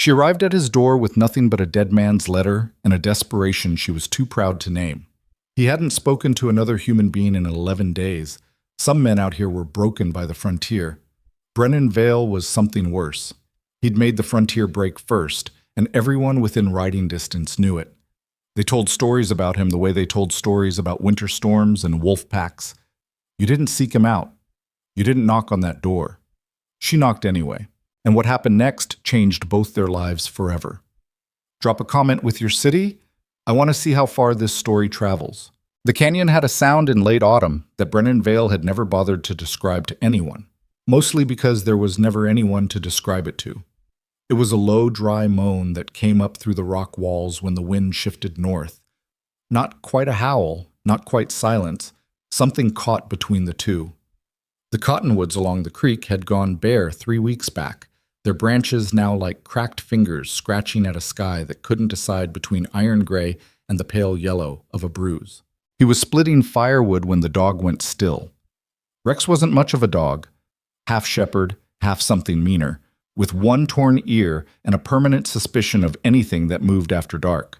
She arrived at his door with nothing but a dead man's letter and a desperation she was too proud to name. He hadn't spoken to another human being in 11 days. Some men out here were broken by the frontier. Brennan Vale was something worse. He'd made the frontier break first, and everyone within riding distance knew it. They told stories about him the way they told stories about winter storms and wolf packs. You didn't seek him out. You didn't knock on that door. She knocked anyway, and what happened next changed both their lives forever. Drop a comment with your city. I want to see how far this story travels. The canyon had a sound in late autumn that Brennan Vale had never bothered to describe to anyone, mostly because there was never anyone to describe it to. It was a low, dry moan that came up through the rock walls when the wind shifted north. Not quite a howl, not quite silence, something caught between the two. The cottonwoods along the creek had gone bare 3 weeks back, their branches now like cracked fingers scratching at a sky that couldn't decide between iron gray and the pale yellow of a bruise. He was splitting firewood when the dog went still. Rex wasn't much of a dog, half shepherd, half something meaner, with one torn ear and a permanent suspicion of anything that moved after dark.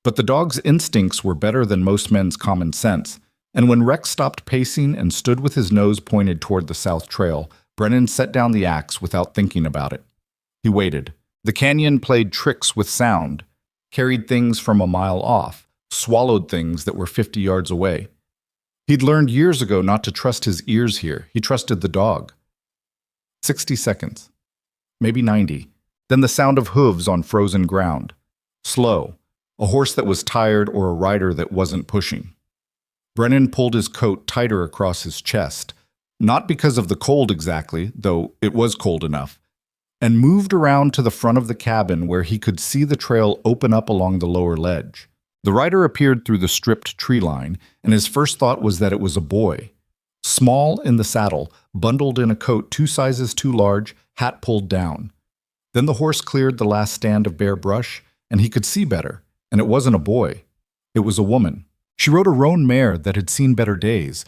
But the dog's instincts were better than most men's common sense, and when Rex stopped pacing and stood with his nose pointed toward the south trail, Brennan set down the axe without thinking about it. He waited. The canyon played tricks with sound, carried things from a mile off, swallowed things that were 50 yards away. He'd learned years ago not to trust his ears here. He trusted the dog. 60 seconds. Maybe 90. Then the sound of hooves on frozen ground. Slow. A horse that was tired or a rider that wasn't pushing. Brennan pulled his coat tighter across his chest, not because of the cold exactly, though it was cold enough, and moved around to the front of the cabin where he could see the trail open up along the lower ledge. The rider appeared through the stripped tree line, and his first thought was that it was a boy. Small in the saddle, bundled in a coat 2 sizes too large, hat pulled down. Then the horse cleared the last stand of bare brush, and he could see better, and it wasn't a boy. It was a woman. She rode a roan mare that had seen better days,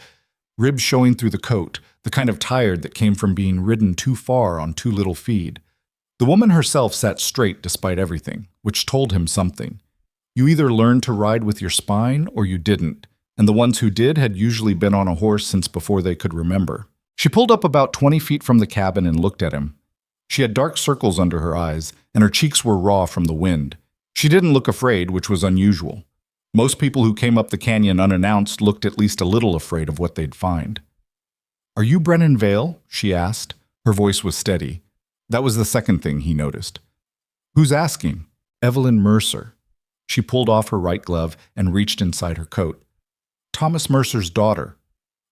ribs showing through the coat, the kind of tired that came from being ridden too far on too little feed. The woman herself sat straight despite everything, which told him something. You either learned to ride with your spine or you didn't, and the ones who did had usually been on a horse since before they could remember. She pulled up about 20 feet from the cabin and looked at him. She had dark circles under her eyes, and her cheeks were raw from the wind. She didn't look afraid, which was unusual. Most people who came up the canyon unannounced looked at least a little afraid of what they'd find. "Are you Brennan Vale?" she asked. Her voice was steady. That was the second thing he noticed. "Who's asking?" "Evelyn Mercer." She pulled off her right glove and reached inside her coat. "Thomas Mercer's daughter."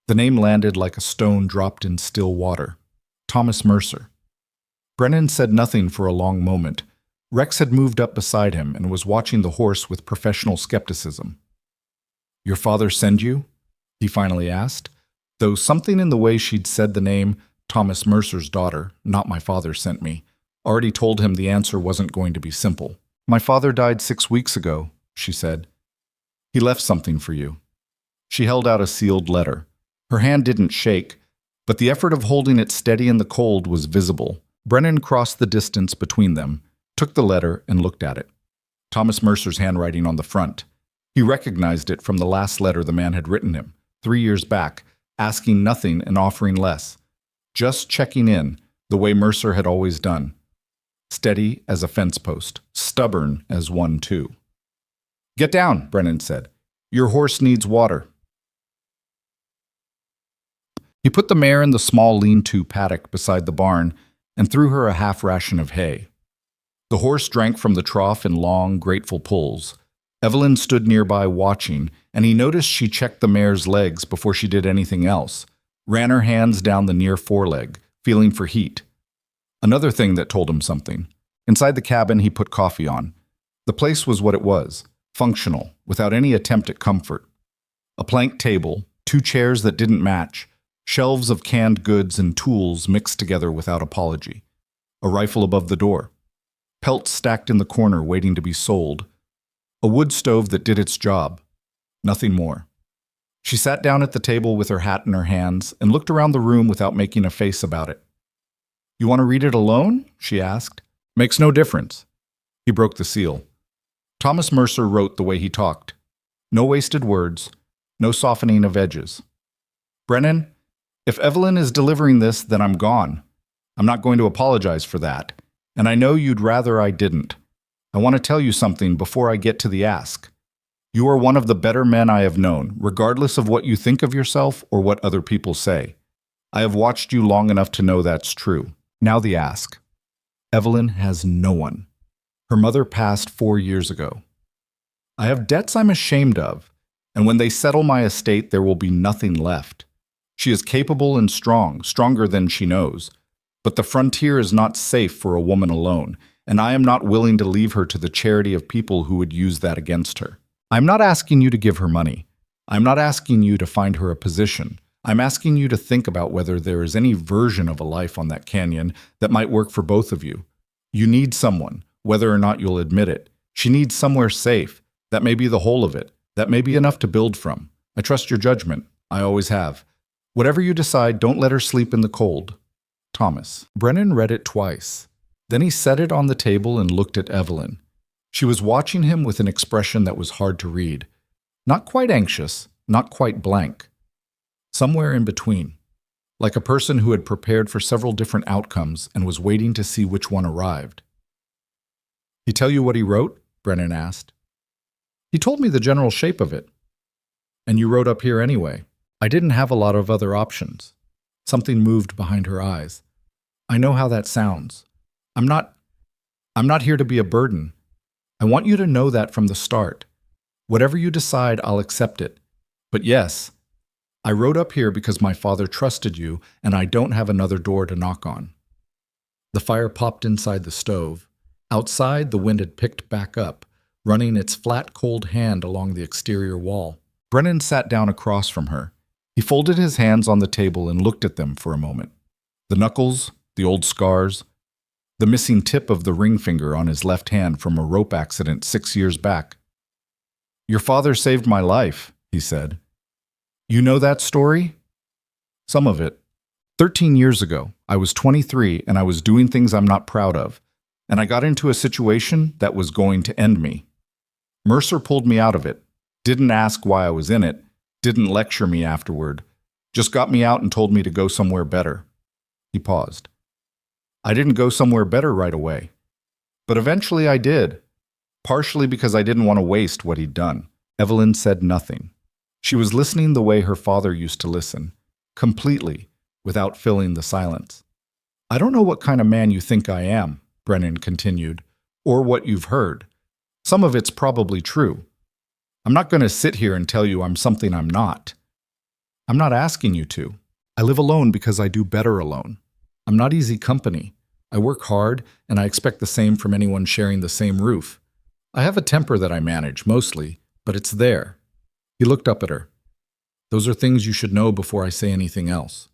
The name landed like a stone dropped in still water. Thomas Mercer. Brennan said nothing for a long moment. Rex had moved up beside him and was watching the horse with professional skepticism. "Your father send you?" he finally asked, though something in the way she'd said the name, Thomas Mercer's daughter, not my father sent me, already told him the answer wasn't going to be simple. "My father died 6 weeks ago," she said. "He left something for you." She held out a sealed letter. Her hand didn't shake, but the effort of holding it steady in the cold was visible. Brennan crossed the distance between them, took the letter, and looked at it. Thomas Mercer's handwriting on the front. He recognized it from the last letter the man had written him, 3 years back, asking nothing and offering less. Just checking in, the way Mercer had always done. Steady as a fence post, stubborn as one too. "Get down," Brennan said. "Your horse needs water." He put the mare in the small lean-to paddock beside the barn and threw her a half ration of hay. The horse drank from the trough in long, grateful pulls. Evelyn stood nearby watching, and he noticed she checked the mare's legs before she did anything else, ran her hands down the near foreleg, feeling for heat. Another thing that told him something. Inside the cabin, he put coffee on. The place was what it was, functional, without any attempt at comfort. A plank table, 2 chairs that didn't match, shelves of canned goods and tools mixed together without apology. A rifle above the door. Pelts stacked in the corner waiting to be sold. A wood stove that did its job. Nothing more. She sat down at the table with her hat in her hands and looked around the room without making a face about it. "You want to read it alone?" she asked. "Makes no difference." He broke the seal. Thomas Mercer wrote the way he talked. No wasted words, no softening of edges. Brennan, if Evelyn is delivering this, then I'm gone. I'm not going to apologize for that. And I know you'd rather I didn't. I want to tell you something before I get to the ask. You are one of the better men I have known, regardless of what you think of yourself or what other people say. I have watched you long enough to know that's true. Now the ask. Evelyn has no one. Her mother passed 4 years ago. I have debts I'm ashamed of, and when they settle my estate, there will be nothing left. She is capable and strong, stronger than she knows. But the frontier is not safe for a woman alone, and I am not willing to leave her to the charity of people who would use that against her. I'm not asking you to give her money. I'm not asking you to find her a position. I'm asking you to think about whether there is any version of a life on that canyon that might work for both of you. You need someone, whether or not you'll admit it. She needs somewhere safe. That may be the whole of it. That may be enough to build from. I trust your judgment. I always have. Whatever you decide, don't let her sleep in the cold. Thomas. Brennan read it twice. Then he set it on the table and looked at Evelyn. She was watching him with an expression that was hard to read. Not quite anxious, not quite blank. Somewhere in between. Like a person who had prepared for several different outcomes and was waiting to see which one arrived. He tell you what he wrote? Brennan asked. He told me the general shape of it. And you wrote up here anyway. I didn't have a lot of other options. Something moved behind her eyes. I know how that sounds. I'm not here to be a burden. I want you to know that from the start. Whatever you decide, I'll accept it. But yes, I wrote up here because my father trusted you, and I don't have another door to knock on. The fire popped inside the stove. Outside, the wind had picked back up, running its flat, cold hand along the exterior wall. Brennan sat down across from her. He folded his hands on the table and looked at them for a moment. The knuckles, the old scars, the missing tip of the ring finger on his left hand from a rope accident 6 years back. Your father saved my life, he said. You know that story? Some of it. 13 years ago, I was 23 and I was doing things I'm not proud of, and I got into a situation that was going to end me. Mercer pulled me out of it, didn't ask why I was in it, didn't lecture me afterward, just got me out and told me to go somewhere better. He paused. I didn't go somewhere better right away. But eventually I did, partially because I didn't want to waste what he'd done. Evelyn said nothing. She was listening the way her father used to listen, completely, without filling the silence. I don't know what kind of man you think I am, Brennan continued, or what you've heard. Some of it's probably true. I'm not going to sit here and tell you I'm something I'm not. I'm not asking you to. I live alone because I do better alone. I'm not easy company. I work hard, and I expect the same from anyone sharing the same roof. I have a temper that I manage, mostly, but it's there. He looked up at her. Those are things you should know before I say anything else.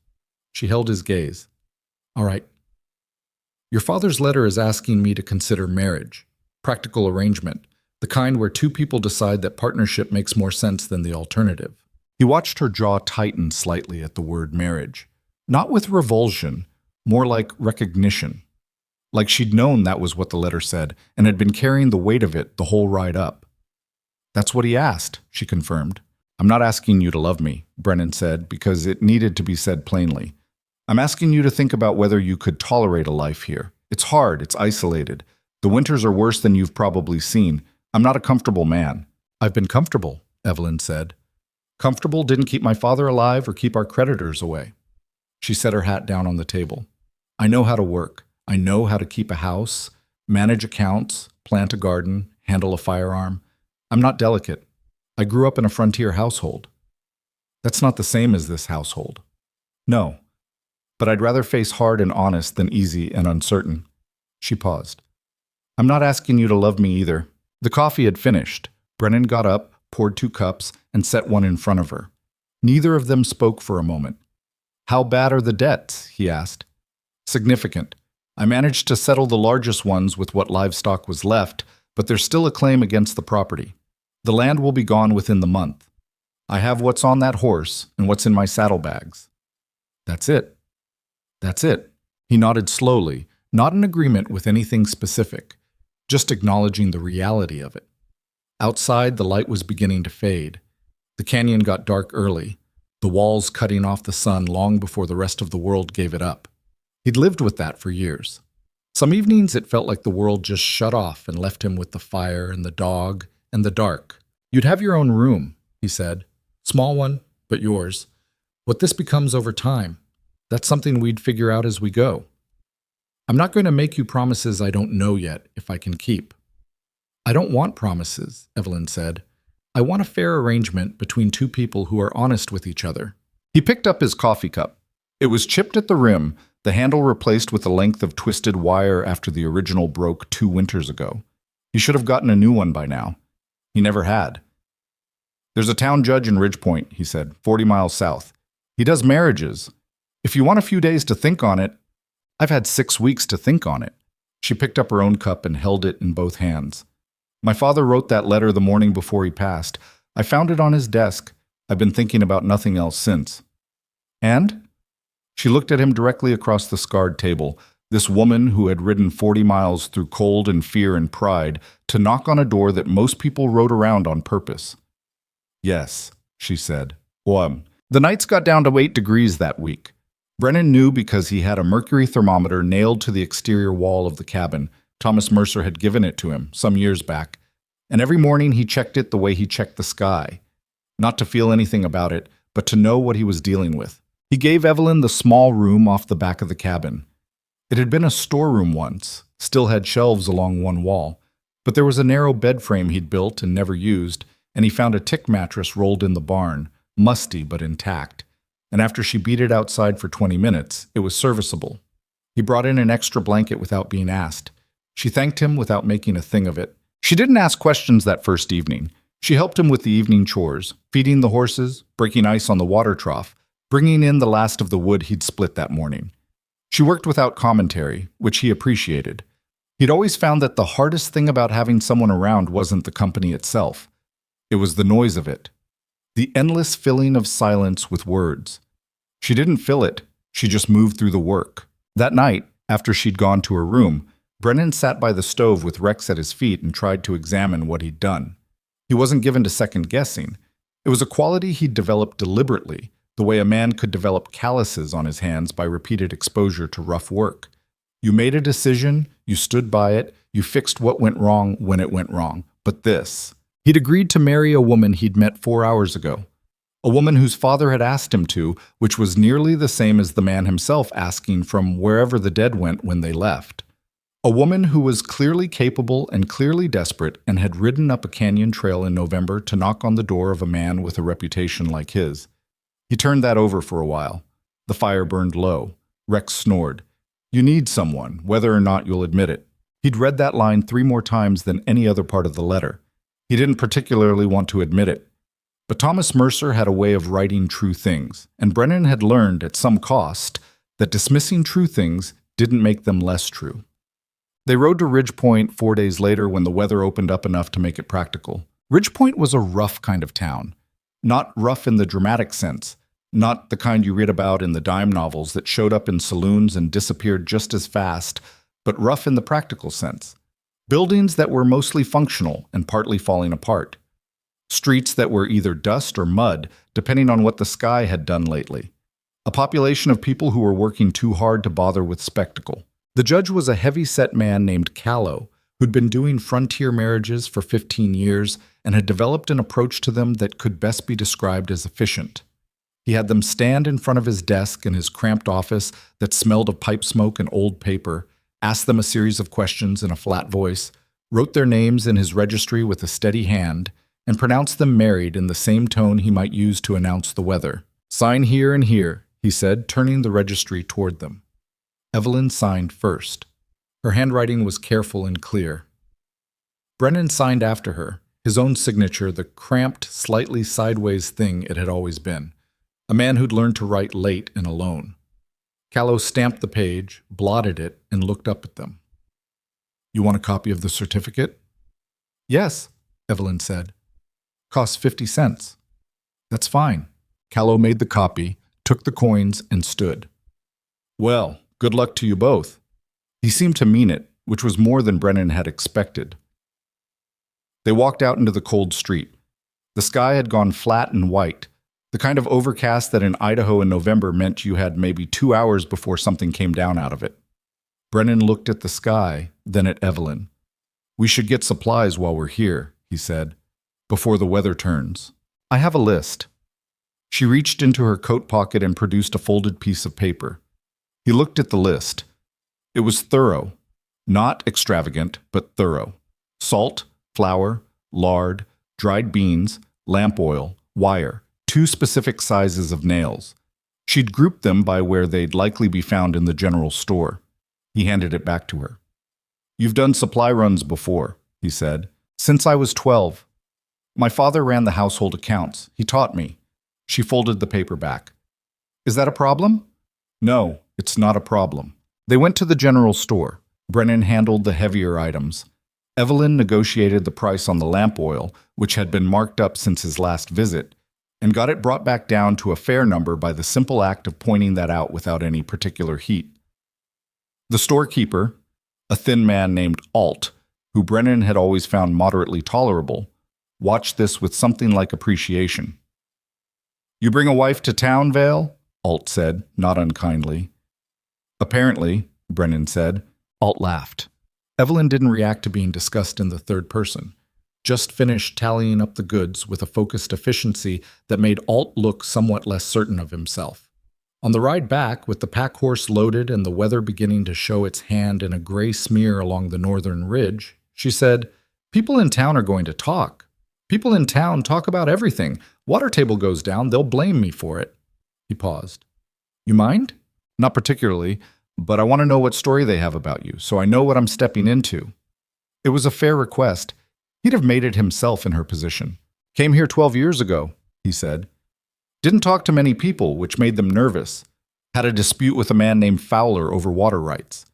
She held his gaze. All right. Your father's letter is asking me to consider marriage, practical arrangement, the kind where two people decide that partnership makes more sense than the alternative. He watched her jaw tighten slightly at the word marriage, not with revulsion, more like recognition. Like she'd known that was what the letter said and had been carrying the weight of it the whole ride up. That's what he asked, she confirmed. I'm not asking you to love me, Brennan said, because it needed to be said plainly. I'm asking you to think about whether you could tolerate a life here. It's hard, it's isolated. The winters are worse than you've probably seen. I'm not a comfortable man. I've been comfortable, Evelyn said. Comfortable didn't keep my father alive or keep our creditors away. She set her hat down on the table. I know how to work. I know how to keep a house, manage accounts, plant a garden, handle a firearm. I'm not delicate. I grew up in a frontier household. That's not the same as this household. No, but I'd rather face hard and honest than easy and uncertain. She paused. I'm not asking you to love me either. The coffee had finished. Brennan got up, poured 2 cups, and set one in front of her. Neither of them spoke for a moment. How bad are the debts? He asked. Significant. I managed to settle the largest ones with what livestock was left, but there's still a claim against the property. The land will be gone within the month. I have what's on that horse and what's in my saddlebags. That's it. That's it. He nodded slowly, not in agreement with anything specific. just acknowledging the reality of it. Outside, the light was beginning to fade. The canyon got dark early, the walls cutting off the sun long before the rest of the world gave it up. He'd lived with that for years. Some evenings it felt like the world just shut off and left him with the fire and the dog and the dark. "You'd have your own room," he said. "Small one, but yours. What this becomes over time, that's something we'd figure out as we go. I'm not going to make you promises I don't know yet if I can keep." "I don't want promises," Evelyn said. "I want a fair arrangement between two people who are honest with each other." He picked up his coffee cup. It was chipped at the rim, the handle replaced with a length of twisted wire after the original broke 2 winters ago. He should have gotten a new one by now. He never had. "There's a town judge in Ridgepoint," he said, 40 miles south. "He does marriages. If you want a few days to think on it—" "I've had 6 weeks to think on it." She picked up her own cup and held it in both hands. "My father wrote that letter the morning before he passed. I found it on his desk. I've been thinking about nothing else since." "And?" She looked at him directly across the scarred table, this woman who had ridden 40 miles through cold and fear and pride to knock on a door that most people rode around on purpose. "Yes," she said. The nights got down to 8 degrees that week. Brennan knew because he had a mercury thermometer nailed to the exterior wall of the cabin. Thomas Mercer had given it to him some years back, and every morning he checked it the way he checked the sky. Not to feel anything about it, but to know what he was dealing with. He gave Evelyn the small room off the back of the cabin. It had been a storeroom once, still had shelves along one wall, but there was a narrow bed frame he'd built and never used, and he found a tick mattress rolled in the barn, musty but intact, and after she beat it outside for 20 minutes, it was serviceable. He brought in an extra blanket without being asked. She thanked him without making a thing of it. She didn't ask questions that first evening. She helped him with the evening chores, feeding the horses, breaking ice on the water trough, bringing in the last of the wood he'd split that morning. She worked without commentary, which he appreciated. He'd always found that the hardest thing about having someone around wasn't the company itself. It was the noise of it. The endless filling of silence with words. She didn't fill it, she just moved through the work. That night, after she'd gone to her room, Brennan sat by the stove with Rex at his feet and tried to examine what he'd done. He wasn't given to second-guessing. It was a quality he'd developed deliberately, the way a man could develop calluses on his hands by repeated exposure to rough work. You made a decision, you stood by it, you fixed what went wrong when it went wrong. But this. He'd agreed to marry a woman he'd met 4 hours ago. A woman whose father had asked him to, which was nearly the same as the man himself asking from wherever the dead went when they left. A woman who was clearly capable and clearly desperate and had ridden up a canyon trail in November to knock on the door of a man with a reputation like his. He turned that over for a while. The fire burned low. Rex snored. "You need someone, whether or not you'll admit it." He'd read that line 3 more times than any other part of the letter. He didn't particularly want to admit it. But Thomas Mercer had a way of writing true things, and Brennan had learned at some cost that dismissing true things didn't make them less true. They rode to Ridgepoint 4 days later when the weather opened up enough to make it practical. Ridgepoint was a rough kind of town. Not rough in the dramatic sense, not the kind you read about in the dime novels that showed up in saloons and disappeared just as fast, but rough in the practical sense. Buildings that were mostly functional and partly falling apart. Streets that were either dust or mud, depending on what the sky had done lately. A population of people who were working too hard to bother with spectacle. The judge was a heavy-set man named Callow, who'd been doing frontier marriages for 15 years and had developed an approach to them that could best be described as efficient. He had them stand in front of his desk in his cramped office that smelled of pipe smoke and old paper, asked them a series of questions in a flat voice, wrote their names in his registry with a steady hand, and pronounced them married in the same tone he might use to announce the weather. "Sign here and here," he said, turning the registry toward them. Evelyn signed first. Her handwriting was careful and clear. Brennan signed after her, his own signature the cramped, slightly sideways thing it had always been. A man who'd learned to write late and alone. Callow stamped the page, blotted it, and looked up at them. "You want a copy of the certificate?" "Yes," Evelyn said. "Costs 50 cents. "That's fine." Callow made the copy, took the coins, and stood. "Well, good luck to you both." He seemed to mean it, which was more than Brennan had expected. They walked out into the cold street. The sky had gone flat and white, the kind of overcast that in Idaho in November meant you had maybe 2 hours before something came down out of it. Brennan looked at the sky, then at Evelyn. "We should get supplies while we're here," he said, "before the weather turns. I have a list." She reached into her coat pocket and produced a folded piece of paper. He looked at the list. It was thorough. Not extravagant, but thorough. Salt, flour, lard, dried beans, lamp oil, wire, 2 specific sizes of nails. She'd grouped them by where they'd likely be found in the general store. He handed it back to her. "You've done supply runs before," he said. "Since I was 12. My father ran the household accounts. He taught me." She folded the paper back. "Is that a problem?" "No, it's not a problem." They went to the general store. Brennan handled the heavier items. Evelyn negotiated the price on the lamp oil, which had been marked up since his last visit, and got it brought back down to a fair number by the simple act of pointing that out without any particular heat. The storekeeper, a thin man named Alt, who Brennan had always found moderately tolerable, watched this with something like appreciation. "You bring a wife to town, Vale?" Alt said, not unkindly. "Apparently," Brennan said. Alt laughed. Evelyn didn't react to being discussed in the third person, just finished tallying up the goods with a focused efficiency that made Alt look somewhat less certain of himself. On the ride back, with the pack horse loaded and the weather beginning to show its hand in a gray smear along the northern ridge, she said, "People in town are going to talk. People in town talk about everything. Water table goes down, they'll blame me for it." He paused. "You mind?" "Not particularly, but I want to know what story they have about you, so I know what I'm stepping into." It was a fair request. He'd have made it himself in her position. "Came here 12 years ago, he said. "Didn't talk to many people, which made them nervous. Had a dispute with a man named Fowler over water rights.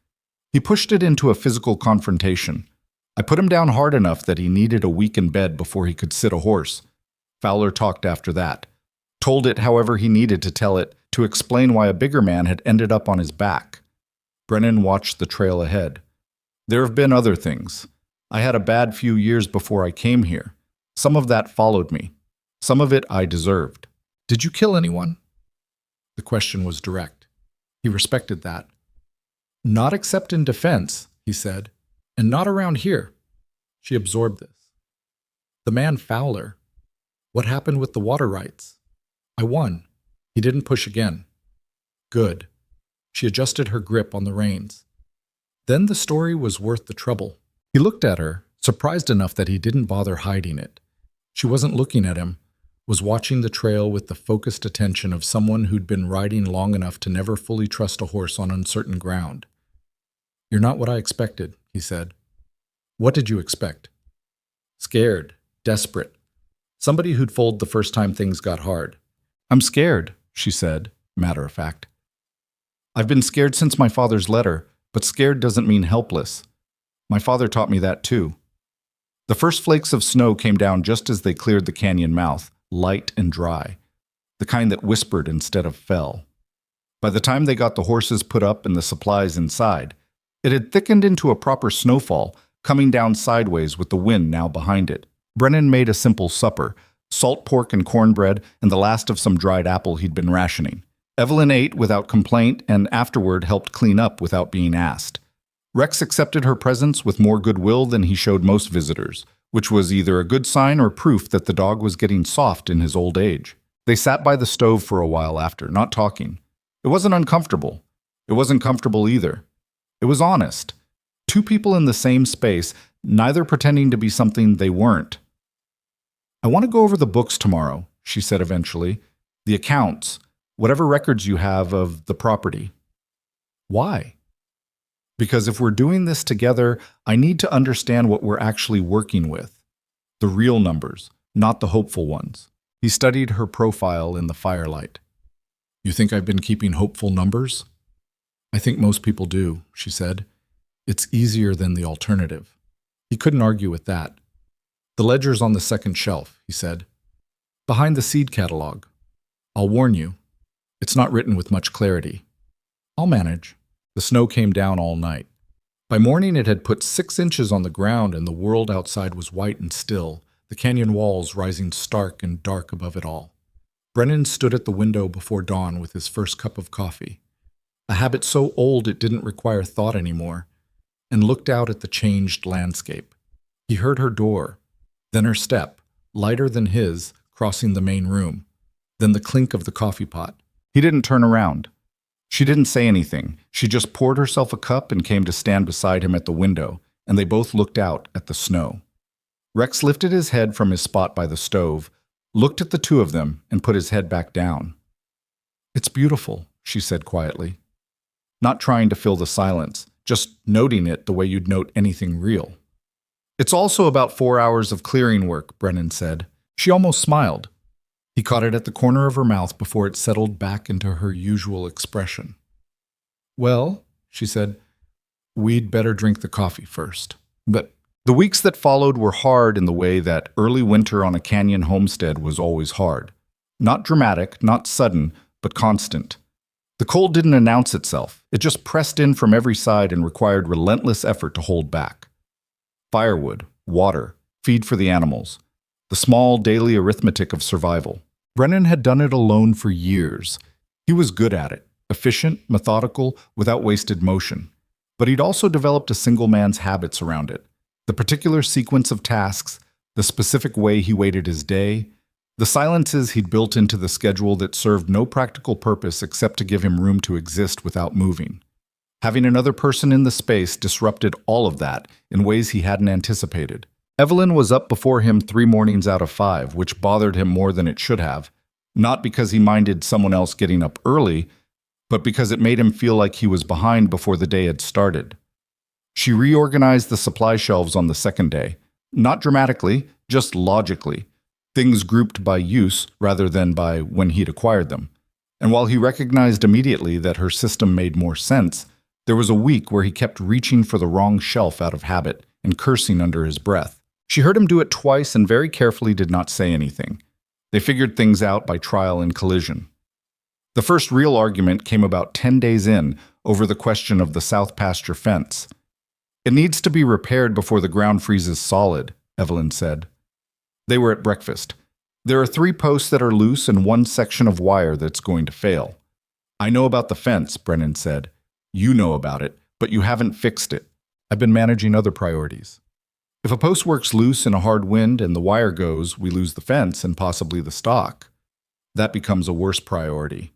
He pushed it into a physical confrontation. I put him down hard enough that he needed a week in bed before he could sit a horse. Fowler talked after that. Told it however he needed to tell it to explain why a bigger man had ended up on his back." Brennan watched the trail ahead. "There have been other things. I had a bad few years before I came here. Some of that followed me. Some of it I deserved." "Did you kill anyone?" The question was direct. He respected that. "Not except in defense," he said, "and not around here." She absorbed this. "The man Fowler. What happened with the water rights?" "I won. He didn't push again." "Good." She adjusted her grip on the reins. Then the story was worth the trouble. He looked at her, surprised enough that he didn't bother hiding it. She wasn't looking at him, was watching the trail with the focused attention of someone who'd been riding long enough to never fully trust a horse on uncertain ground. "You're not what I expected," he said. "What did you expect?" "Scared, desperate. Somebody who'd fold the first time things got hard." "I'm scared," she said, matter of fact. "I've been scared since my father's letter, but scared doesn't mean helpless. My father taught me that too." The first flakes of snow came down just as they cleared the canyon mouth, light and dry, the kind that whispered instead of fell. By the time they got the horses put up and the supplies inside, it had thickened into a proper snowfall, coming down sideways with the wind now behind it. Brennan made a simple supper, salt pork and cornbread, and the last of some dried apple he'd been rationing. Evelyn ate without complaint and afterward helped clean up without being asked. Rex accepted her presence with more goodwill than he showed most visitors, which was either a good sign or proof that the dog was getting soft in his old age. They sat by the stove for a while after, not talking. It wasn't uncomfortable. It wasn't comfortable either. It was honest. Two people in the same space, neither pretending to be something they weren't. "I want to go over the books tomorrow," she said eventually. "The accounts. Whatever records you have of the property." "Why?" "Because if we're doing this together, I need to understand what we're actually working with. The real numbers, not the hopeful ones." He studied her profile in the firelight. "You think I've been keeping hopeful numbers?" "I think most people do," she said. "It's easier than the alternative." He couldn't argue with that. "The ledger's on the second shelf," he said. "Behind the seed catalog. I'll warn you. It's not written with much clarity." "I'll manage." The snow came down all night. By morning, it had put 6 inches on the ground, and the world outside was white and still, the canyon walls rising stark and dark above it all. Brennan stood at the window before dawn with his first cup of coffee, a habit so old it didn't require thought anymore, and looked out at the changed landscape. He heard her door, then her step, lighter than his, crossing the main room, then the clink of the coffee pot. He didn't turn around. She didn't say anything. She just poured herself a cup and came to stand beside him at the window, and they both looked out at the snow. Rex lifted his head from his spot by the stove, looked at the two of them, and put his head back down. "It's beautiful," she said quietly, not trying to fill the silence, just noting it the way you'd note anything real. "It's also about 4 hours of clearing work," Brennan said. She almost smiled. He caught it at the corner of her mouth before it settled back into her usual expression. "Well," she said, "we'd better drink the coffee first." But the weeks that followed were hard in the way that early winter on a canyon homestead was always hard. Not dramatic, not sudden, but constant. The cold didn't announce itself. It just pressed in from every side and required relentless effort to hold back. Firewood, water, feed for the animals. The small daily arithmetic of survival. Brennan had done it alone for years. He was good at it, efficient, methodical, without wasted motion. But he'd also developed a single man's habits around it. The particular sequence of tasks, the specific way he weighted his day, the silences he'd built into the schedule that served no practical purpose except to give him room to exist without moving. Having another person in the space disrupted all of that in ways he hadn't anticipated. Evelyn was up before him 3 mornings out of 5, which bothered him more than it should have, not because he minded someone else getting up early, but because it made him feel like he was behind before the day had started. She reorganized the supply shelves on the second day, not dramatically, just logically, things grouped by use rather than by when he'd acquired them. And while he recognized immediately that her system made more sense, there was a week where he kept reaching for the wrong shelf out of habit and cursing under his breath. She heard him do it twice and very carefully did not say anything. They figured things out by trial and collision. The first real argument came about 10 days in over the question of the south pasture fence. "It needs to be repaired before the ground freezes solid," Evelyn said. They were at breakfast. "There are 3 posts that are loose and 1 section of wire that's going to fail." "I know about the fence," Brennan said. "You know about it, but you haven't fixed it." "I've been managing other priorities." "If a post works loose in a hard wind and the wire goes, we lose the fence and possibly the stock. That becomes a worse priority."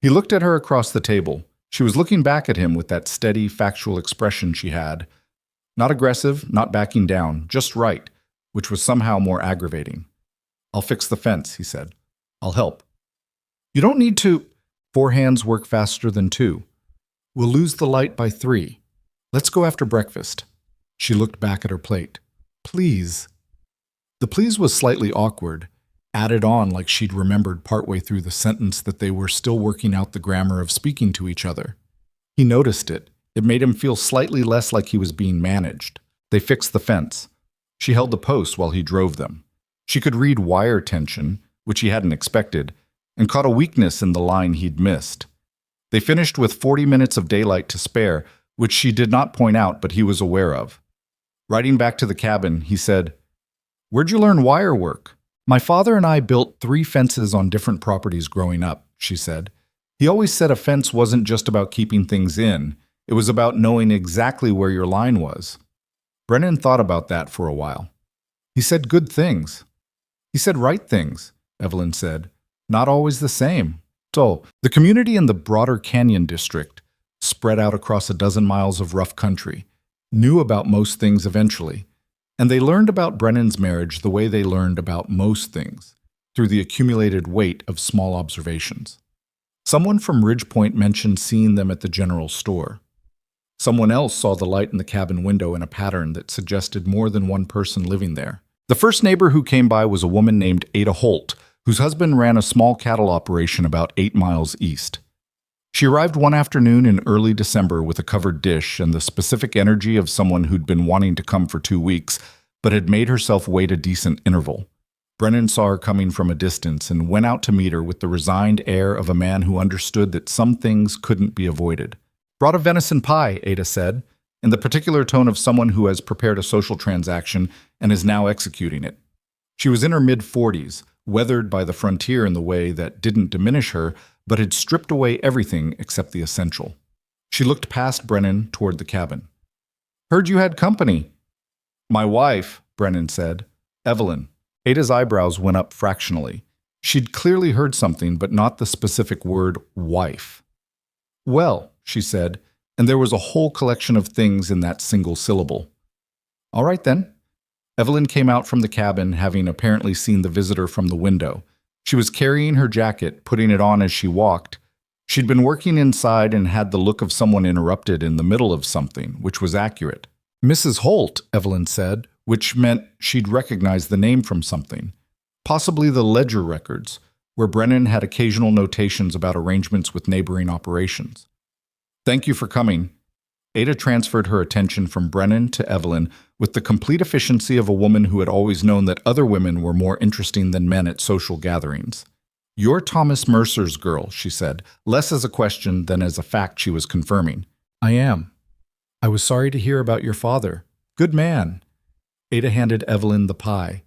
He looked at her across the table. She was looking back at him with that steady, factual expression she had. Not aggressive, not backing down, just right, which was somehow more aggravating. "I'll fix the fence," he said. "I'll help." "You don't need to." 4 hands work faster than 2. "We'll lose the light by 3. Let's go after breakfast." She looked back at her plate. "Please." The please was slightly awkward, added on like she'd remembered partway through the sentence that they were still working out the grammar of speaking to each other. He noticed it. It made him feel slightly less like he was being managed. They fixed the fence. She held the posts while he drove them. She could read wire tension, which he hadn't expected, and caught a weakness in the line he'd missed. They finished with 40 minutes of daylight to spare, which she did not point out but he was aware of. Riding back to the cabin, he said, "Where'd you learn wire work?" "My father and I built 3 fences on different properties growing up," she said. "He always said a fence wasn't just about keeping things in. It was about knowing exactly where your line was." Brennan thought about that for a while. "He said good things." "He said right things," Evelyn said. "Not always the same." So, the community in the broader canyon district, spread out across a dozen miles of rough country, knew about most things eventually, and they learned about Brennan's marriage the way they learned about most things, through the accumulated weight of small observations. Someone from Ridgepoint mentioned seeing them at the general store. Someone else saw the light in the cabin window in a pattern that suggested more than one person living there. The first neighbor who came by was a woman named Ada Holt, whose husband ran a small cattle operation about 8 miles east. She arrived one afternoon in early December with a covered dish and the specific energy of someone who'd been wanting to come for 2 weeks, but had made herself wait a decent interval. Brennan saw her coming from a distance and went out to meet her with the resigned air of a man who understood that some things couldn't be avoided. "Brought a venison pie," Ada said. in the particular tone of someone who has prepared a social transaction and is now executing it. She was in her mid-40s, weathered by the frontier in the way that didn't diminish her, but had stripped away everything except the essential. She looked past Brennan toward the cabin. "Heard you had company." "My wife," Brennan said. "Evelyn." Ada's eyebrows went up fractionally. She'd clearly heard something, but not the specific word wife. "Well," she said, and there was a whole collection of things in that single syllable. "All right, then." Evelyn came out from the cabin, having apparently seen the visitor from the window. She was carrying her jacket, putting it on as she walked. She'd been working inside and had the look of someone interrupted in the middle of something, which was accurate. "Mrs. Holt," Evelyn said, which meant she'd recognized the name from something. Possibly the ledger records, where Brennan had occasional notations about arrangements with neighboring operations. "Thank you for coming." Ada transferred her attention from Brennan to Evelyn with the complete efficiency of a woman who had always known that other women were more interesting than men at social gatherings. "You're Thomas Mercer's girl," she said, less as a question than as a fact she was confirming. "I am. I was sorry to hear about your father. Good man." Ada handed Evelyn the pie.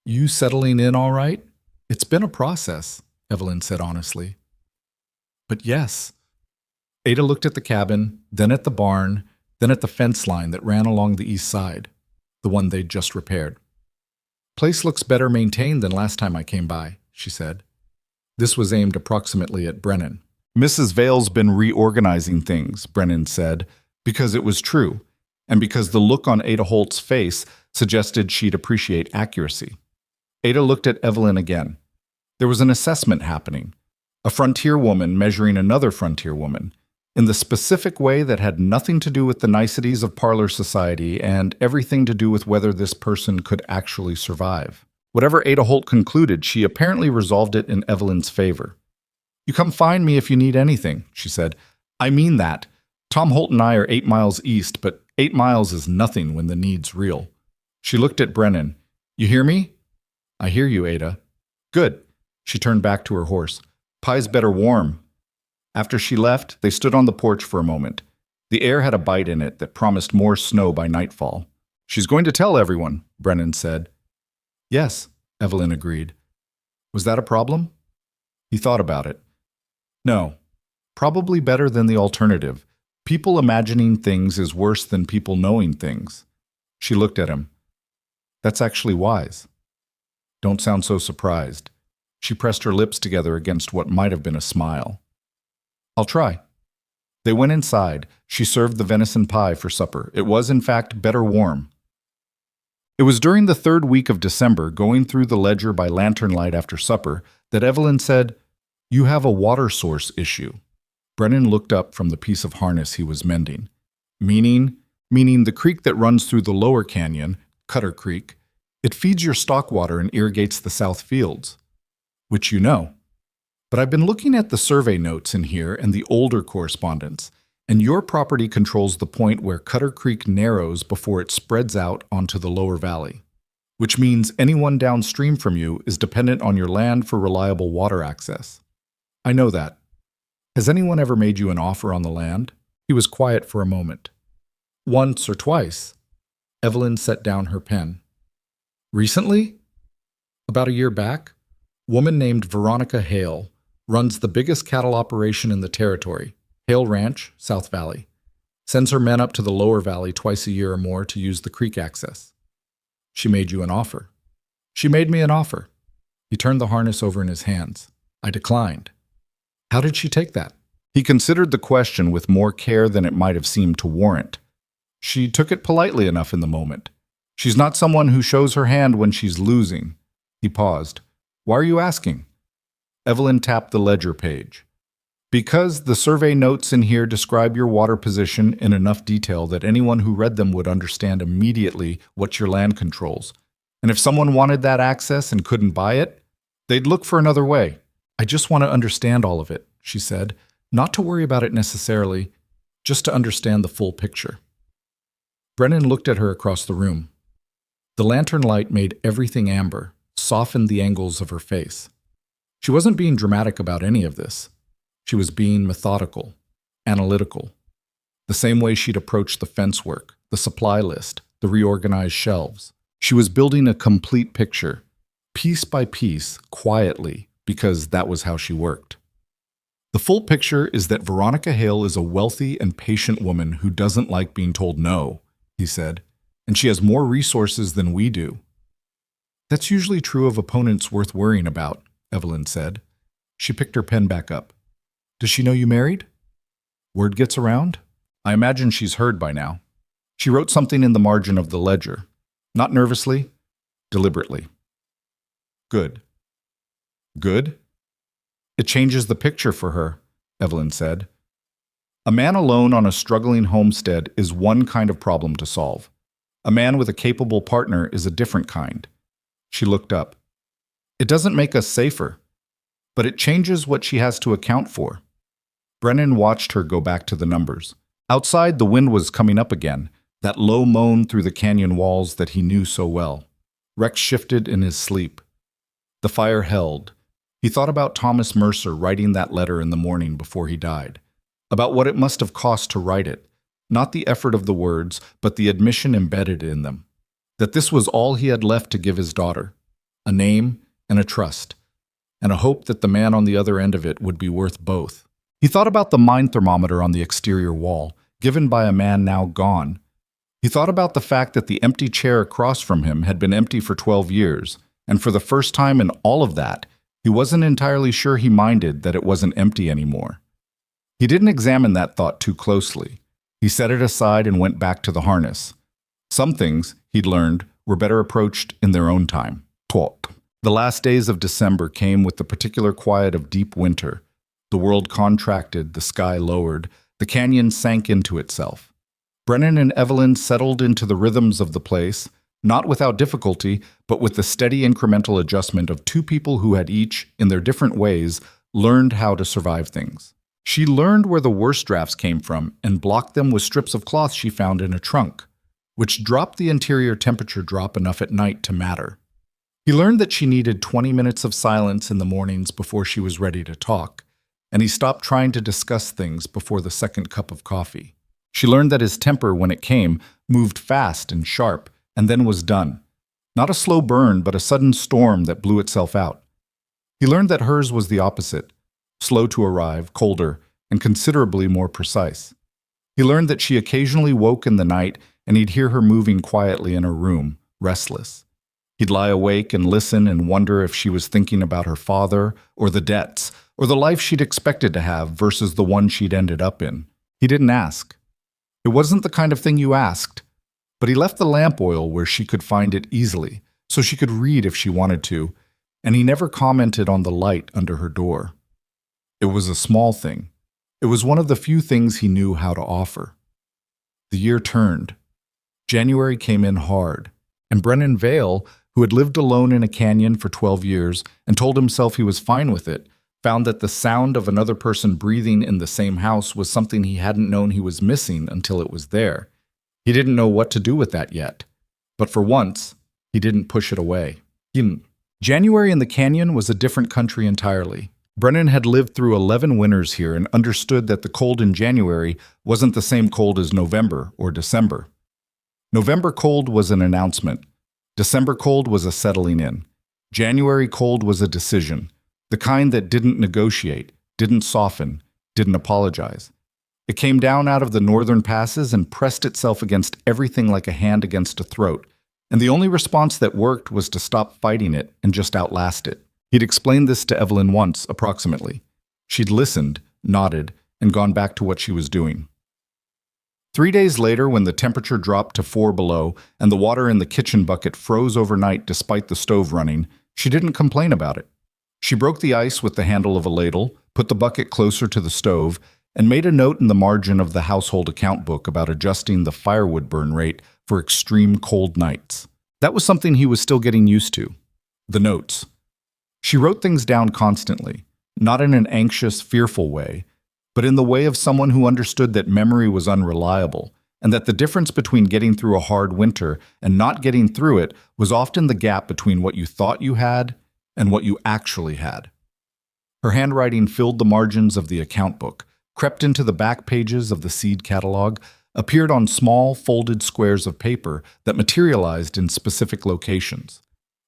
"You settling in all right?" "It's been a process," Evelyn said honestly. "But yes." Ada looked at the cabin, then at the barn, then at the fence line that ran along the east side, the one they'd just repaired. "Place looks better maintained than last time I came by," she said. This was aimed approximately at Brennan. "Mrs. Vale's been reorganizing things," Brennan said, because it was true, and because the look on Ada Holt's face suggested she'd appreciate accuracy. Ada looked at Evelyn again. There was an assessment happening. A frontier woman measuring another frontier woman, in the specific way that had nothing to do with the niceties of parlor society and everything to do with whether this person could actually survive. Whatever Ada Holt concluded, she apparently resolved it in Evelyn's favor. "You come find me if you need anything," she said. "I mean that. Tom Holt and I are 8 miles east, but 8 miles is nothing when the need's real." She looked at Brennan. "You hear me?" "I hear you, Ada." "Good." She turned back to her horse. "Pie's better warm." After she left, they stood on the porch for a moment. The air had a bite in it that promised more snow by nightfall. "She's going to tell everyone," Brennan said. "Yes," Evelyn agreed. "Was that a problem?" He thought about it. "No. Probably better than the alternative. People imagining things is worse than people knowing things." She looked at him. "That's actually wise." "Don't sound so surprised." She pressed her lips together against what might have been a smile. "I'll try." They went inside. She served the venison pie for supper. It was, in fact, better warm. It was during the 3rd week of December, going through the ledger by lantern light after supper, that Evelyn said, "You have a water source issue." Brennan looked up from the piece of harness he was mending. "Meaning the creek that runs through the lower canyon, Cutter Creek. It feeds your stock water and irrigates the south fields." "Which you know. But I've been looking at the survey notes in here and the older correspondence, and your property controls the point where Cutter Creek narrows before it spreads out onto the lower valley, which means anyone downstream from you is dependent on your land for reliable water access. I know that. Has anyone ever made you an offer on the land?" He was quiet for a moment. "Once or twice." Evelyn set down her pen. "Recently?" "About a year back. Woman named Veronica Hale runs the biggest cattle operation in the territory, Hale Ranch, South Valley. Sends her men up to the lower valley twice a year or more to use the creek access." "She made you an offer." "She made me an offer." He turned the harness over in his hands. "I declined." "How did she take that?" He considered the question with more care than it might have seemed to warrant. "She took it politely enough in the moment. She's not someone who shows her hand when she's losing." He paused. "Why are you asking?" Evelyn tapped the ledger page. "Because the survey notes in here describe your water position in enough detail that anyone who read them would understand immediately what your land controls. And if someone wanted that access and couldn't buy it, they'd look for another way. I just want to understand all of it," she said. "Not to worry about it necessarily, just to understand the full picture." Brennan looked at her across the room. The lantern light made everything amber, softened the angles of her face. She wasn't being dramatic about any of this. She was being methodical, analytical. the same way she'd approached the fence work, the supply list, the reorganized shelves. She was building a complete picture, piece by piece, quietly, because that was how she worked. The full picture is that Veronica Hale is a wealthy and patient woman who doesn't like being told no, he said, and she has more resources than we do. That's usually true of opponents worth worrying about, Evelyn said. She picked her pen back up. Does she know you married? Word gets around? I imagine she's heard by now. She wrote something in the margin of the ledger. Not nervously, deliberately. Good. Good? It changes the picture for her, Evelyn said. A man alone on a struggling homestead is one kind of problem to solve. A man with a capable partner is a different kind. She looked up. It doesn't make us safer, but it changes what she has to account for. Brennan watched her go back to the numbers. Outside, the wind was coming up again, that low moan through the canyon walls that he knew so well. Rex shifted in his sleep. The fire held. He thought about Thomas Mercer writing that letter in the morning before he died, about what it must have cost to write it, not the effort of the words, but the admission embedded in them, that this was all he had left to give his daughter, a name and a trust, and a hope that the man on the other end of it would be worth both. He thought about the mind thermometer on the exterior wall, given by a man now gone. He thought about the fact that the empty chair across from him had been empty for 12 years, and for the first time in all of that, he wasn't entirely sure he minded that it wasn't empty anymore. He didn't examine that thought too closely. He set it aside and went back to the harness. Some things, he'd learned, were better approached in their own time. The last days of December came with the particular quiet of deep winter. The world contracted, the sky lowered, the canyon sank into itself. Brennan and Evelyn settled into the rhythms of the place, not without difficulty, but with the steady incremental adjustment of two people who had each, in their different ways, learned how to survive things. She learned where the worst drafts came from and blocked them with strips of cloth she found in a trunk, which dropped the interior temperature drop enough at night to matter. He learned that she needed 20 minutes of silence in the mornings before she was ready to talk, and he stopped trying to discuss things before the second cup of coffee. She learned that his temper, when it came, moved fast and sharp, and then was done. Not a slow burn, but a sudden storm that blew itself out. He learned that hers was the opposite, slow to arrive, colder, and considerably more precise. He learned that she occasionally woke in the night and he'd hear her moving quietly in her room, restless. He'd lie awake and listen and wonder if she was thinking about her father, or the debts, or the life she'd expected to have versus the one she'd ended up in. He didn't ask. It wasn't the kind of thing you asked, but he left the lamp oil where she could find it easily, so she could read if she wanted to, and he never commented on the light under her door. It was a small thing. It was one of the few things he knew how to offer. The year turned. January came in hard, and Brennan Vale, who had lived alone in a canyon for 12 years and told himself he was fine with it, found that the sound of another person breathing in the same house was something he hadn't known he was missing until it was there. He didn't know what to do with that yet, but for once, he didn't push it away. January in the canyon was a different country entirely. Brennan had lived through 11 winters here and understood that the cold in January wasn't the same cold as November or December. November cold was an announcement. December cold was a settling in. January cold was a decision, the kind that didn't negotiate, didn't soften, didn't apologize. It came down out of the northern passes and pressed itself against everything like a hand against a throat, and the only response that worked was to stop fighting it and just outlast it. He'd explained this to Evelyn once, approximately. She'd listened, nodded, and gone back to what she was doing. 3 days later, when the temperature dropped to 4 below and the water in the kitchen bucket froze overnight despite the stove running, she didn't complain about it. She broke the ice with the handle of a ladle, put the bucket closer to the stove, and made a note in the margin of the household account book about adjusting the firewood burn rate for extreme cold nights. That was something he was still getting used to. The notes. She wrote things down constantly, not in an anxious, fearful way, but in the way of someone who understood that memory was unreliable, and that the difference between getting through a hard winter and not getting through it was often the gap between what you thought you had and what you actually had. Her handwriting filled the margins of the account book, crept into the back pages of the seed catalog, appeared on small, folded squares of paper that materialized in specific locations.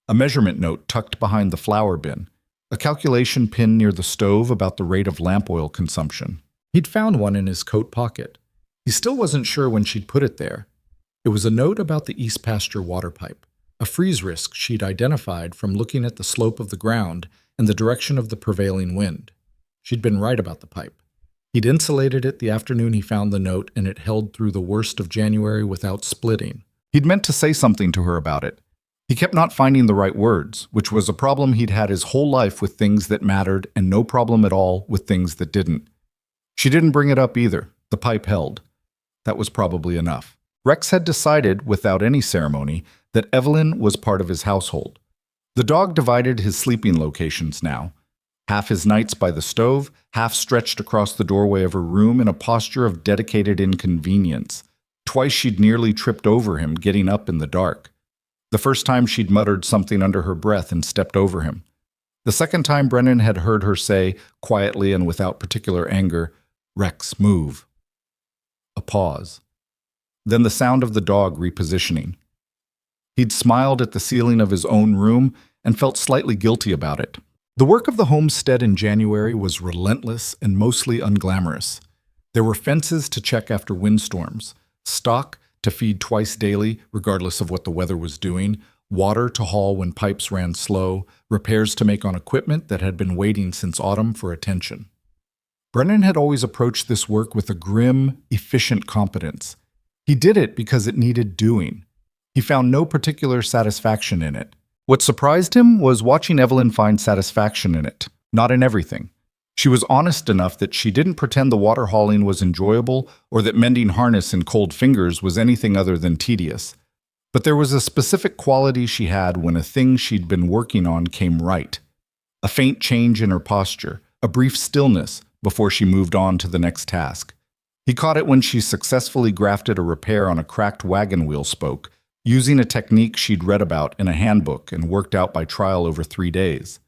A measurement note tucked behind the flour bin, a calculation pin near the stove about the rate of lamp oil consumption. He'd found one in his coat pocket. He still wasn't sure when she'd put it there. It was a note about the East Pasture water pipe, a freeze risk she'd identified from looking at the slope of the ground and the direction of the prevailing wind. She'd been right about the pipe. He'd insulated it the afternoon he found the note, and it held through the worst of January without splitting. He'd meant to say something to her about it. He kept not finding the right words, which was a problem he'd had his whole life with things that mattered and no problem at all with things that didn't. She didn't bring it up either. The pipe held. That was probably enough. Rex had decided, without any ceremony, that Evelyn was part of his household. The dog divided his sleeping locations now. Half his nights by the stove, half stretched across the doorway of her room in a posture of dedicated inconvenience. Twice she'd nearly tripped over him, getting up in the dark. The first time she'd muttered something under her breath and stepped over him. The second time Brennan had heard her say, quietly and without particular anger, "Rex, move." A pause. Then the sound of the dog repositioning. He'd smiled at the ceiling of his own room and felt slightly guilty about it. The work of the homestead in January was relentless and mostly unglamorous. There were fences to check after windstorms, stock to feed twice daily, regardless of what the weather was doing, water to haul when pipes ran slow, repairs to make on equipment that had been waiting since autumn for attention. Brennan had always approached this work with a grim, efficient competence. He did it because it needed doing. He found no particular satisfaction in it. What surprised him was watching Evelyn find satisfaction in it, not in everything. She was honest enough that she didn't pretend the water hauling was enjoyable or that mending harness in cold fingers was anything other than tedious. But there was a specific quality she had when a thing she'd been working on came right. A faint change in her posture, a brief stillness before she moved on to the next task. He caught it when she successfully grafted a repair on a cracked wagon wheel spoke, using a technique she'd read about in a handbook and worked out by trial over 3 days.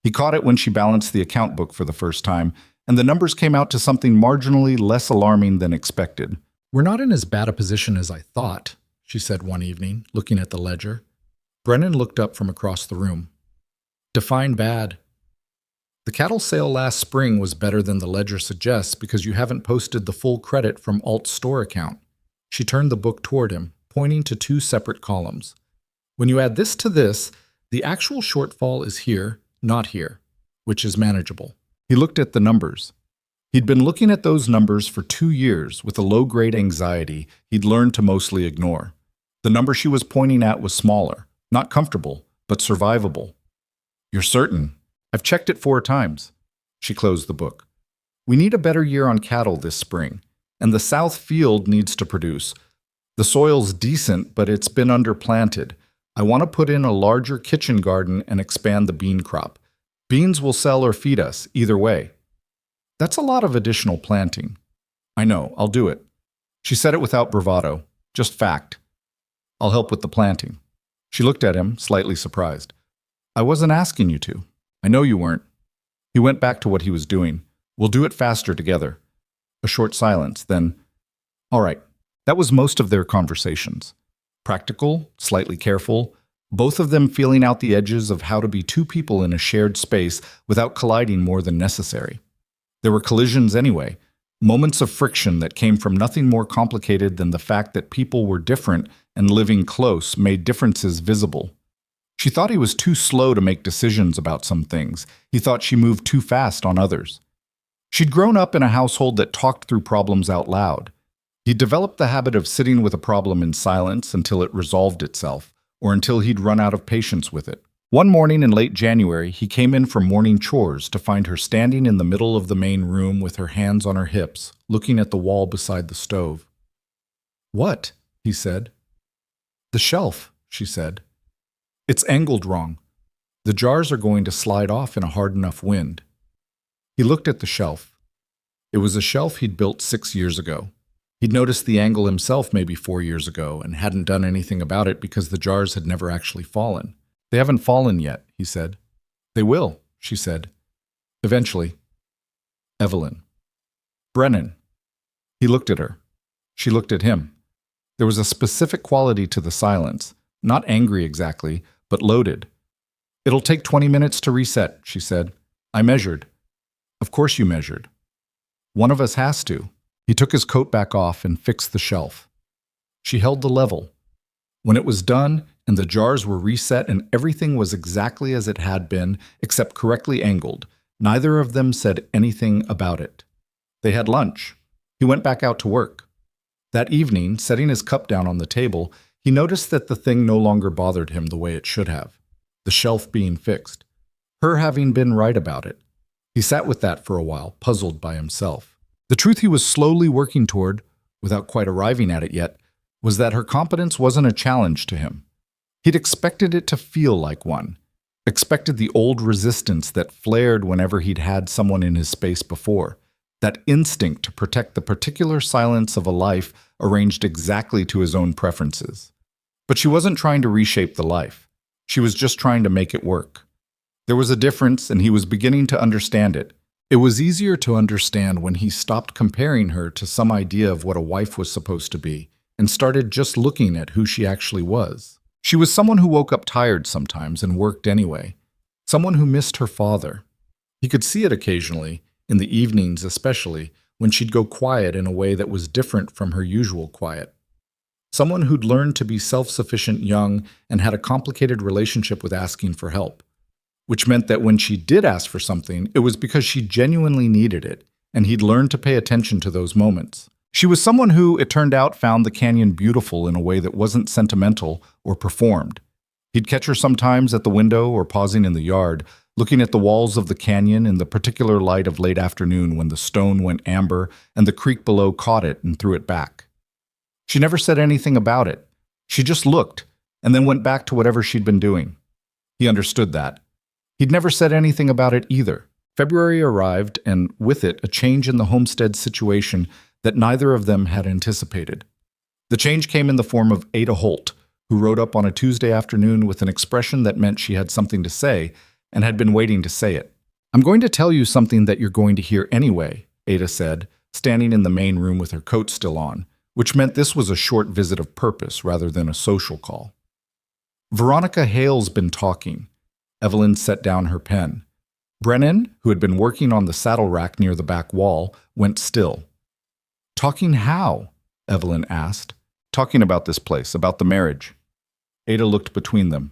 He caught it when she balanced the account book for the first time, and the numbers came out to something marginally less alarming than expected. "We're not in as bad a position as I thought," she said one evening, looking at the ledger. Brennan looked up from across the room. "Define bad." "The cattle sale last spring was better than the ledger suggests because you haven't posted the full credit from Alt's store account." She turned the book toward him, pointing to 2 separate columns. "When you add this to this, the actual shortfall is here, not here, which is manageable." He looked at the numbers. He'd been looking at those numbers for 2 years with a low-grade anxiety he'd learned to mostly ignore. The number she was pointing at was smaller, not comfortable, but survivable. "You're certain? I've checked it 4 times. She closed the book. "We need a better year on cattle this spring, and the south field needs to produce. The soil's decent, but it's been underplanted. I want to put in a larger kitchen garden and expand the bean crop. Beans will sell or feed us, either way." "That's a lot of additional planting." "I know, I'll do it." She said it without bravado, just fact. "I'll help with the planting." She looked at him, slightly surprised. "I wasn't asking you to." "I know you weren't." He went back to what he was doing. "We'll do it faster together." A short silence, then, "All right." That was most of their conversations. Practical, slightly careful, both of them feeling out the edges of how to be 2 people in a shared space without colliding more than necessary. There were collisions anyway, moments of friction that came from nothing more complicated than the fact that people were different and living close made differences visible. She thought he was too slow to make decisions about some things. He thought she moved too fast on others. She'd grown up in a household that talked through problems out loud. He'd developed the habit of sitting with a problem in silence until it resolved itself, or until he'd run out of patience with it. One morning in late January, he came in from morning chores to find her standing in the middle of the main room with her hands on her hips, looking at the wall beside the stove. "What?" he said. "The shelf," she said. "It's angled wrong. The jars are going to slide off in a hard enough wind." He looked at the shelf. It was a shelf he'd built 6 years ago. He'd noticed the angle himself maybe 4 years ago and hadn't done anything about it because the jars had never actually fallen. "They haven't fallen yet," he said. "They will," she said. "Eventually." Evelyn. Brennan. He looked at her. She looked at him. There was a specific quality to the silence, not angry exactly, but loaded. "It'll take 20 minutes to reset," she said. "I measured." "Of course you measured." "One of us has to." He took his coat back off and fixed the shelf. She held the level. When it was done and the jars were reset and everything was exactly as it had been, except correctly angled, neither of them said anything about it. They had lunch. He went back out to work. That evening, setting his cup down on the table, he noticed that the thing no longer bothered him the way it should have. The shelf being fixed. Her having been right about it. He sat with that for a while, puzzled by himself. The truth he was slowly working toward, without quite arriving at it yet, was that her competence wasn't a challenge to him. He'd expected it to feel like one. Expected the old resistance that flared whenever he'd had someone in his space before. That instinct to protect the particular silence of a life arranged exactly to his own preferences. But she wasn't trying to reshape the life. She was just trying to make it work. There was a difference, and he was beginning to understand it. It was easier to understand when he stopped comparing her to some idea of what a wife was supposed to be, and started just looking at who she actually was. She was someone who woke up tired sometimes and worked anyway. Someone who missed her father. He could see it occasionally, in the evenings especially, when she'd go quiet in a way that was different from her usual quiet. Someone who'd learned to be self-sufficient young and had a complicated relationship with asking for help. Which meant that when she did ask for something, it was because she genuinely needed it, and he'd learned to pay attention to those moments. She was someone who, it turned out, found the canyon beautiful in a way that wasn't sentimental or performed. He'd catch her sometimes at the window or pausing in the yard, looking at the walls of the canyon in the particular light of late afternoon when the stone went amber and the creek below caught it and threw it back. She never said anything about it. She just looked, and then went back to whatever she'd been doing. He understood that. He'd never said anything about it either. February arrived, and with it a change in the homestead situation that neither of them had anticipated. The change came in the form of Ada Holt, who rode up on a Tuesday afternoon with an expression that meant she had something to say and had been waiting to say it. "I'm going to tell you something that you're going to hear anyway," Ada said, standing in the main room with her coat still on, which meant this was a short visit of purpose rather than a social call. "Veronica Hale's been talking." Evelyn set down her pen. Brennan, who had been working on the saddle rack near the back wall, went still. "Talking how?" Evelyn asked. "Talking about this place, about the marriage." Ada looked between them.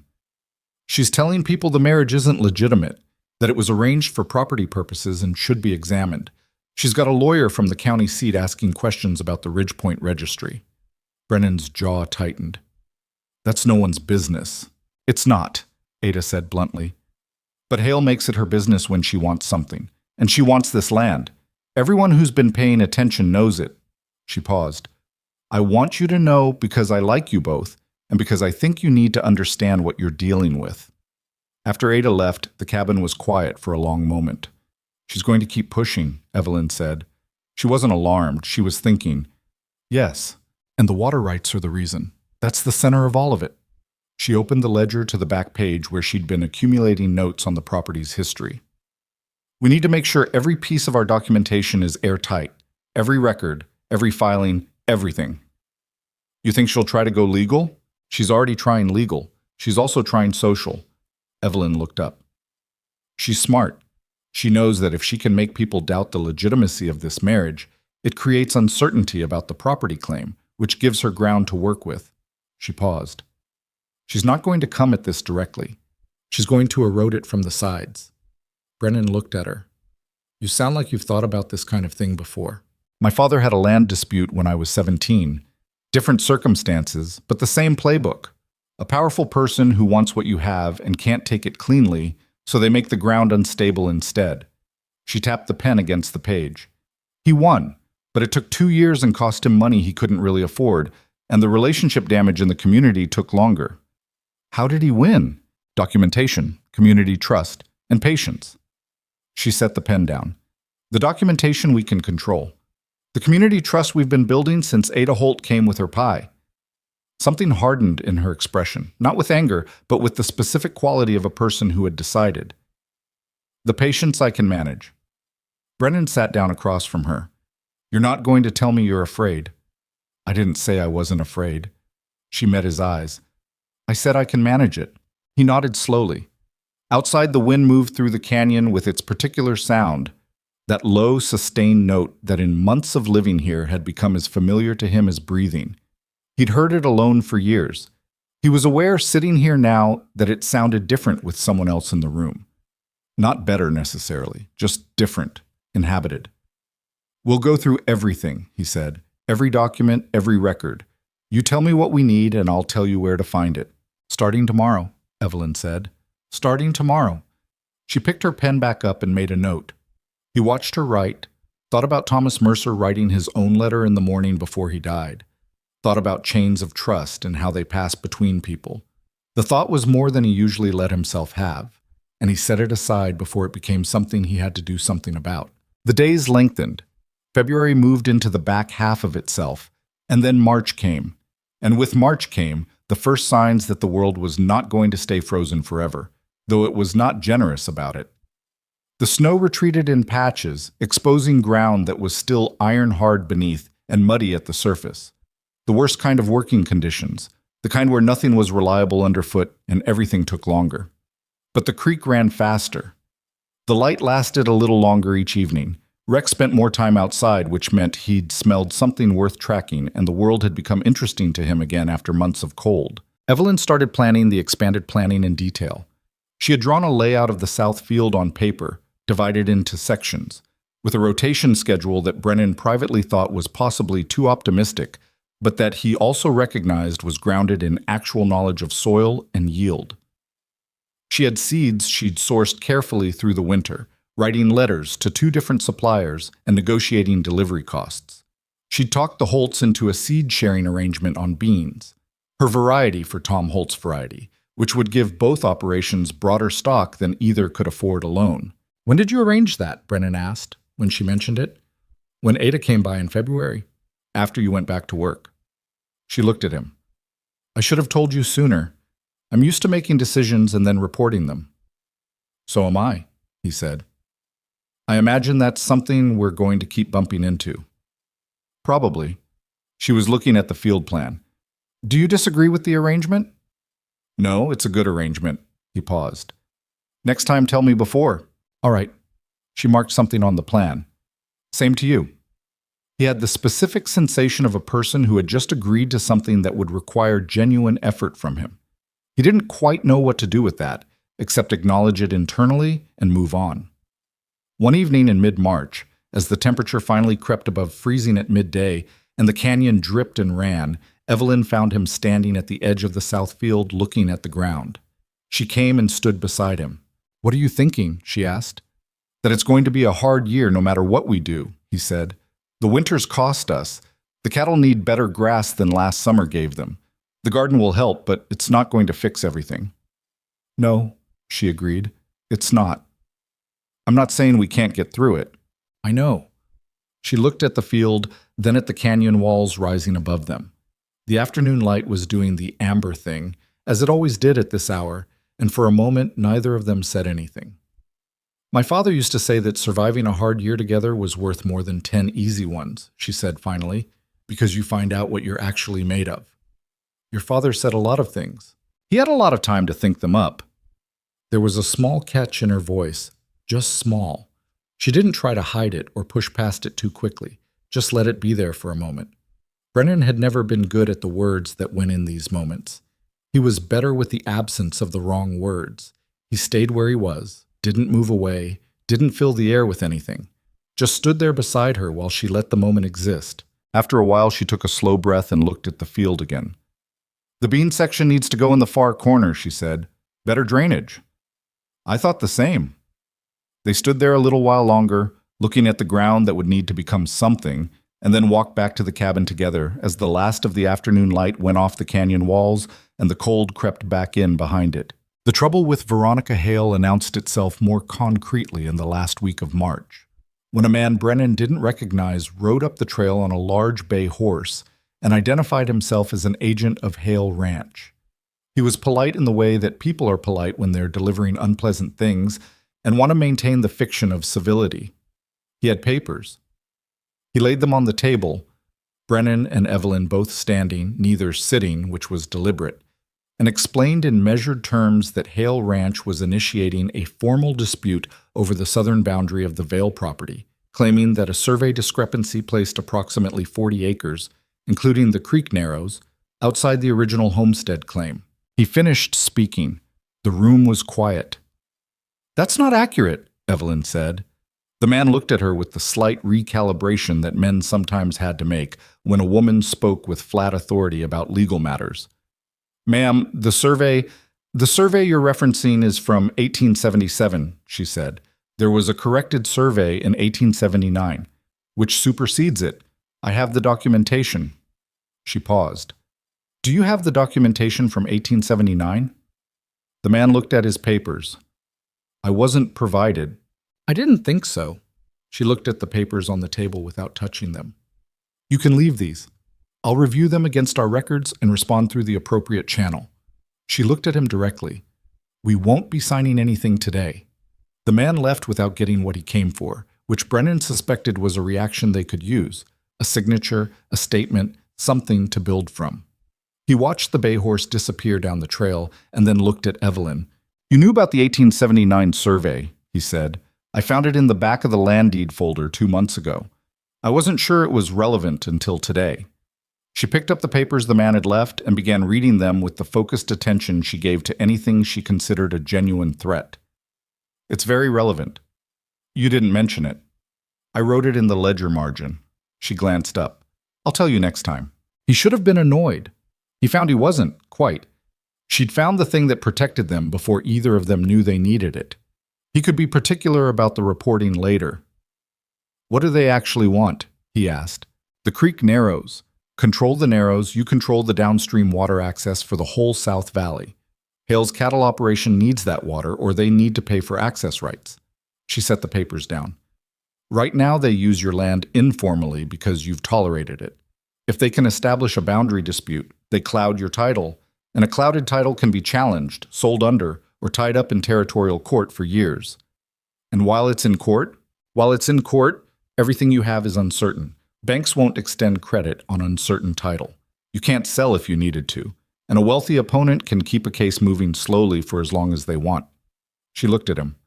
"She's telling people the marriage isn't legitimate, that it was arranged for property purposes and should be examined. She's got a lawyer from the county seat asking questions about the Ridgepoint registry." Brennan's jaw tightened. "That's no one's business." "It's not," Ada said bluntly. "But Hale makes it her business when she wants something, and she wants this land. Everyone who's been paying attention knows it." She paused. "I want you to know because I like you both, and because I think you need to understand what you're dealing with." After Ada left, the cabin was quiet for a long moment. "She's going to keep pushing," Evelyn said. She wasn't alarmed. She was thinking, "Yes, and the water rights are the reason. That's the center of all of it." She opened the ledger to the back page where she'd been accumulating notes on the property's history. "We need to make sure every piece of our documentation is airtight. Every record, every filing, everything." "You think she'll try to go legal?" "She's already trying legal. She's also trying social." Evelyn looked up. "She's smart. She knows that if she can make people doubt the legitimacy of this marriage, it creates uncertainty about the property claim, which gives her ground to work with." She paused. "She's not going to come at this directly. She's going to erode it from the sides." Brennan looked at her. "You sound like you've thought about this kind of thing before." "My father had a land dispute when I was 17. Different circumstances, but the same playbook. A powerful person who wants what you have and can't take it cleanly, so they make the ground unstable instead." She tapped the pen against the page. "He won, but it took 2 years and cost him money he couldn't really afford, and the relationship damage in the community took longer." "How did he win?" "Documentation, community trust, and patience." She set the pen down. "The documentation we can control. The community trust we've been building since Ada Holt came with her pie." Something hardened in her expression, not with anger, but with the specific quality of a person who had decided. "The patience I can manage." Brennan sat down across from her. You're not going to tell me you're afraid. I didn't say I wasn't afraid. She met his eyes. I said I can manage it. He nodded slowly. Outside, the wind moved through the canyon with its particular sound, that low, sustained note that in months of living here had become as familiar to him as breathing. He'd heard it alone for years. He was aware, sitting here now, that it sounded different with someone else in the room. Not better necessarily, just different, inhabited. We'll go through everything, he said. Every document, every record. You tell me what we need and I'll tell you where to find it. Starting tomorrow, Evelyn said. Starting tomorrow. She picked her pen back up and made a note. He watched her write, thought about Thomas Mercer writing his own letter in the morning before he died, thought about chains of trust and how they pass between people. The thought was more than he usually let himself have, and he set it aside before it became something he had to do something about. The days lengthened. February moved into the back half of itself, and then March came. And with March came the first signs that the world was not going to stay frozen forever, though it was not generous about it. The snow retreated in patches, exposing ground that was still iron-hard beneath and muddy at the surface. The worst kind of working conditions, the kind where nothing was reliable underfoot and everything took longer. But the creek ran faster. The light lasted a little longer each evening. Rex spent more time outside, which meant he'd smelled something worth tracking, and the world had become interesting to him again after months of cold. Evelyn started planning the expanded planning in detail. She had drawn a layout of the South Field on paper, divided into sections, with a rotation schedule that Brennan privately thought was possibly too optimistic, but that he also recognized was grounded in actual knowledge of soil and yield. She had seeds she'd sourced carefully through the winter, writing letters to 2 different suppliers and negotiating delivery costs. She'd talked the Holts into a seed-sharing arrangement on beans, her variety for Tom Holt's variety, which would give both operations broader stock than either could afford alone. When did you arrange that? Brennan asked, when she mentioned it. When Ada came by in February, after you went back to work. She looked at him. I should have told you sooner. I'm used to making decisions and then reporting them. So am I, he said. I imagine that's something we're going to keep bumping into. Probably. She was looking at the field plan. Do you disagree with the arrangement? No, it's a good arrangement. He paused. Next time tell me before. All right. She marked something on the plan. Same to you. He had the specific sensation of a person who had just agreed to something that would require genuine effort from him. He didn't quite know what to do with that, except acknowledge it internally and move on. One evening in mid-March, as the temperature finally crept above freezing at midday and the canyon dripped and ran, Evelyn found him standing at the edge of the South Field looking at the ground. She came and stood beside him. What are you thinking? She asked. That it's going to be a hard year no matter what we do, he said. The winters cost us. The cattle need better grass than last summer gave them. The garden will help, but it's not going to fix everything. No, she agreed. It's not. I'm not saying we can't get through it. I know. She looked at the field, then at the canyon walls rising above them. The afternoon light was doing the amber thing, as it always did at this hour, and for a moment neither of them said anything. My father used to say that surviving a hard year together was worth more than 10 easy ones, she said finally, because you find out what you're actually made of. Your father said a lot of things. He had a lot of time to think them up. There was a small catch in her voice, just small. She didn't try to hide it or push past it too quickly, just let it be there for a moment. Brennan had never been good at the words that went in these moments. He was better with the absence of the wrong words. He stayed where he was, didn't move away, didn't fill the air with anything, just stood there beside her while she let the moment exist. After a while, she took a slow breath and looked at the field again. The bean section needs to go in the far corner, she said. Better drainage. I thought the same. They stood there a little while longer, looking at the ground that would need to become something, and then walked back to the cabin together as the last of the afternoon light went off the canyon walls and the cold crept back in behind it. The trouble with Veronica Hale announced itself more concretely in the last week of March, when a man Brennan didn't recognize rode up the trail on a large bay horse and identified himself as an agent of Hale Ranch. He was polite in the way that people are polite when they're delivering unpleasant things and want to maintain the fiction of civility. He had papers. He laid them on the table, Brennan and Evelyn both standing, neither sitting, which was deliberate, and explained in measured terms that Hale Ranch was initiating a formal dispute over the southern boundary of the Vale property, claiming that a survey discrepancy placed approximately 40 acres, including the creek narrows, outside the original homestead claim. He finished speaking. The room was quiet. "That's not accurate," Evelyn said. The man looked at her with the slight recalibration that men sometimes had to make when a woman spoke with flat authority about legal matters. "Ma'am, the survey you're referencing is from 1877, she said. "There was a corrected survey in 1879, which supersedes it. I have the documentation." She paused. "Do you have the documentation from 1879? The man looked at his papers. "I wasn't provided." "I didn't think so." She looked at the papers on the table without touching them. "You can leave these. I'll review them against our records and respond through the appropriate channel." She looked at him directly. "We won't be signing anything today." The man left without getting what he came for, which Brennan suspected was a reaction they could use, a signature, a statement, something to build from. He watched the bay horse disappear down the trail and then looked at Evelyn. "You knew about the 1879 survey," he said. "I found it in the back of the land deed folder 2 months ago. I wasn't sure it was relevant until today." She picked up the papers the man had left and began reading them with the focused attention she gave to anything she considered a genuine threat. "It's very relevant. You didn't mention it. I wrote it in the ledger margin." She glanced up. "I'll tell you next time." He should have been annoyed. He found he wasn't, quite. She'd found the thing that protected them before either of them knew they needed it. He could be particular about the reporting later. "What do they actually want?" he asked. "The creek narrows. Control the narrows, you control the downstream water access for the whole South Valley. Hale's cattle operation needs that water, or they need to pay for access rights." She set the papers down. "Right now they use your land informally because you've tolerated it. If they can establish a boundary dispute, they cloud your title, and a clouded title can be challenged, sold under, or tied up in territorial court for years. And while it's in court, everything you have is uncertain. Banks won't extend credit on uncertain title. You can't sell if you needed to, and a wealthy opponent can keep a case moving slowly for as long as they want." She looked at him.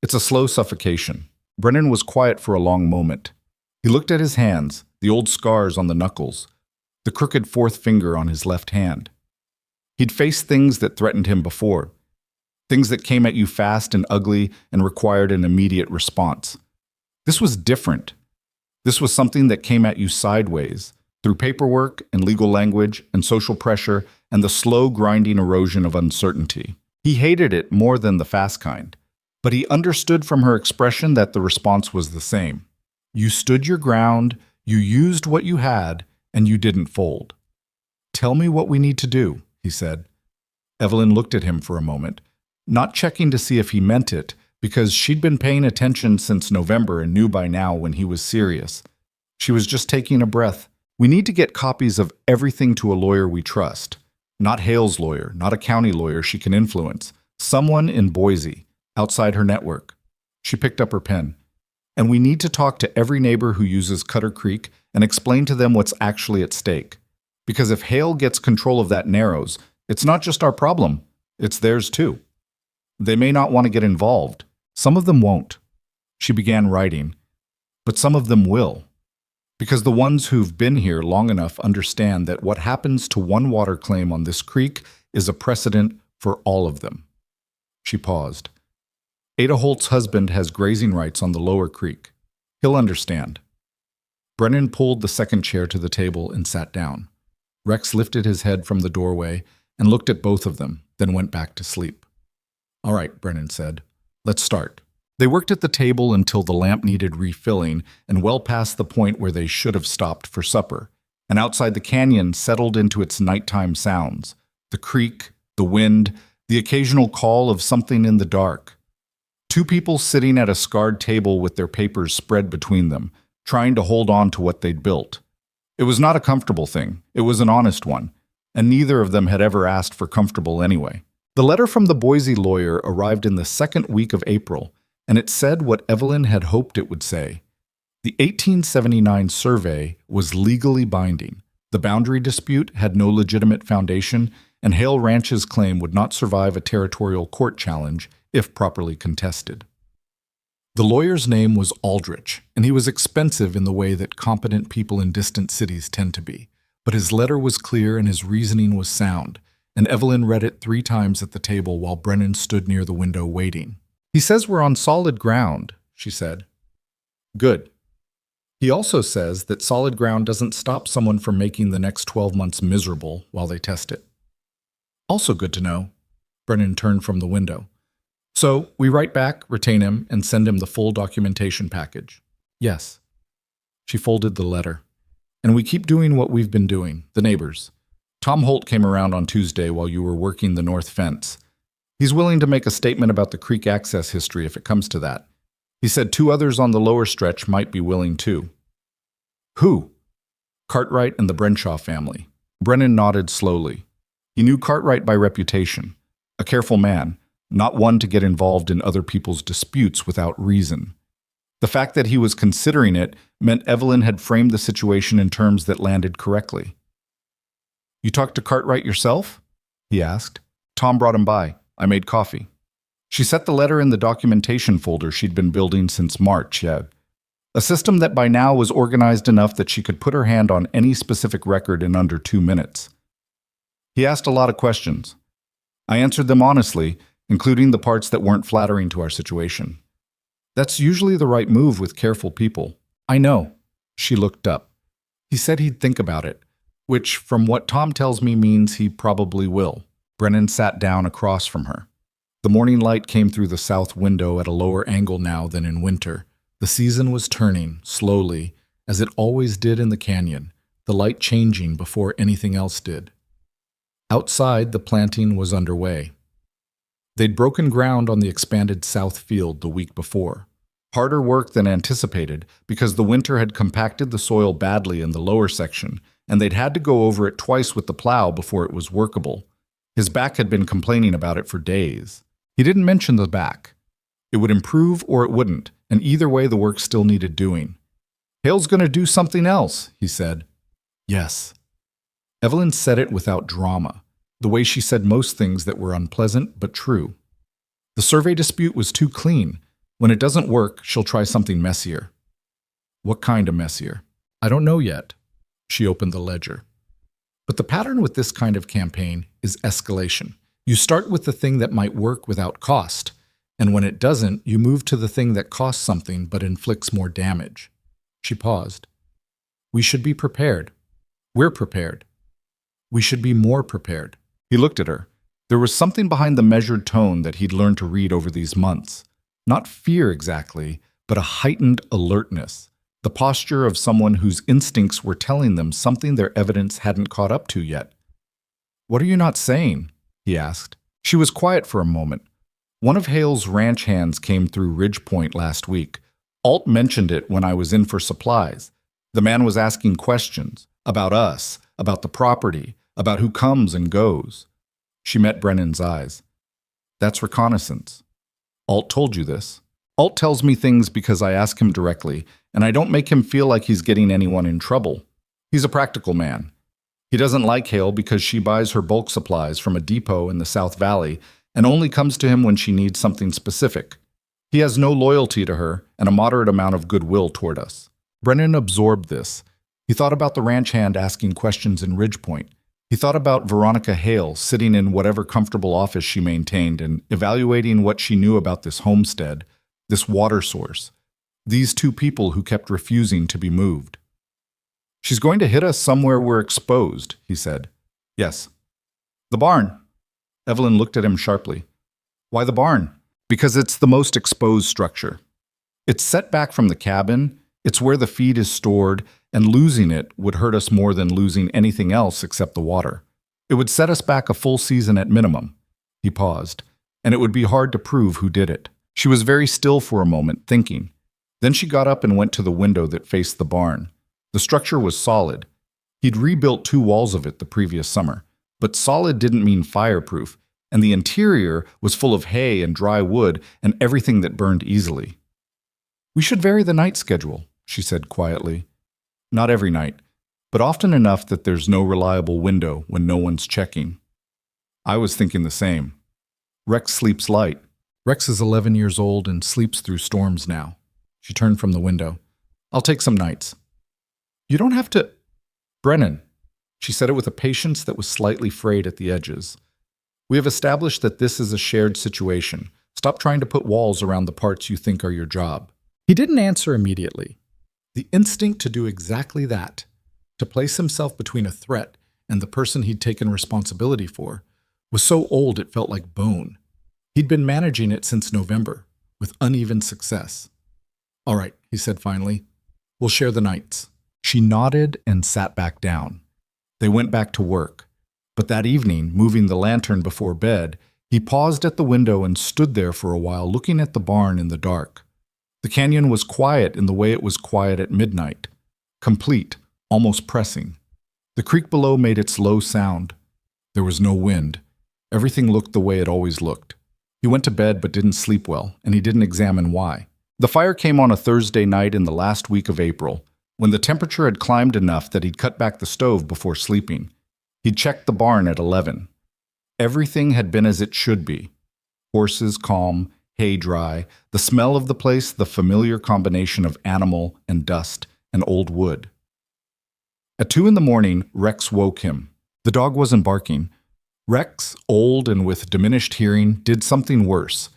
"It's a slow suffocation." Brennan was quiet for a long moment. He looked at his hands, the old scars on the knuckles, the crooked fourth finger on his left hand. He'd faced things that threatened him before, things that came at you fast and ugly and required an immediate response. This was different. This was something that came at you sideways, through paperwork and legal language and social pressure and the slow grinding erosion of uncertainty. He hated it more than the fast kind, but he understood from her expression that the response was the same. You stood your ground, you used what you had, and you didn't fold. "Tell me what we need to do," he said. Evelyn looked at him for a moment, not checking to see if he meant it, because she'd been paying attention since November and knew by now when he was serious. She was just taking a breath. "We need to get copies of everything to a lawyer we trust. Not Hale's lawyer, not a county lawyer she can influence. Someone in Boise, outside her network." She picked up her pen. "And we need to talk to every neighbor who uses Cutter Creek and explain to them what's actually at stake. Because if Hale gets control of that narrows, it's not just our problem, it's theirs too. They may not want to get involved. Some of them won't." She began writing. "But some of them will. Because the ones who've been here long enough understand that what happens to one water claim on this creek is a precedent for all of them." She paused. "Ada Holt's husband has grazing rights on the lower creek. He'll understand." Brennan pulled the second chair to the table and sat down. Rex lifted his head from the doorway and looked at both of them, then went back to sleep. "All right," Brennan said. "Let's start." They worked at the table until the lamp needed refilling and well past the point where they should have stopped for supper, and outside the canyon settled into its nighttime sounds, the creek, the wind, the occasional call of something in the dark. Two people sitting at a scarred table with their papers spread between them, trying to hold on to what they'd built. It was not a comfortable thing, it was an honest one, and neither of them had ever asked for comfortable anyway. The letter from the Boise lawyer arrived in the second week of April, and it said what Evelyn had hoped it would say. The 1879 survey was legally binding. The boundary dispute had no legitimate foundation, and Hale Ranch's claim would not survive a territorial court challenge if properly contested. The lawyer's name was Aldrich, and he was expensive in the way that competent people in distant cities tend to be. But his letter was clear and his reasoning was sound, and Evelyn read it 3 times at the table while Brennan stood near the window waiting. "He says we're on solid ground," she said. "Good. He also says that solid ground doesn't stop someone from making the next 12 months miserable while they test it." "Also good to know." Brennan turned from the window. "So we write back, retain him, and send him the full documentation package." "Yes." She folded the letter. "And we keep doing what we've been doing, the neighbors. Tom Holt came around on Tuesday while you were working the north fence. He's willing to make a statement about the creek access history if it comes to that. He said 2 others on the lower stretch might be willing too." "Who?" "Cartwright and the Brenshaw family." Brennan nodded slowly. He knew Cartwright by reputation. A careful man, not one to get involved in other people's disputes without reason. The fact that he was considering it meant Evelyn had framed the situation in terms that landed correctly. "You talked to Cartwright yourself?" he asked. "Tom brought him by. I made coffee." She set the letter in the documentation folder she'd been building since March, a system that by now was organized enough that she could put her hand on any specific record in under 2 minutes. "He asked a lot of questions. I answered them honestly, including the parts that weren't flattering to our situation. That's usually the right move with careful people." "I know." She looked up. "He said he'd think about it, which, from what Tom tells me, means he probably will." Brennan sat down across from her. The morning light came through the south window at a lower angle now than in winter. The season was turning, slowly, as it always did in the canyon, the light changing before anything else did. Outside, the planting was underway. They'd broken ground on the expanded south field the week before. Harder work than anticipated because the winter had compacted the soil badly in the lower section, and they'd had to go over it twice with the plow before it was workable. His back had been complaining about it for days. He didn't mention the back. It would improve or it wouldn't, and either way the work still needed doing. "Hale's going to do something else," he said. "Yes." Evelyn said it without drama, the way she said most things that were unpleasant but true. The survey dispute was too clean. When it doesn't work, she'll try something messier. "What kind of messier?" "I don't know yet." She opened the ledger. But the pattern with this kind of campaign is escalation. You start with the thing that might work without cost, and when it doesn't, you move to the thing that costs something but inflicts more damage. She paused. "We should be prepared. We're prepared. We should be more prepared." He looked at her. There was something behind the measured tone that he'd learned to read over these months. Not fear exactly, but a heightened alertness. The posture of someone whose instincts were telling them something their evidence hadn't caught up to yet. "What are you not saying?" he asked. She was quiet for a moment. "One of Hale's ranch hands came through Ridge Point last week. Alt mentioned it when I was in for supplies. The man was asking questions about us, about the property, about who comes and goes." She met Brennan's eyes. "That's reconnaissance. Alt told you this." "Alt tells me things because I ask him directly, and I don't make him feel like he's getting anyone in trouble. He's a practical man. He doesn't like Hale because she buys her bulk supplies from a depot in the South Valley and only comes to him when she needs something specific. He has no loyalty to her and a moderate amount of goodwill toward us." Brennan absorbed this. He thought about the ranch hand asking questions in Ridgepoint. He thought about Veronica Hale sitting in whatever comfortable office she maintained and evaluating what she knew about this homestead, this water source, these 2 people who kept refusing to be moved. "She's going to hit us somewhere we're exposed," he said. "Yes." "The barn." Evelyn looked at him sharply. "Why the barn?" "Because it's the most exposed structure. It's set back from the cabin, it's where the feed is stored, and losing it would hurt us more than losing anything else except the water. It would set us back a full season at minimum." He paused. "And it would be hard to prove who did it." She was very still for a moment, thinking. Then she got up and went to the window that faced the barn. The structure was solid. He'd rebuilt 2 walls of it the previous summer, but solid didn't mean fireproof, and the interior was full of hay and dry wood and everything that burned easily. "We should vary the night schedule," she said quietly. Not every night, but often enough that there's no reliable window when no one's checking. I was thinking the same. Rex sleeps light. Rex is 11 years old and sleeps through storms now. She turned from the window. I'll take some nights. You don't have to... Brennan. She said it with a patience that was slightly frayed at the edges. We have established that this is a shared situation. Stop trying to put walls around the parts you think are your job. He didn't answer immediately. The instinct to do exactly that, to place himself between a threat and the person he'd taken responsibility for, was so old it felt like bone. He'd been managing it since November, with uneven success. All right, he said finally. We'll share the nights. She nodded and sat back down. They went back to work. But that evening, moving the lantern before bed, he paused at the window and stood there for a while looking at the barn in the dark. The canyon was quiet in the way it was quiet at midnight. Complete, almost pressing. The creek below made its low sound. There was no wind. Everything looked the way it always looked. He went to bed but didn't sleep well, and he didn't examine why. The fire came on a Thursday night in the last week of April, when the temperature had climbed enough that he'd cut back the stove before sleeping. He'd checked the barn at 11. Everything had been as it should be. Horses calm, hay dry, the smell of the place the familiar combination of animal and dust and old wood. At 2 a.m, Rex woke him. The dog wasn't barking. Rex, old and with diminished hearing, did something worse.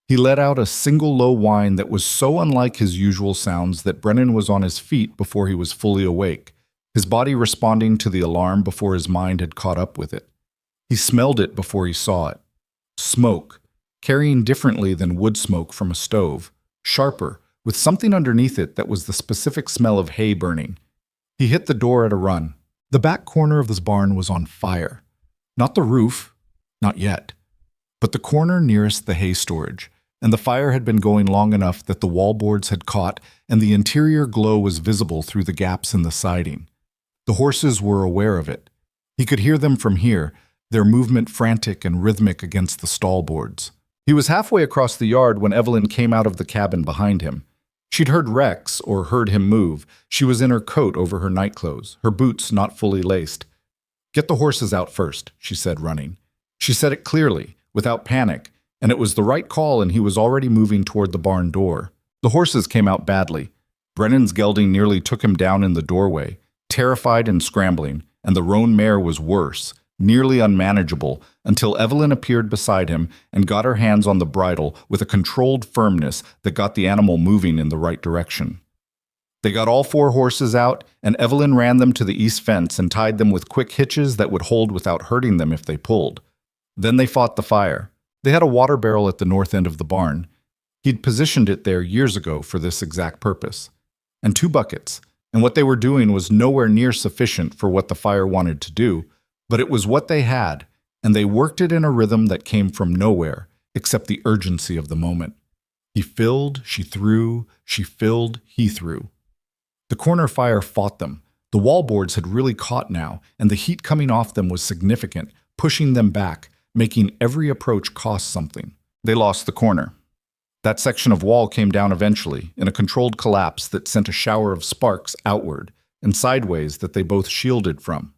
He let out a single low whine that was so unlike his usual sounds that Brennan was on his feet before he was fully awake, his body responding to the alarm before his mind had caught up with it. He smelled it before he saw it. Smoke, carrying differently than wood smoke from a stove, sharper, with something underneath it that was the specific smell of hay burning. He hit the door at a run. The back corner of this barn was on fire. Not the roof, not yet, but the corner nearest the hay storage, and the fire had been going long enough that the wallboards had caught and the interior glow was visible through the gaps in the siding. The horses were aware of it. He could hear them from here, their movement frantic and rhythmic against the stall boards. He was halfway across the yard when Evelyn came out of the cabin behind him. She'd heard Rex, or heard him move. She was in her coat over her nightclothes, her boots not fully laced. "Get the horses out first," she said, running. She said it clearly, without panic, and it was the right call, and he was already moving toward the barn door. The horses came out badly. Brennan's gelding nearly took him down in the doorway, terrified and scrambling, and the roan mare was worse, nearly unmanageable, until Evelyn appeared beside him and got her hands on the bridle with a controlled firmness that got the animal moving in the right direction. They got all 4 horses out, and Evelyn ran them to the east fence and tied them with quick hitches that would hold without hurting them if they pulled. Then they fought the fire. They had a water barrel at the north end of the barn. He'd positioned it there years ago for this exact purpose. And 2 buckets, and what they were doing was nowhere near sufficient for what the fire wanted to do, but it was what they had, and they worked it in a rhythm that came from nowhere, except the urgency of the moment. He filled, she threw, she filled, he threw. The corner fire fought them. The wallboards had really caught now, and the heat coming off them was significant, pushing them back, making every approach cost something. They lost the corner. That section of wall came down eventually, in a controlled collapse that sent a shower of sparks outward and sideways that they both shielded from.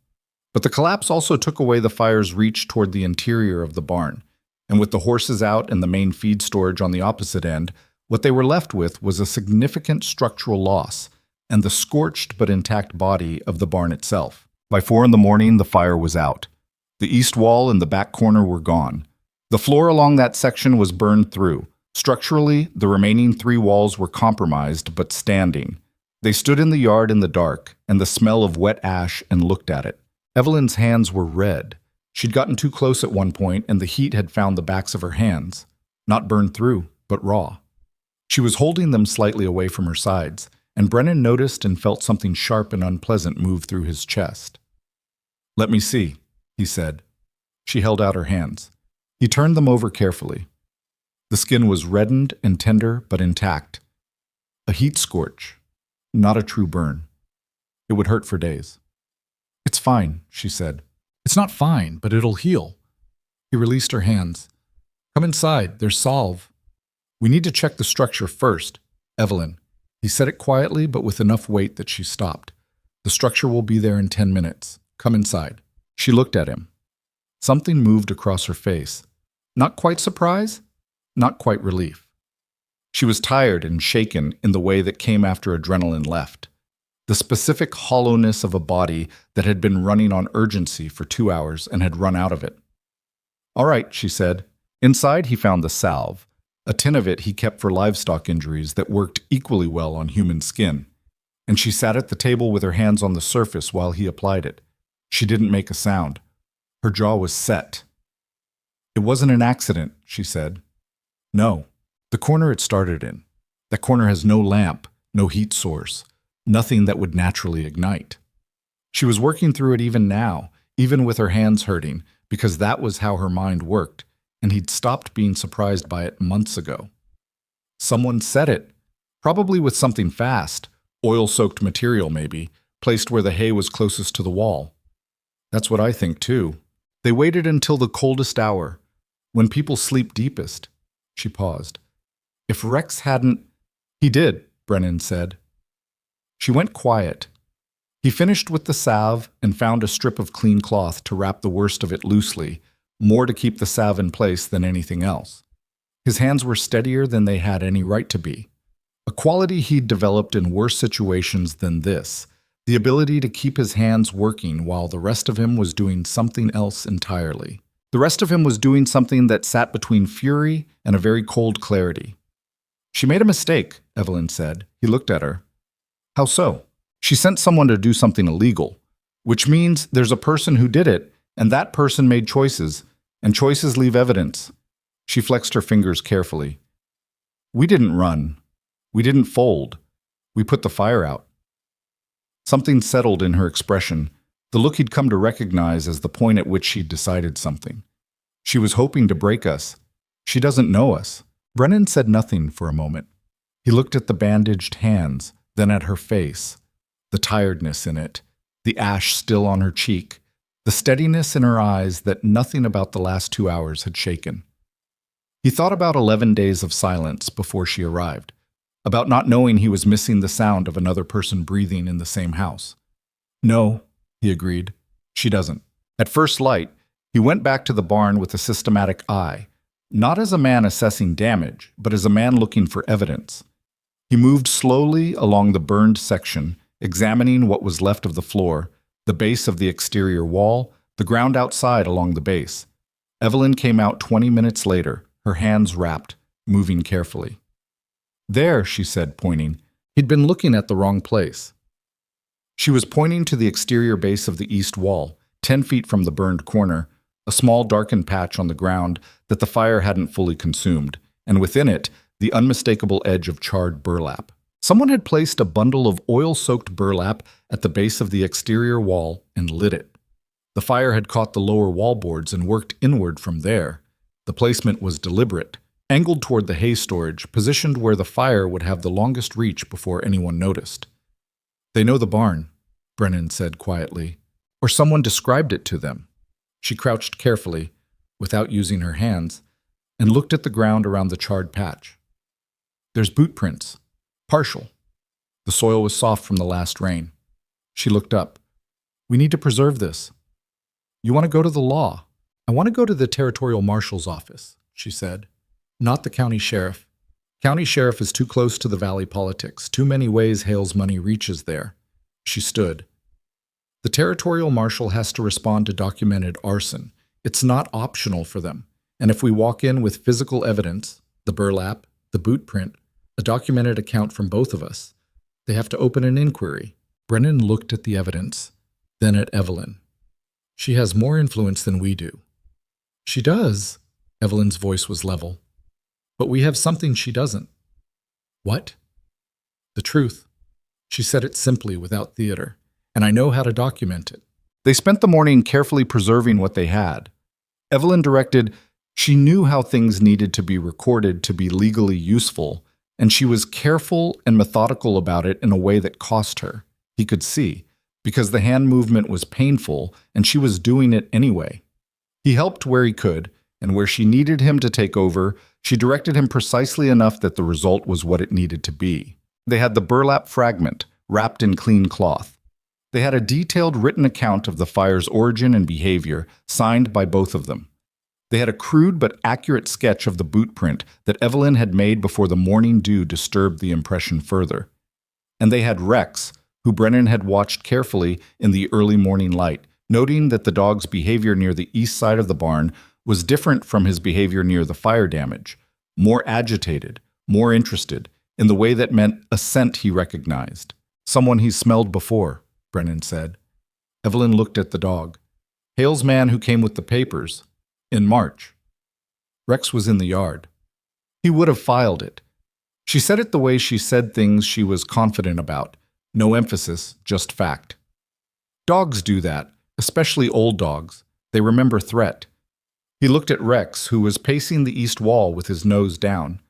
But the collapse also took away the fire's reach toward the interior of the barn, and with the horses out and the main feed storage on the opposite end, what they were left with was a significant structural loss, and the scorched but intact body of the barn itself. By 4 a.m, the fire was out. The east wall and the back corner were gone. The floor along that section was burned through. Structurally, the remaining 3 walls were compromised but standing. They stood in the yard in the dark, and the smell of wet ash, and looked at it. Evelyn's hands were red. She'd gotten too close at one point, and the heat had found the backs of her hands. Not burned through, but raw. She was holding them slightly away from her sides, and Brennan noticed and felt something sharp and unpleasant move through his chest. "Let me see," he said. She held out her hands. He turned them over carefully. The skin was reddened and tender but intact. A heat scorch, not a true burn. It would hurt for days. "It's fine," she said. "It's not fine, but it'll heal." He released her hands. "Come inside, there's salve." "We need to check the structure first, Evelyn." He said it quietly, but with enough weight that she stopped. The structure will be there in 10 minutes. Come inside. She looked at him. Something moved across her face. Not quite surprise, not quite relief. She was tired and shaken in the way that came after adrenaline left. The specific hollowness of a body that had been running on urgency for 2 hours and had run out of it. All right, she said. Inside he found the salve. A tin of it he kept for livestock injuries that worked equally well on human skin. And she sat at the table with her hands on the surface while he applied it. She didn't make a sound. Her jaw was set. It wasn't an accident, she said. No. The corner it started in. That corner has no lamp, no heat source, nothing that would naturally ignite. She was working through it even now, even with her hands hurting, because that was how her mind worked, and he'd stopped being surprised by it months ago. Someone set it, probably with something fast, oil-soaked material maybe, placed where the hay was closest to the wall. That's what I think too. They waited until the coldest hour, when people sleep deepest. She paused. If Rex hadn't... He did, Brennan said. She went quiet. He finished with the salve and found a strip of clean cloth to wrap the worst of it loosely, more to keep the salve in place than anything else. His hands were steadier than they had any right to be. A quality he'd developed in worse situations than this, the ability to keep his hands working while the rest of him was doing something else entirely. The rest of him was doing something that sat between fury and a very cold clarity. She made a mistake, Evelyn said. He looked at her. How so? She sent someone to do something illegal, which means there's a person who did it, and that person made choices, and choices leave evidence. She flexed her fingers carefully. We didn't run. We didn't fold. We put the fire out. Something settled in her expression, the look he'd come to recognize as the point at which she'd decided something. She was hoping to break us. She doesn't know us. Brennan said nothing for a moment. He looked at the bandaged hands, then at her face, the tiredness in it, the ash still on her cheek, the steadiness in her eyes that nothing about the last 2 hours had shaken. He thought about 11 days of silence before she arrived, about not knowing he was missing the sound of another person breathing in the same house. No, he agreed, she doesn't. At first light, he went back to the barn with a systematic eye, not as a man assessing damage, but as a man looking for evidence. He moved slowly along the burned section, examining what was left of the floor, the base of the exterior wall, the ground outside along the base. Evelyn came out 20 minutes later, her hands wrapped, moving carefully. There, she said, pointing. He'd been looking at the wrong place. She was pointing to the exterior base of the east wall, 10 feet from the burned corner, a small darkened patch on the ground that the fire hadn't fully consumed, and within it, the unmistakable edge of charred burlap. Someone had placed a bundle of oil-soaked burlap at the base of the exterior wall and lit it. The fire had caught the lower wallboards and worked inward from there. The placement was deliberate, angled toward the hay storage, positioned where the fire would have the longest reach before anyone noticed. They know the barn, Brennan said quietly, or someone described it to them. She crouched carefully, without using her hands, and looked at the ground around the charred patch. There's boot prints. Partial. The soil was soft from the last rain. She looked up. We need to preserve this. You want to go to the law? I want to go to the territorial marshal's office, she said. Not the county sheriff. County sheriff is too close to the valley politics. Too many ways Hale's money reaches there. She stood. The territorial marshal has to respond to documented arson. It's not optional for them. And if we walk in with physical evidence, the burlap, the boot print, a documented account from both of us, they have to open an inquiry. Brennan looked at the evidence, then at Evelyn. She has more influence than we do. She does. Evelyn's voice was level. But we have something she doesn't. What? The truth. She said it simply, without theater, and I know how to document it. They spent the morning carefully preserving what they had. Evelyn directed, she knew how things needed to be recorded to be legally useful, and she was careful and methodical about it in a way that cost her. He could see, because the hand movement was painful, and she was doing it anyway. He helped where he could, and where she needed him to take over, she directed him precisely enough that the result was what it needed to be. They had the burlap fragment, wrapped in clean cloth. They had a detailed written account of the fire's origin and behavior, signed by both of them. They had a crude but accurate sketch of the boot print that Evelyn had made before the morning dew disturbed the impression further. And they had Rex, who Brennan had watched carefully in the early morning light, noting that the dog's behavior near the east side of the barn was different from his behavior near the fire damage, more agitated, more interested, in the way that meant a scent he recognized. Someone he smelled before, Brennan said. Evelyn looked at the dog. Hale's man who came with the papers. In March. Rex was in the yard. He would have filed it. She said it the way she said things she was confident about. No emphasis, just fact. Dogs do that, especially old dogs. They remember threat. He looked at Rex, who was pacing the east wall with his nose down.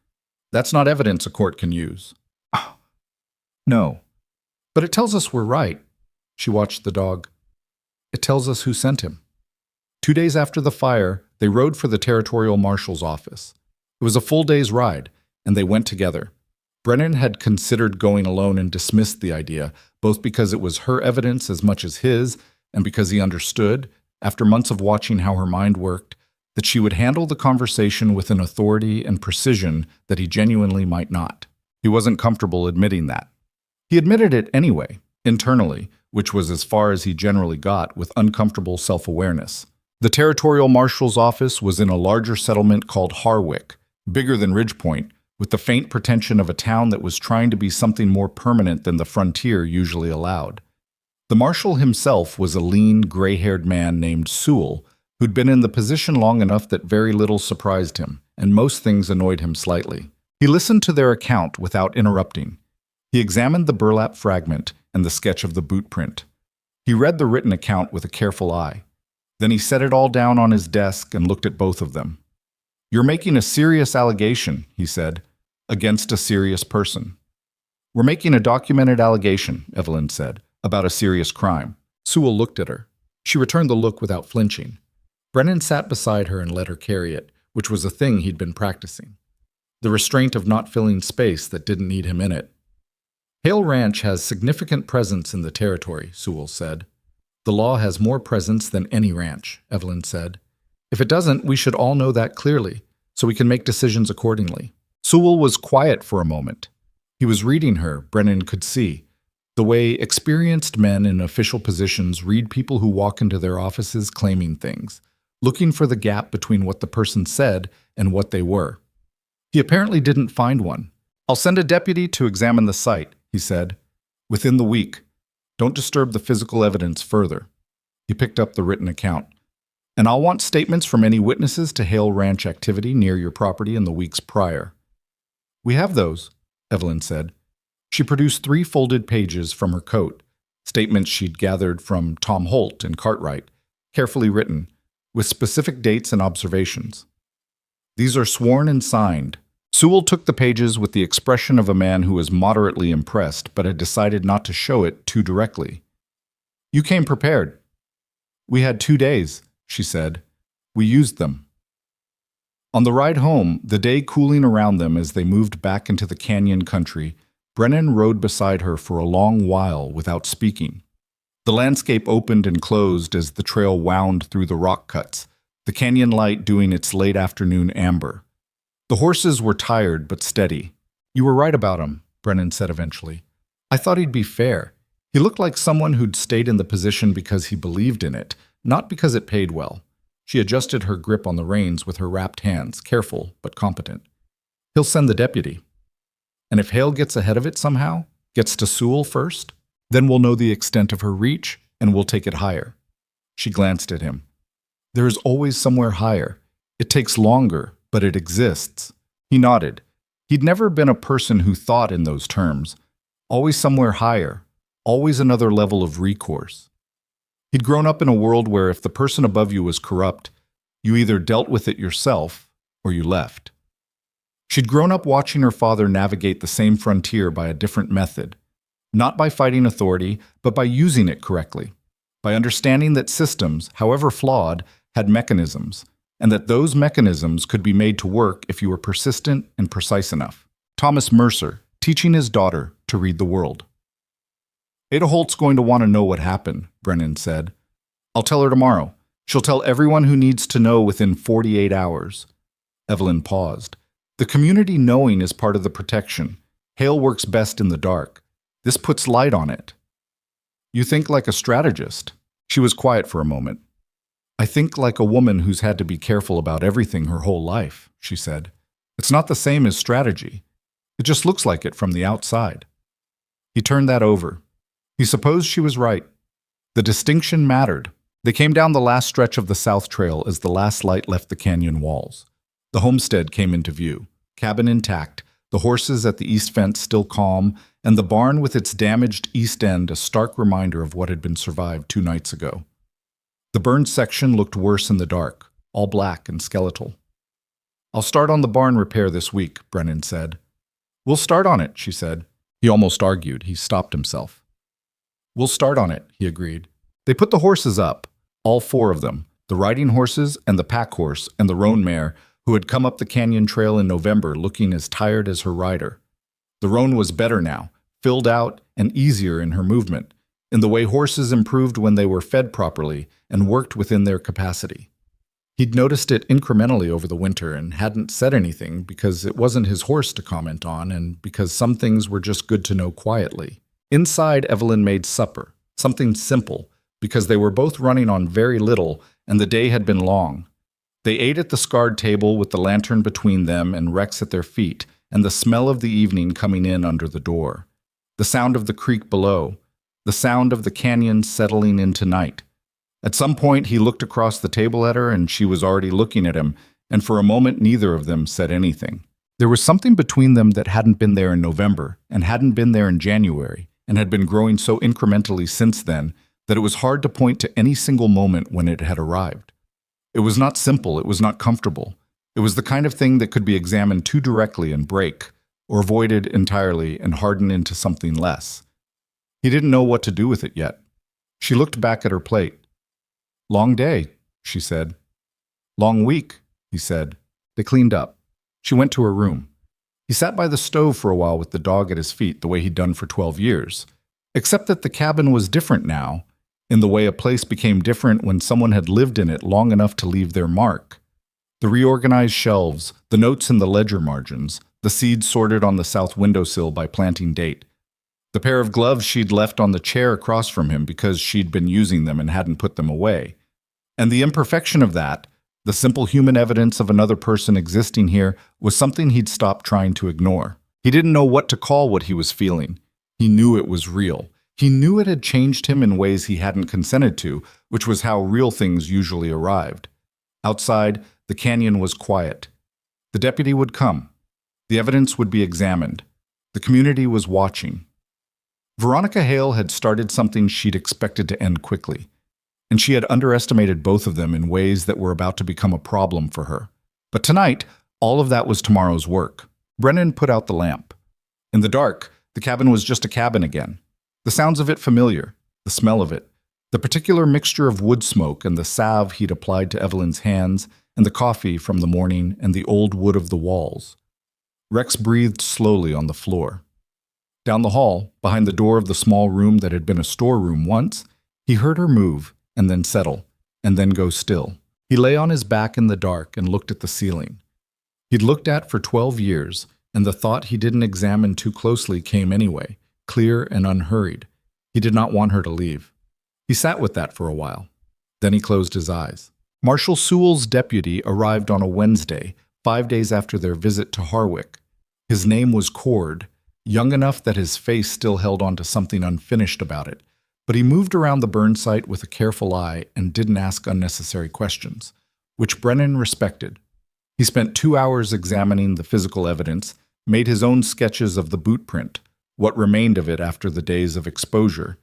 That's not evidence a court can use. Oh, no. But it tells us we're right. She watched the dog. It tells us who sent him. 2 days after the fire, they rode for the territorial marshal's office. It was a full day's ride, and they went together. Brennan had considered going alone and dismissed the idea, both because it was her evidence as much as his, and because he understood, after months of watching how her mind worked, that she would handle the conversation with an authority and precision that he genuinely might not. He wasn't comfortable admitting that. He admitted it anyway, internally, which was as far as he generally got with uncomfortable self-awareness. The territorial marshal's office was in a larger settlement called Harwick, bigger than Ridgepoint, with the faint pretension of a town that was trying to be something more permanent than the frontier usually allowed. The marshal himself was a lean, gray-haired man named Sewell, who'd been in the position long enough that very little surprised him, and most things annoyed him slightly. He listened to their account without interrupting. He examined the burlap fragment and the sketch of the boot print. He read the written account with a careful eye. Then he set it all down on his desk and looked at both of them. You're making a serious allegation, he said, against a serious person. We're making a documented allegation, Evelyn said, about a serious crime. Sewell looked at her. She returned the look without flinching. Brennan sat beside her and let her carry it, which was a thing he'd been practicing. The restraint of not filling space that didn't need him in it. Hale Ranch has significant presence in the territory, Sewell said. The law has more presence than any ranch, Evelyn said. If it doesn't, we should all know that clearly, so we can make decisions accordingly. Sewell was quiet for a moment. He was reading her, Brennan could see, the way experienced men in official positions read people who walk into their offices claiming things, looking for the gap between what the person said and what they were. He apparently didn't find one. I'll send a deputy to examine the site, he said, within the week. Don't disturb the physical evidence further. He picked up the written account. And I'll want statements from any witnesses to Hale Ranch activity near your property in the weeks prior. We have those, Evelyn said. She produced 3 folded pages from her coat, statements she'd gathered from Tom Holt and Cartwright, carefully written, with specific dates and observations. These are sworn and signed. Sewell took the pages with the expression of a man who was moderately impressed but had decided not to show it too directly. You came prepared. We had 2 days, she said. We used them. On the ride home, the day cooling around them as they moved back into the canyon country, Brennan rode beside her for a long while without speaking. The landscape opened and closed as the trail wound through the rock cuts, the canyon light doing its late afternoon amber. The horses were tired but steady. You were right about him, Brennan said eventually. I thought he'd be fair. He looked like someone who'd stayed in the position because he believed in it, not because it paid well. She adjusted her grip on the reins with her wrapped hands, careful but competent. He'll send the deputy. And if Hale gets ahead of it somehow, gets to Sewell first, then we'll know the extent of her reach and we'll take it higher. She glanced at him. There is always somewhere higher. It takes longer, but it exists. He nodded. He'd never been a person who thought in those terms. Always somewhere higher, always another level of recourse. He'd grown up in a world where if the person above you was corrupt, you either dealt with it yourself or you left. She'd grown up watching her father navigate the same frontier by a different method, not by fighting authority, but by using it correctly, by understanding that systems, however flawed, had mechanisms, and that those mechanisms could be made to work if you were persistent and precise enough. Thomas Mercer, teaching his daughter to read the world. Ada Holt's going to want to know what happened, Brennan said. I'll tell her tomorrow. She'll tell everyone who needs to know within 48 hours. Evelyn paused. The community knowing is part of the protection. Hale works best in the dark. This puts light on it. You think like a strategist. She was quiet for a moment. I think like a woman who's had to be careful about everything her whole life, she said. It's not the same as strategy. It just looks like it from the outside. He turned that over. He supposed she was right. The distinction mattered. They came down the last stretch of the South Trail as the last light left the canyon walls. The homestead came into view, cabin intact, the horses at the east fence still calm, and the barn with its damaged east end a stark reminder of what had been survived 2 nights ago. The burned section looked worse in the dark, all black and skeletal. I'll start on the barn repair this week, Brennan said. We'll start on it, she said. He almost argued. He stopped himself. We'll start on it, he agreed. They put the horses up, all 4 of them, the riding horses and the pack horse and the roan mare, who had come up the canyon trail in November looking as tired as her rider. The roan was better now, filled out and easier in her movement, in the way horses improved when they were fed properly and worked within their capacity. He'd noticed it incrementally over the winter and hadn't said anything because it wasn't his horse to comment on and because some things were just good to know quietly. Inside, Evelyn made supper, something simple, because they were both running on very little and the day had been long. They ate at the scarred table with the lantern between them and Rex at their feet, and the smell of the evening coming in under the door. The sound of the creek below, the sound of the canyon settling into night. At some point he looked across the table at her and she was already looking at him, and for a moment neither of them said anything. There was something between them that hadn't been there in November and hadn't been there in January and had been growing so incrementally since then that it was hard to point to any single moment when it had arrived. It was not simple, it was not comfortable. It was the kind of thing that could be examined too directly and break, or avoided entirely and harden into something less. He didn't know what to do with it yet. She looked back at her plate. Long day, she said. Long week, he said. They cleaned up. She went to her room. He sat by the stove for a while with the dog at his feet the way he'd done for 12 years. Except that the cabin was different now, in the way a place became different when someone had lived in it long enough to leave their mark. The reorganized shelves, the notes in the ledger margins, the seeds sorted on the south windowsill by planting date, the pair of gloves she'd left on the chair across from him because she'd been using them and hadn't put them away. And the imperfection of that, the simple human evidence of another person existing here, was something he'd stopped trying to ignore. He didn't know what to call what he was feeling. He knew it was real. He knew it had changed him in ways he hadn't consented to, which was how real things usually arrived. Outside, the canyon was quiet. The deputy would come. The evidence would be examined. The community was watching. Veronica Hale had started something she'd expected to end quickly, and she had underestimated both of them in ways that were about to become a problem for her. But tonight, all of that was tomorrow's work. Brennan put out the lamp. In the dark, the cabin was just a cabin again. The sounds of it familiar, the smell of it, the particular mixture of wood smoke and the salve he'd applied to Evelyn's hands, and the coffee from the morning and the old wood of the walls. Rex breathed slowly on the floor. Down the hall, behind the door of the small room that had been a storeroom once, he heard her move and then settle, and then go still. He lay on his back in the dark and looked at the ceiling. He'd looked at for 12 years, and the thought he didn't examine too closely came anyway, clear and unhurried. He did not want her to leave. He sat with that for a while. Then he closed his eyes. Marshal Sewell's deputy arrived on a Wednesday, 5 days after their visit to Harwick. His name was Cord, young enough that his face still held on to something unfinished about it, but he moved around the burn site with a careful eye and didn't ask unnecessary questions, which Brennan respected. He spent 2 hours examining the physical evidence, made his own sketches of the boot print, what remained of it after the days of exposure,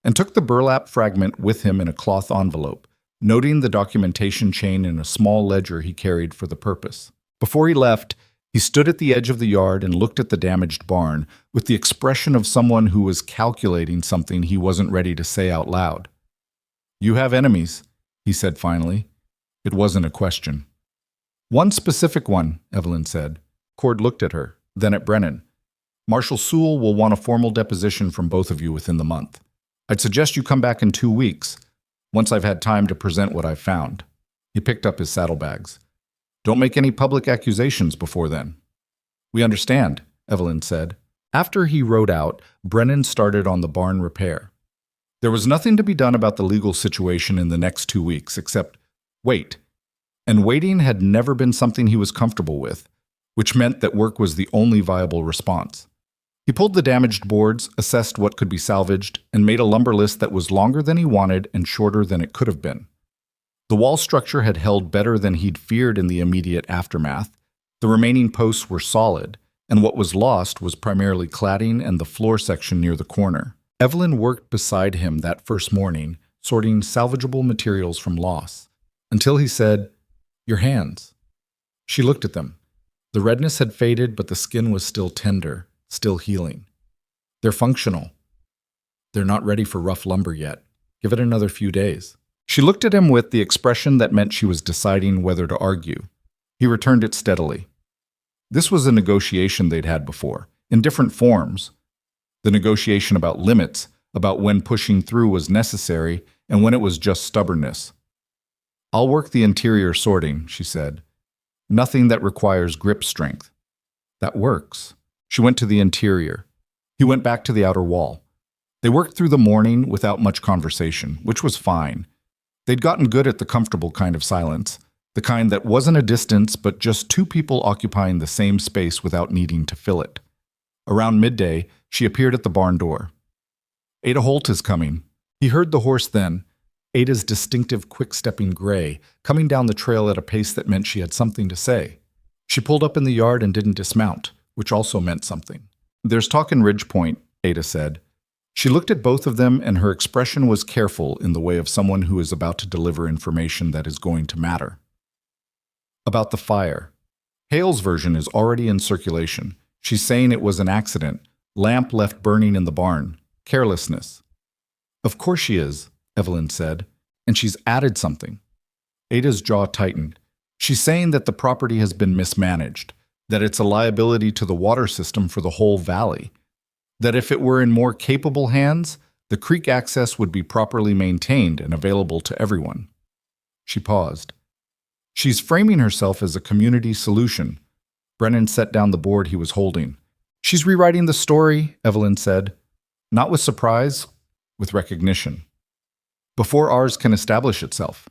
and took the burlap fragment with him in a cloth envelope, noting the documentation chain in a small ledger he carried for the purpose. Before he left, he stood at the edge of the yard and looked at the damaged barn with the expression of someone who was calculating something he wasn't ready to say out loud. "You have enemies," he said finally. It wasn't a question. "One specific one," Evelyn said. Cord looked at her, then at Brennan. Marshal Sewell will want a formal deposition from both of you within the month. I'd suggest you come back in 2 weeks, once I've had time to present what I've found." He picked up his saddlebags. "Don't make any public accusations before then." "We understand," Evelyn said. After he rode out, Brennan started on the barn repair. There was nothing to be done about the legal situation in the next 2 weeks, except wait. And waiting had never been something he was comfortable with, which meant that work was the only viable response. He pulled the damaged boards, assessed what could be salvaged, and made a lumber list that was longer than he wanted and shorter than it could have been. The wall structure had held better than he'd feared in the immediate aftermath. The remaining posts were solid, and what was lost was primarily cladding and the floor section near the corner. Evelyn worked beside him that first morning, sorting salvageable materials from loss, until he said, "Your hands." She looked at them. The redness had faded, but the skin was still tender, still healing. "They're functional. They're not ready for rough lumber yet. Give it another few days." She looked at him with the expression that meant she was deciding whether to argue. He returned it steadily. This was a negotiation they'd had before, in different forms. The negotiation about limits, about when pushing through was necessary and when it was just stubbornness. "I'll work the interior sorting," she said. "Nothing that requires grip strength." "That works." She went to the interior. He went back to the outer wall. They worked through the morning without much conversation, which was fine. They'd gotten good at the comfortable kind of silence, the kind that wasn't a distance but just two people occupying the same space without needing to fill it. Around midday, she appeared at the barn door. "Ada Holt is coming." He heard the horse then, Ada's distinctive quick-stepping gray, coming down the trail at a pace that meant she had something to say. She pulled up in the yard and didn't dismount, which also meant something. "There's talk in Ridge Point," Ada said. She looked at both of them, and her expression was careful in the way of someone who is about to deliver information that is going to matter. "About the fire. Hale's version is already in circulation. She's saying it was an accident, lamp left burning in the barn, carelessness." "Of course she is," Evelyn said, "and she's added something." Ada's jaw tightened. "She's saying that the property has been mismanaged, that it's a liability to the water system for the whole valley, that if it were in more capable hands, the creek access would be properly maintained and available to everyone." She paused. "She's framing herself as a community solution." Brennan set down the board he was holding. "She's rewriting the story," Evelyn said. "Not with surprise, with recognition. Before ours can establish itself."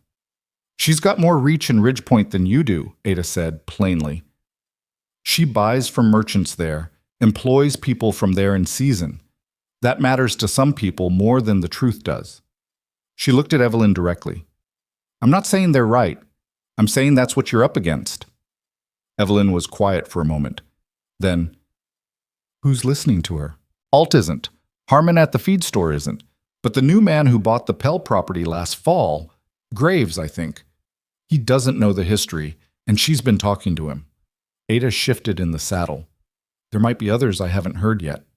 "She's got more reach in Ridge Point than you do," Ada said, plainly. "She buys from merchants there, employs people from there in season. That matters to some people more than the truth does." She looked at Evelyn directly. "I'm not saying they're right. I'm saying that's what you're up against." Evelyn was quiet for a moment. Then, "Who's listening to her? Alt isn't. Harmon at the feed store isn't. But the new man who bought the Pell property last fall, Graves, I think, he doesn't know the history, and she's been talking to him." Ada shifted in the saddle. "There might be others I haven't heard yet."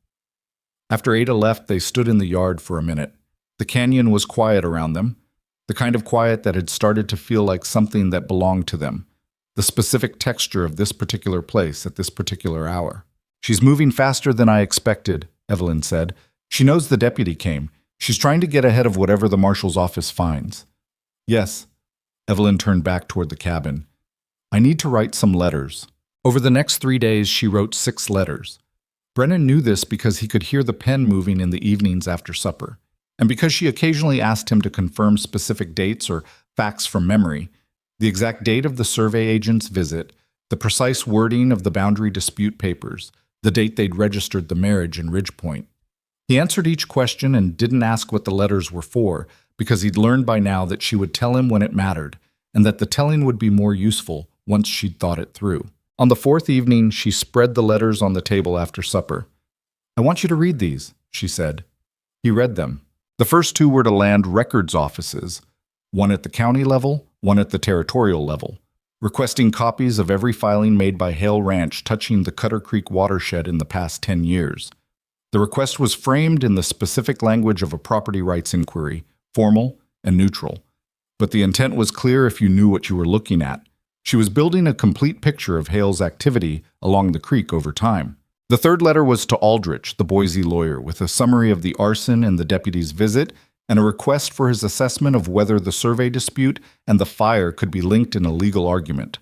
After Ada left, they stood in the yard for a minute. The canyon was quiet around them, the kind of quiet that had started to feel like something that belonged to them, the specific texture of this particular place at this particular hour. "She's moving faster than I expected," Evelyn said. "She knows the deputy came. She's trying to get ahead of whatever the marshal's office finds." "Yes." Evelyn turned back toward the cabin. "I need to write some letters." Over the next 3 days, she wrote 6 letters. Brennan knew this because he could hear the pen moving in the evenings after supper, and because she occasionally asked him to confirm specific dates or facts from memory, the exact date of the survey agent's visit, the precise wording of the boundary dispute papers, the date they'd registered the marriage in Ridge Point. He answered each question and didn't ask what the letters were for, because he'd learned by now that she would tell him when it mattered, and that the telling would be more useful once she'd thought it through. On the 4th evening, she spread the letters on the table after supper. "I want you to read these," she said. He read them. The first 2 were to land records offices, one at the county level, one at the territorial level, requesting copies of every filing made by Hale Ranch touching the Cutter Creek watershed in the past 10 years. The request was framed in the specific language of a property rights inquiry, formal and neutral. But the intent was clear if you knew what you were looking at. She was building a complete picture of Hale's activity along the creek over time. The The third letter was to Aldrich, the Boise lawyer, with a summary of the arson and the deputy's visit, and a request for his assessment of whether the survey dispute and the fire could be linked in a legal argument.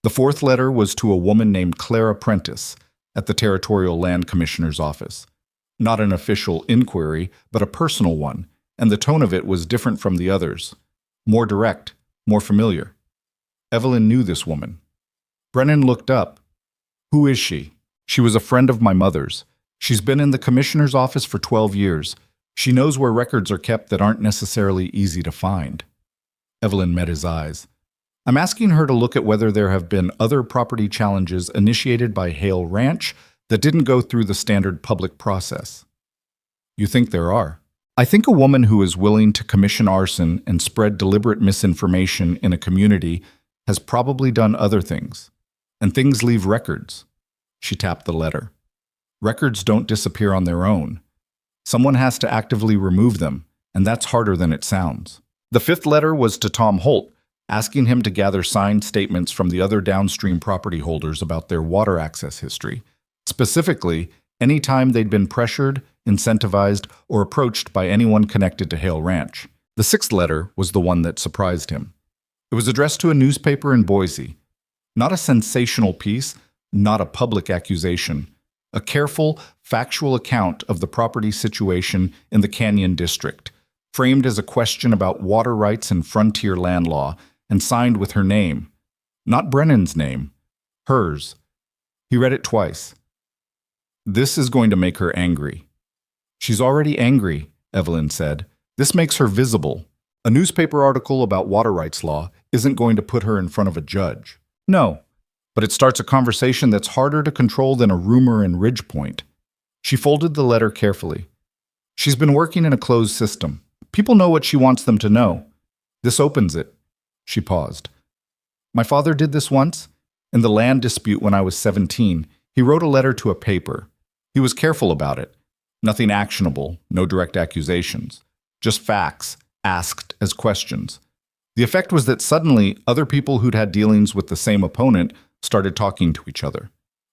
The fourth letter was to a woman named Clara Prentice at the Territorial Land Commissioner's office. Not an official inquiry, but a personal one, and the tone of it was different from the others. More direct, more familiar. Evelyn knew this woman. Brennan looked up. Who is she? She was a friend of my mother's. She's been in the commissioner's office for 12 years. She knows where records are kept that aren't necessarily easy to find. Evelyn met his eyes. I'm asking her to look at whether there have been other property challenges initiated by Hale Ranch that didn't go through the standard public process. You think there are? I think a woman who is willing to commission arson and spread deliberate misinformation in a community has probably done other things. And things leave records. She tapped the letter. Records don't disappear on their own. Someone has to actively remove them, and that's harder than it sounds. The fifth letter was to Tom Holt, asking him to gather signed statements from the other downstream property holders about their water access history. Specifically, any time they'd been pressured, incentivized, or approached by anyone connected to Hale Ranch. The sixth letter was the one that surprised him. It was addressed to a newspaper in Boise. Not a sensational piece, not a public accusation. A careful, factual account of the property situation in the Canyon District, framed as a question about water rights and frontier land law, and signed with her name. Not Brennan's name. Hers. He read it twice. This is going to make her angry. She's already angry, Evelyn said. This makes her visible. A newspaper article about water rights law isn't going to put her in front of a judge. No, but it starts a conversation that's harder to control than a rumor in Ridgepoint. She folded the letter carefully. She's been working in a closed system. People know what she wants them to know. This opens it. She paused. My father did this once. In the land dispute when I was 17, he wrote a letter to a paper. He was careful about it. Nothing actionable, no direct accusations. Just facts, asked as questions. The effect was that suddenly, other people who'd had dealings with the same opponent started talking to each other.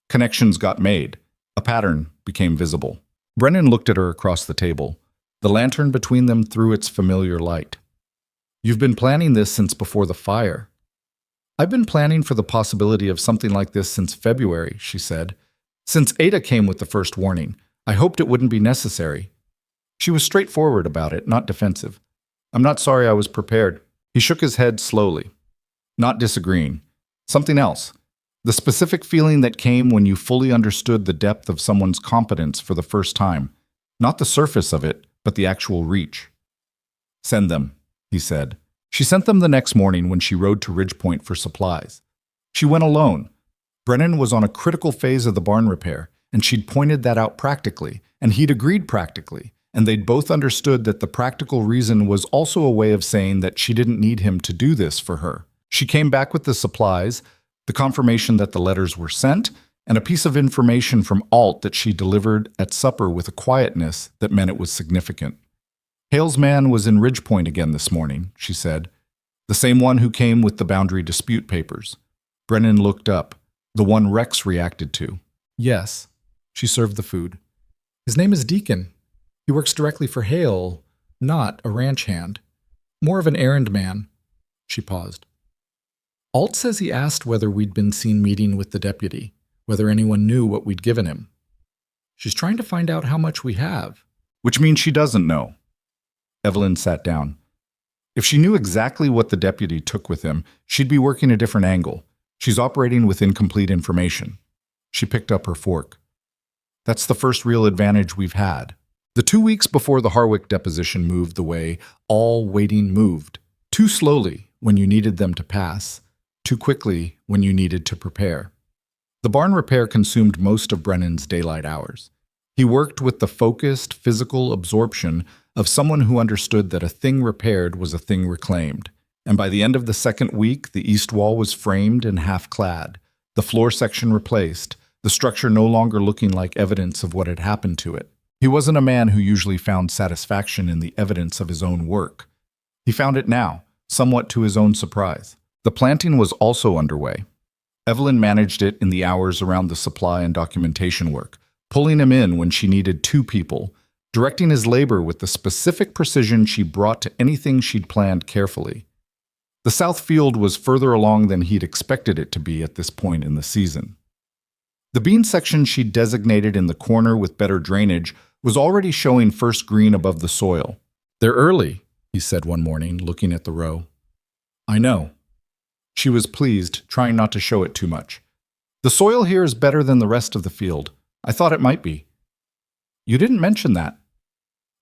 Connections got made. A pattern became visible. Brennan looked at her across the table. The lantern between them threw its familiar light. You've been planning this since before the fire. I've been planning for the possibility of something like this since February, she said. Since Ada came with the first warning, I hoped it wouldn't be necessary. She was straightforward about it, not defensive. I'm not sorry I was prepared. He shook his head slowly. Not disagreeing. Something else. The specific feeling that came when you fully understood the depth of someone's competence for the first time. Not the surface of it, but the actual reach. Send them, he said. She sent them the next morning when she rode to Ridgepoint for supplies. She went alone. Brennan was on a critical phase of the barn repair, and she'd pointed that out practically, and he'd agreed practically, and they'd both understood that the practical reason was also a way of saying that she didn't need him to do this for her. She came back with the supplies, the confirmation that the letters were sent, and a piece of information from Alt that she delivered at supper with a quietness that meant it was significant. Hale's man was in Ridgepoint again this morning, she said. The same one who came with the boundary dispute papers. Brennan looked up, the one Rex reacted to. Yes. She served the food. His name is Deacon. He works directly for Hale, not a ranch hand. More of an errand man. She paused. Alt says he asked whether we'd been seen meeting with the deputy, whether anyone knew what we'd given him. She's trying to find out how much we have. Which means she doesn't know. Evelyn sat down. If she knew exactly what the deputy took with him, she'd be working a different angle. She's operating with incomplete information. She picked up her fork. That's the first real advantage we've had. The 2 weeks before the Harwick deposition moved the way all waiting moved. Too slowly when you needed them to pass. Too quickly when you needed to prepare. The barn repair consumed most of Brennan's daylight hours. He worked with the focused, physical absorption of someone who understood that a thing repaired was a thing reclaimed. And by the end of the second week, the east wall was framed and half-clad, the floor section replaced, the structure no longer looking like evidence of what had happened to it. He wasn't a man who usually found satisfaction in the evidence of his own work. He found it now, somewhat to his own surprise. The planting was also underway. Evelyn managed it in the hours around the supply and documentation work, pulling him in when she needed two people, directing his labor with the specific precision she brought to anything she'd planned carefully. The south field was further along than he'd expected it to be at this point in the season. The bean section she'd designated in the corner with better drainage was already showing first green above the soil. "They're early," he said one morning, looking at the row. "I know." She was pleased, trying not to show it too much. "The soil here is better than the rest of the field. I thought it might be." "You didn't mention that."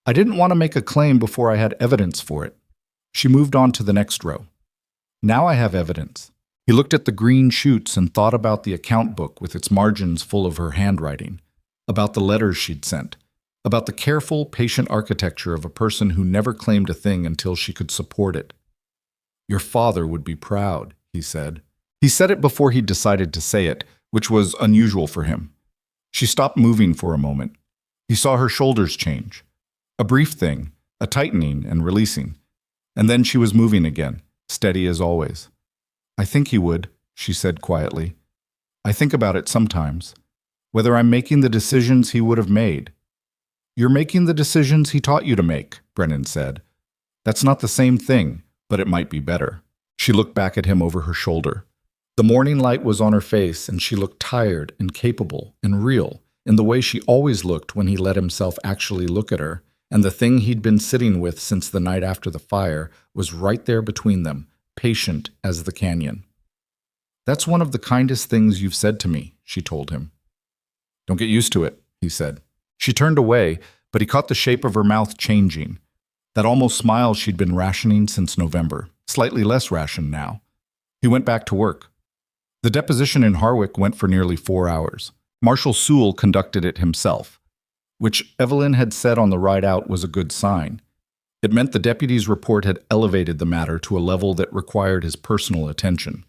"I didn't want to make a claim before I had evidence for it." She moved on to the next row. "Now I have evidence." He looked at the green shoots and thought about the account book with its margins full of her handwriting, about the letters she'd sent, about the careful, patient architecture of a person who never claimed a thing until she could support it. "Your father would be proud," he said. He said it before he'd decided to say it, which was unusual for him. She stopped moving for a moment. He saw her shoulders change. A brief thing, a tightening and releasing. And then she was moving again, steady as always. "I think he would," she said quietly. "I think about it sometimes. Whether I'm making the decisions he would have made." "You're making the decisions he taught you to make," Brennan said. "That's not the same thing, but it might be better." She looked back at him over her shoulder. The morning light was on her face, and she looked tired and capable and real, in the way she always looked when he let himself actually look at her, and the thing he'd been sitting with since the night after the fire was right there between them, patient as the canyon. "That's one of the kindest things you've said to me," she told him. "Don't get used to it," he said. She turned away, but he caught the shape of her mouth changing. That almost smile she'd been rationing since November, slightly less rationed now. He went back to work. The deposition in Harwick went for nearly 4 hours. Marshal Sewell conducted it himself, which Evelyn had said on the ride out was a good sign. It meant the deputy's report had elevated the matter to a level that required his personal attention.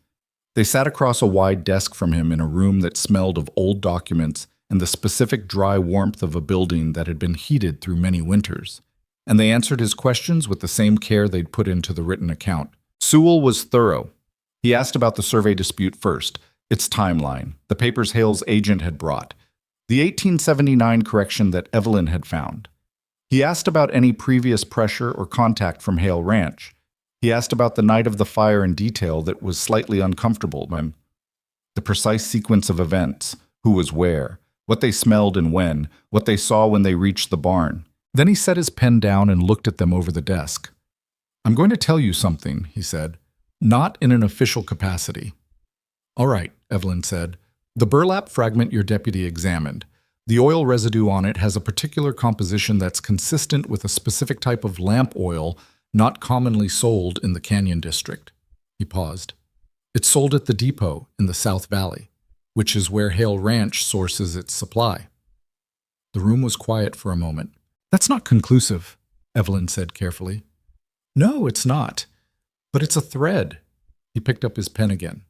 They sat across a wide desk from him in a room that smelled of old documents and the specific dry warmth of a building that had been heated through many winters. And they answered his questions with the same care they'd put into the written account. Sewell was thorough. He asked about the survey dispute first, its timeline, the papers Hale's agent had brought, the 1879 correction that Evelyn had found. He asked about any previous pressure or contact from Hale Ranch. He asked about the night of the fire in detail that was slightly uncomfortable. The precise sequence of events, who was where, what they smelled and when, what they saw when they reached the barn. Then he set his pen down and looked at them over the desk. "I'm going to tell you something," he said, "not in an official capacity." "All right," Evelyn said. "The burlap fragment your deputy examined. The oil residue on it has a particular composition that's consistent with a specific type of lamp oil not commonly sold in the Canyon District." He paused. "It's sold at the depot in the South Valley, which is where Hale Ranch sources its supply." The room was quiet for a moment. "That's not conclusive," Evelyn said carefully. "No, it's not. But it's a thread." He picked up his pen again.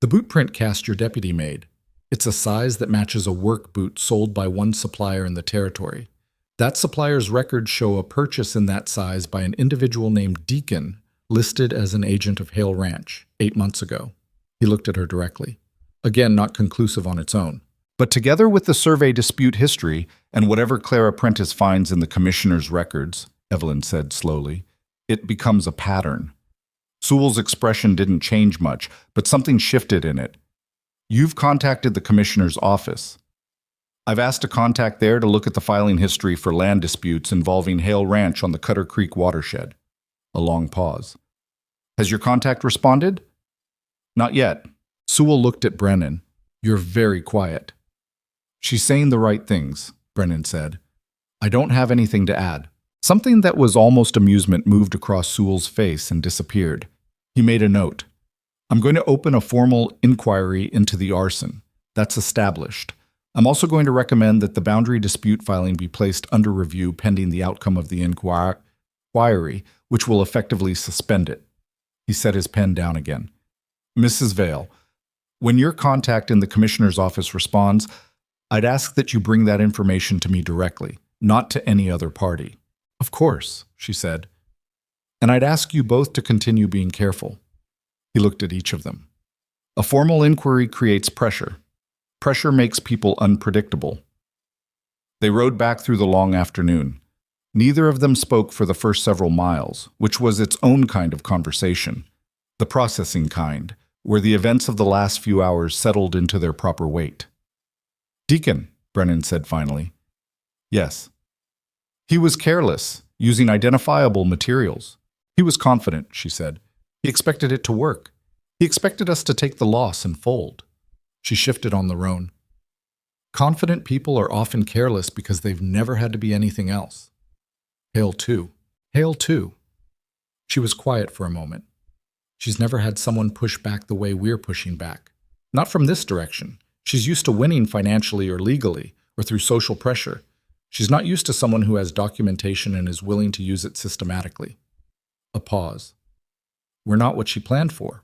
"The boot print cast your deputy made. It's a size that matches a work boot sold by one supplier in the territory. That supplier's records show a purchase in that size by an individual named Deacon, listed as an agent of Hale Ranch, 8 months ago." He looked at her directly. Again, not conclusive on its own. "But together with the survey dispute history and whatever Clara Prentice finds in the commissioner's records," Evelyn said slowly, "it becomes a pattern." Sewell's expression didn't change much, but something shifted in it. "You've contacted the commissioner's office. I've asked a contact there to look at the filing history for land disputes involving Hale Ranch on the Cutter Creek watershed." A long pause. "Has your contact responded?" "Not yet." Sewell looked at Brennan. "You're very quiet." "She's saying the right things," Brennan said. "I don't have anything to add." Something that was almost amusement moved across Sewell's face and disappeared. He made a note. "I'm going to open a formal inquiry into the arson. That's established. I'm also going to recommend that the boundary dispute filing be placed under review pending the outcome of the inquiry, which will effectively suspend it." He set his pen down again. "Mrs. Vale, when your contact in the commissioner's office responds, I'd ask that you bring that information to me directly, not to any other party." "Of course," she said. "And I'd ask you both to continue being careful." He looked at each of them. A formal inquiry creates pressure. Pressure makes people unpredictable. They rode back through the long afternoon. Neither of them spoke for the first several miles, which was its own kind of conversation, the processing kind, where the events of the last few hours settled into their proper weight. "Deacon," Brennan said finally. "Yes." "He was careless, using identifiable materials. He was confident," she said. "He expected it to work. He expected us to take the loss and fold." She shifted on the roan. "Confident people are often careless because they've never had to be anything else." "Hail too. Hail too." She was quiet for a moment. She's never had someone push back the way we're pushing back. Not from this direction. She's used to winning financially or legally, or through social pressure. She's not used to someone who has documentation and is willing to use it systematically. A pause. We're not what she planned for.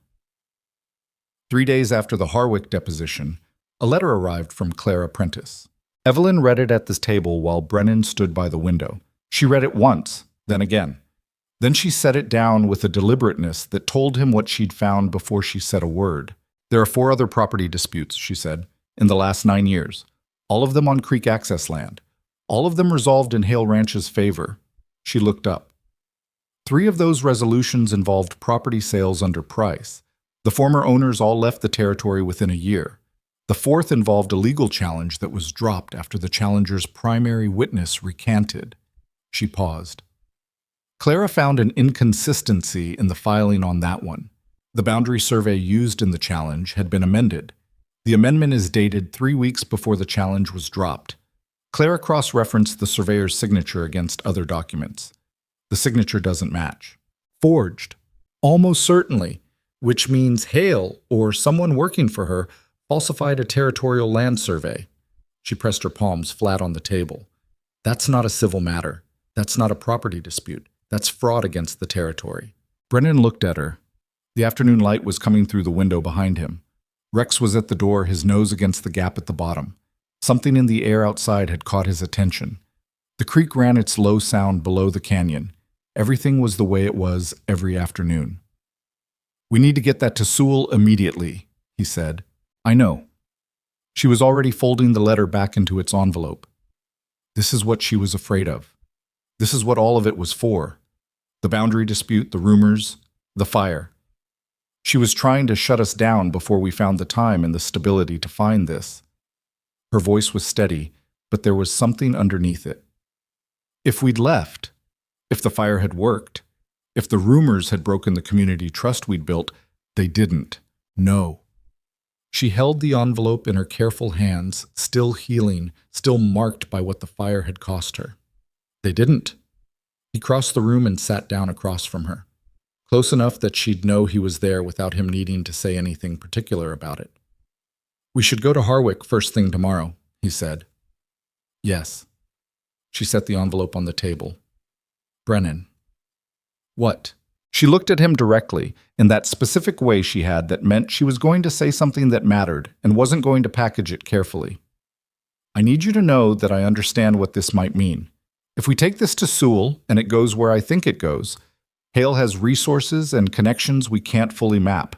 3 days after the Harwick deposition, a letter arrived from Clara Prentice. Evelyn read it at this table while Brennan stood by the window. She read it once, then again. Then she set it down with a deliberateness that told him what she'd found before she said a word. "There are 4 other property disputes," she said, "in the last 9 years. All of them on creek access land. All of them resolved in Hale Ranch's favor." She looked up. 3 of those resolutions involved property sales under price. The former owners all left the territory within a year. The 4th involved a legal challenge that was dropped after the challenger's primary witness recanted. She paused. Clara found an inconsistency in the filing on that one. The boundary survey used in the challenge had been amended. The amendment is dated 3 weeks before the challenge was dropped. Clara cross-referenced the surveyor's signature against other documents. The signature doesn't match. Forged. Almost certainly, which means Hale, or someone working for her, falsified a territorial land survey. She pressed her palms flat on the table. That's not a civil matter. That's not a property dispute. That's fraud against the territory. Brennan looked at her. The afternoon light was coming through the window behind him. Rex was at the door, his nose against the gap at the bottom. Something in the air outside had caught his attention. The creek ran its low sound below the canyon. Everything was the way it was every afternoon. "We need to get that to Sewell immediately," he said. "I know." She was already folding the letter back into its envelope. This is what she was afraid of. This is what all of it was for. The boundary dispute, the rumors, the fire. She was trying to shut us down before we found the time and the stability to find this. Her voice was steady, but there was something underneath it. If we'd left, if the fire had worked, if the rumors had broken the community trust we'd built, they didn't. No. She held the envelope in her careful hands, still healing, still marked by what the fire had cost her. They didn't. He crossed the room and sat down across from her, close enough that she'd know he was there without him needing to say anything particular about it. "We should go to Harwick first thing tomorrow," he said. "Yes." She set the envelope on the table. "Brennan." "What?" She looked at him directly, in that specific way she had that meant she was going to say something that mattered and wasn't going to package it carefully. "I need you to know that I understand what this might mean. If we take this to Sewell and it goes where I think it goes, Hale has resources and connections we can't fully map.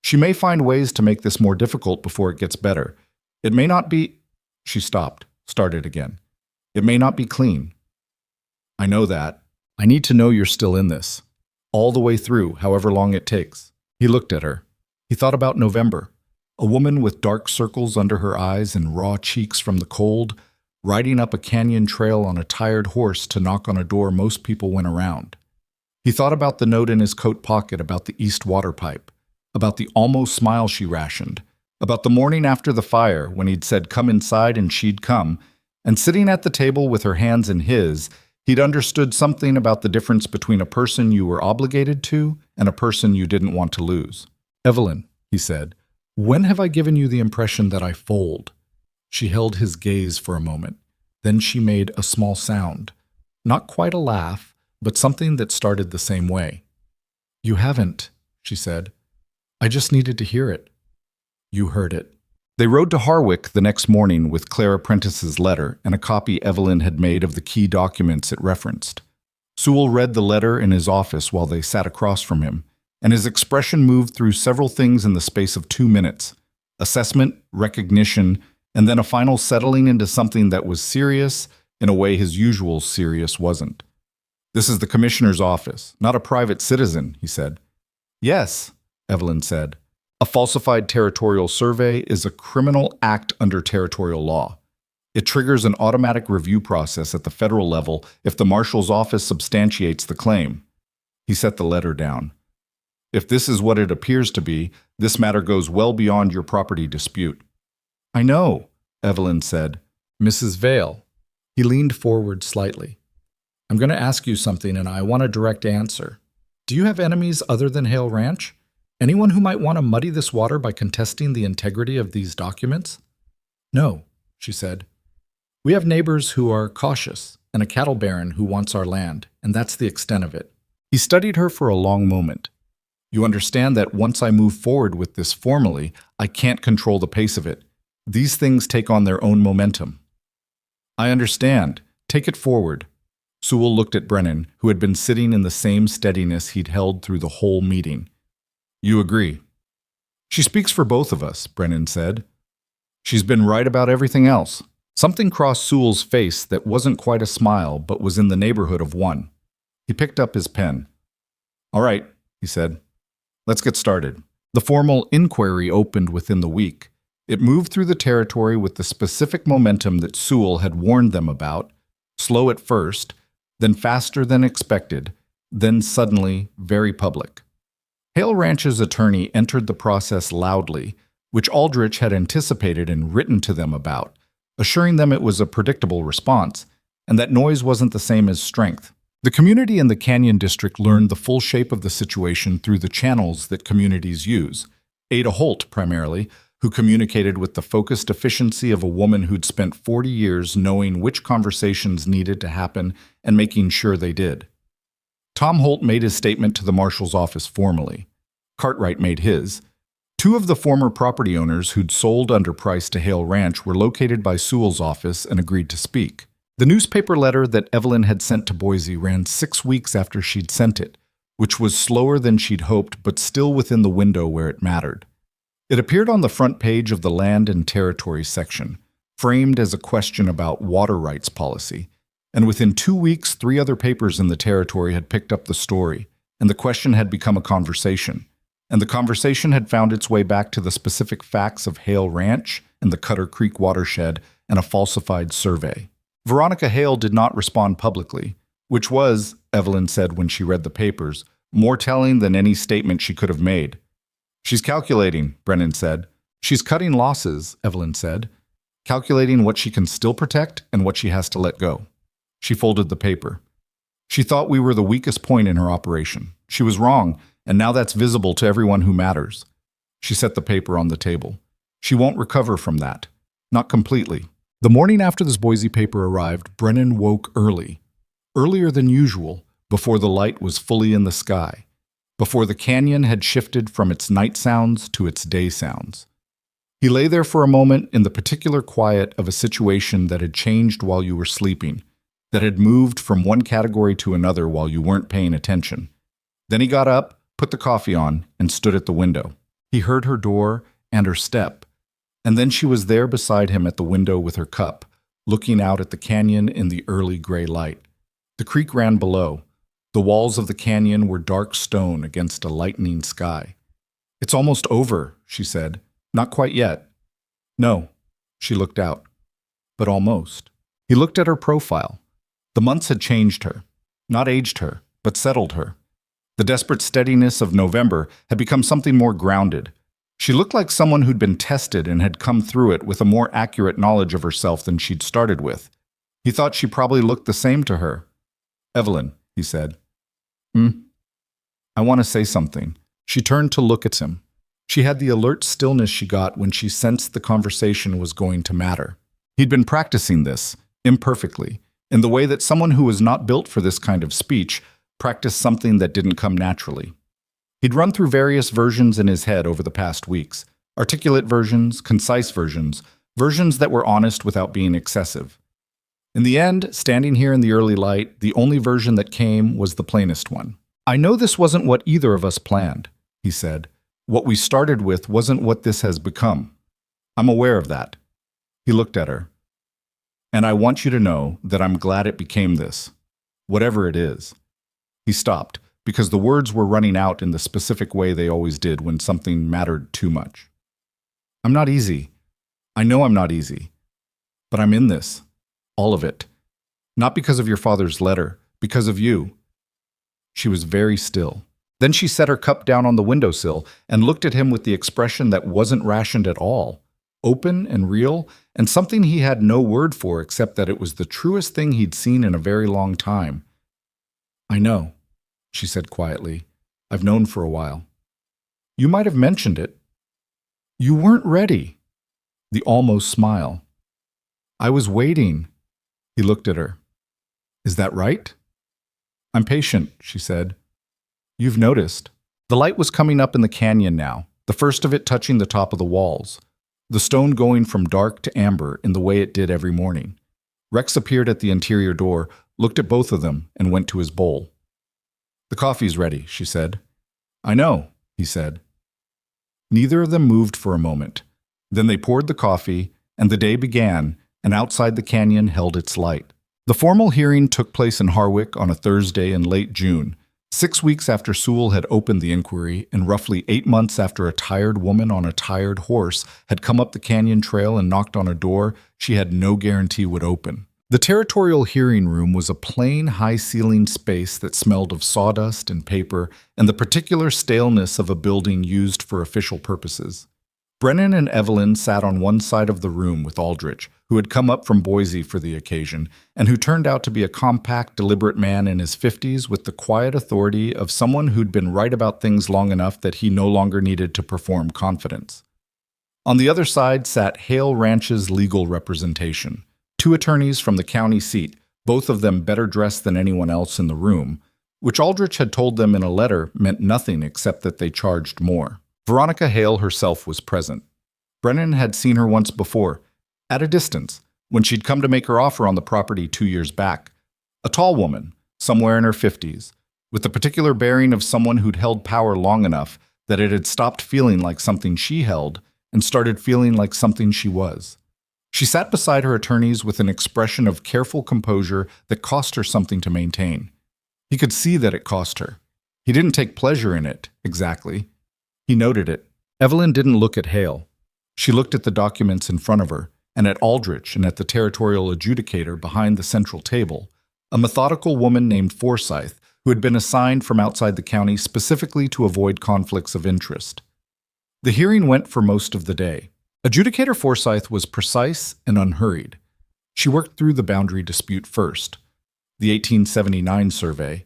She may find ways to make this more difficult before it gets better. It may not be—" She stopped, started again. "It may not be clean. I know that. I need to know you're still in this. All the way through, however long it takes." He looked at her. He thought about November, a woman with dark circles under her eyes and raw cheeks from the cold, riding up a canyon trail on a tired horse to knock on a door most people went around. He thought about the note in his coat pocket about the East water pipe, about the almost smile she rationed, about the morning after the fire when he'd said come inside and she'd come, and sitting at the table with her hands in his, he'd understood something about the difference between a person you were obligated to and a person you didn't want to lose. "Evelyn," he said, "when have I given you the impression that I fold?" She held his gaze for a moment. Then she made a small sound. Not quite a laugh, but something that started the same way. "You haven't," she said. "I just needed to hear it." "You heard it." They rode to Harwick the next morning with Clara Prentice's letter and a copy Evelyn had made of the key documents it referenced. Sewell read the letter in his office while they sat across from him, and his expression moved through several things in the space of 2 minutes: assessment, recognition, and then a final settling into something that was serious in a way his usual serious wasn't. "This is the commissioner's office, not a private citizen," he said. "Yes," Evelyn said. "A falsified territorial survey is a criminal act under territorial law. It triggers an automatic review process at the federal level if the marshal's office substantiates the claim." He set the letter down. "If this is what it appears to be, this matter goes well beyond your property dispute." "I know," Evelyn said. "Mrs. Vale." He leaned forward slightly. "I'm going to ask you something, and I want a direct answer. Do you have enemies other than Hale Ranch? Anyone who might want to muddy this water by contesting the integrity of these documents?" "No," she said. "We have neighbors who are cautious, and a cattle baron who wants our land, and that's the extent of it." He studied her for a long moment. "You understand that once I move forward with this formally, I can't control the pace of it. These things take on their own momentum." "I understand. Take it forward." Sewell looked at Brennan, who had been sitting in the same steadiness he'd held through the whole meeting. "You agree?" "She speaks for both of us," Brennan said. "She's been right about everything else." Something crossed Sewell's face that wasn't quite a smile, but was in the neighborhood of one. He picked up his pen. "All right," he said. "Let's get started." The formal inquiry opened within the week. It moved through the territory with the specific momentum that Sewell had warned them about, slow at first, then faster than expected, then suddenly very public. Hale Ranch's attorney entered the process loudly, which Aldrich had anticipated and written to them about, assuring them it was a predictable response, and that noise wasn't the same as strength. The community in the Canyon District learned the full shape of the situation through the channels that communities use. Ada Holt, primarily, who communicated with the focused efficiency of a woman who'd spent 40 years knowing which conversations needed to happen and making sure they did. Tom Holt made his statement to the marshal's office formally. Cartwright made his. Two of the former property owners who'd sold underpriced to Hale Ranch were located by Sewell's office and agreed to speak. The newspaper letter that Evelyn had sent to Boise ran 6 weeks after she'd sent it, which was slower than she'd hoped but still within the window where it mattered. It appeared on the front page of the Land and Territory section, framed as a question about water rights policy, and within 2 weeks 3 other papers in the territory had picked up the story, and the question had become a conversation. And the conversation had found its way back to the specific facts of Hale Ranch and the Cutter Creek watershed and a falsified survey. Veronica Hale did not respond publicly, which was, Evelyn said when she read the papers, more telling than any statement she could have made. "She's calculating," Brennan said. "She's cutting losses," Evelyn said, "calculating what she can still protect and what she has to let go." She folded the paper. "She thought we were the weakest point in her operation. She was wrong, and now that's visible to everyone who matters." She set the paper on the table. "She won't recover from that. Not completely." The morning after this Boise paper arrived, Brennan woke early. Earlier than usual, before the light was fully in the sky. Before the canyon had shifted from its night sounds to its day sounds. He lay there for a moment in the particular quiet of a situation that had changed while you were sleeping, that had moved from one category to another while you weren't paying attention. Then he got up, put the coffee on, and stood at the window. He heard her door and her step, and then she was there beside him at the window with her cup, looking out at the canyon in the early gray light. The creek ran below. The walls of the canyon were dark stone against a lightening sky. "It's almost over," she said. "Not quite yet." "No." She looked out. "But almost." He looked at her profile. The months had changed her. Not aged her, but settled her. The desperate steadiness of November had become something more grounded. She looked like someone who'd been tested and had come through it with a more accurate knowledge of herself than she'd started with. He thought she probably looked the same to her. "Evelyn," he said. I want to say something." She turned to look at him. She had the alert stillness she got when she sensed the conversation was going to matter. He'd been practicing this, imperfectly, in the way that someone who was not built for this kind of speech practiced something that didn't come naturally. He'd run through various versions in his head over the past weeks, articulate versions, concise versions, versions that were honest without being excessive. In the end, standing here in the early light, the only version that came was the plainest one. I know this wasn't what either of us planned, he said. What we started with wasn't what this has become. I'm aware of that. He looked at her. And I want you to know that I'm glad it became this, whatever it is. He stopped, because the words were running out in the specific way they always did when something mattered too much. I'm not easy. I know I'm not easy. But I'm in this. All of it. Not because of your father's letter, because of you. She was very still. Then she set her cup down on the windowsill and looked at him with the expression that wasn't rationed at all, open and real, and something he had no word for except that it was the truest thing he'd seen in a very long time. I know, she said quietly. I've known for a while. You might have mentioned it. You weren't ready. The almost smile. I was waiting. He looked at her. Is that right? I'm patient, she said. You've noticed. The light was coming up in the canyon now, the first of it touching the top of the walls, the stone going from dark to amber in the way it did every morning. Rex appeared at the interior door, looked at both of them, and went to his bowl. The coffee's ready, she said. I know, he said. Neither of them moved for a moment. Then they poured the coffee, and the day began, and outside the canyon held its light. The formal hearing took place in Harwick on a Thursday in late June, 6 weeks after Sewell had opened the inquiry and roughly 8 months after a tired woman on a tired horse had come up the canyon trail and knocked on a door she had no guarantee would open. The territorial hearing room was a plain, high-ceilinged space that smelled of sawdust and paper and the particular staleness of a building used for official purposes. Brennan and Evelyn sat on one side of the room with Aldrich, who had come up from Boise for the occasion, and who turned out to be a compact, deliberate man in his 50s with the quiet authority of someone who'd been right about things long enough that he no longer needed to perform confidence. On the other side sat Hale Ranch's legal representation, 2 attorneys from the county seat, both of them better dressed than anyone else in the room, which Aldrich had told them in a letter meant nothing except that they charged more. Veronica Hale herself was present. Brennan had seen her once before, at a distance, when she'd come to make her offer on the property 2 years back. A tall woman, somewhere in her 50s, with the particular bearing of someone who'd held power long enough that it had stopped feeling like something she held and started feeling like something she was. She sat beside her attorneys with an expression of careful composure that cost her something to maintain. He could see that it cost her. He didn't take pleasure in it, exactly. He noted it. Evelyn didn't look at Hale. She looked at the documents in front of her, and at Aldrich and at the territorial adjudicator behind the central table, a methodical woman named Forsyth who had been assigned from outside the county specifically to avoid conflicts of interest. The hearing went for most of the day. Adjudicator Forsyth was precise and unhurried. She worked through the boundary dispute first, the 1879 survey,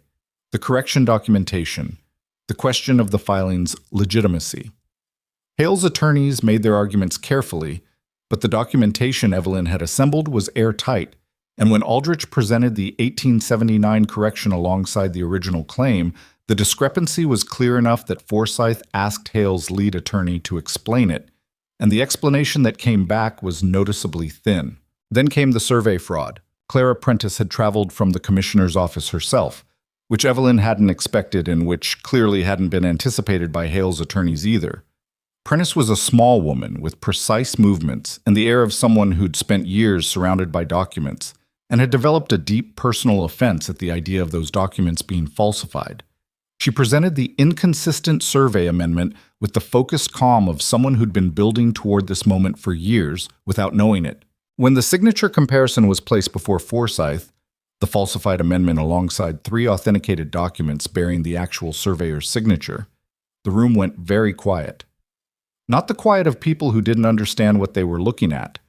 the correction documentation, the question of the filing's legitimacy. Hale's attorneys made their arguments carefully, but the documentation Evelyn had assembled was airtight, and when Aldrich presented the 1879 correction alongside the original claim, the discrepancy was clear enough that Forsyth asked Hale's lead attorney to explain it, and the explanation that came back was noticeably thin. Then came the survey fraud. Clara Prentice had traveled from the commissioner's office herself, which Evelyn hadn't expected and which clearly hadn't been anticipated by Hale's attorneys either. Prentice was a small woman with precise movements and the air of someone who'd spent years surrounded by documents and had developed a deep personal offense at the idea of those documents being falsified. She presented the inconsistent survey amendment with the focused calm of someone who'd been building toward this moment for years without knowing it. When the signature comparison was placed before Forsyth, the falsified amendment alongside 3 authenticated documents bearing the actual surveyor's signature, the room went very quiet. Not the quiet of people who didn't understand what they were looking at,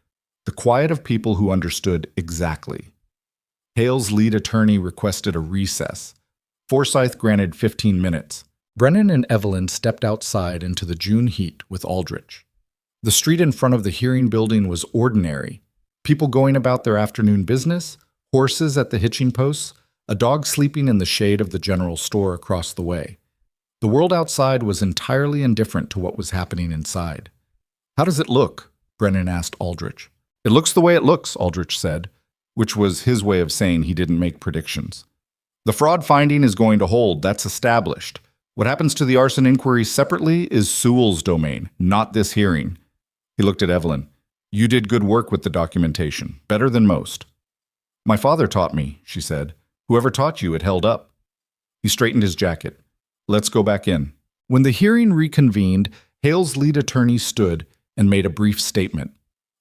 the quiet of people who understood exactly. Hale's lead attorney requested a recess. Forsyth granted 15 minutes. Brennan and Evelyn stepped outside into the June heat with Aldrich. The street in front of the hearing building was ordinary. People going about their afternoon business, horses at the hitching posts, a dog sleeping in the shade of the general store across the way. The world outside was entirely indifferent to what was happening inside. How does it look? Brennan asked Aldrich. It looks the way it looks, Aldrich said, which was his way of saying he didn't make predictions. The fraud finding is going to hold, that's established. What happens to the arson inquiry separately is Sewell's domain, not this hearing. He looked at Evelyn. You did good work with the documentation, better than most. My father taught me, she said. Whoever taught you, it held up. He straightened his jacket. Let's go back in. When the hearing reconvened, Hale's lead attorney stood and made a brief statement.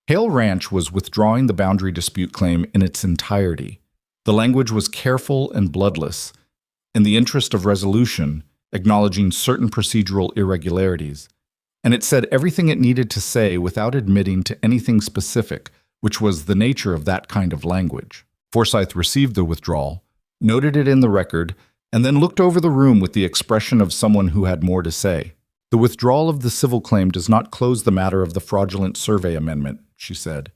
Hale Ranch was withdrawing the boundary dispute claim in its entirety. The language was careful and bloodless, in the interest of resolution, acknowledging certain procedural irregularities. And it said everything it needed to say without admitting to anything specific, which was the nature of that kind of language. Forsyth received the withdrawal, noted it in the record, and then looked over the room with the expression of someone who had more to say. The withdrawal of the civil claim does not close the matter of the fraudulent survey amendment, she said.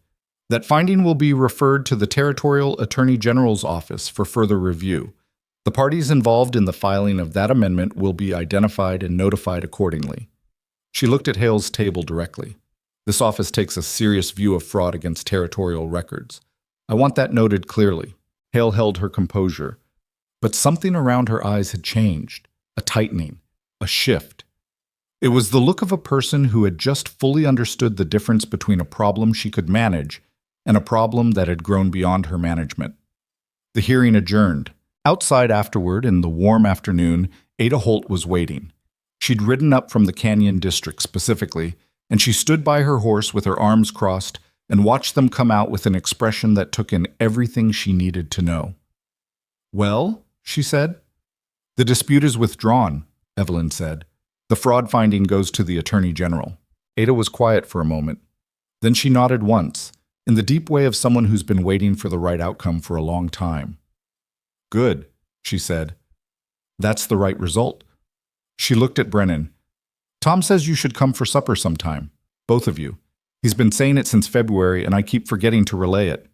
That finding will be referred to the Territorial Attorney General's office for further review. The parties involved in the filing of that amendment will be identified and notified accordingly. She looked at Hale's table directly. This office takes a serious view of fraud against territorial records. I want that noted clearly. Hale held her composure. But something around her eyes had changed, a tightening, a shift. It was the look of a person who had just fully understood the difference between a problem she could manage and a problem that had grown beyond her management. The hearing adjourned. Outside afterward, in the warm afternoon, Ada Holt was waiting. She'd ridden up from the Canyon District specifically, and she stood by her horse with her arms crossed and watched them come out with an expression that took in everything she needed to know. Well, she said. The dispute is withdrawn, Evelyn said. The fraud finding goes to the Attorney General. Ada was quiet for a moment. Then she nodded once, in the deep way of someone who's been waiting for the right outcome for a long time. Good, she said. That's the right result. She looked at Brennan. Tom says you should come for supper sometime, both of you. He's been saying it since February, and I keep forgetting to relay it.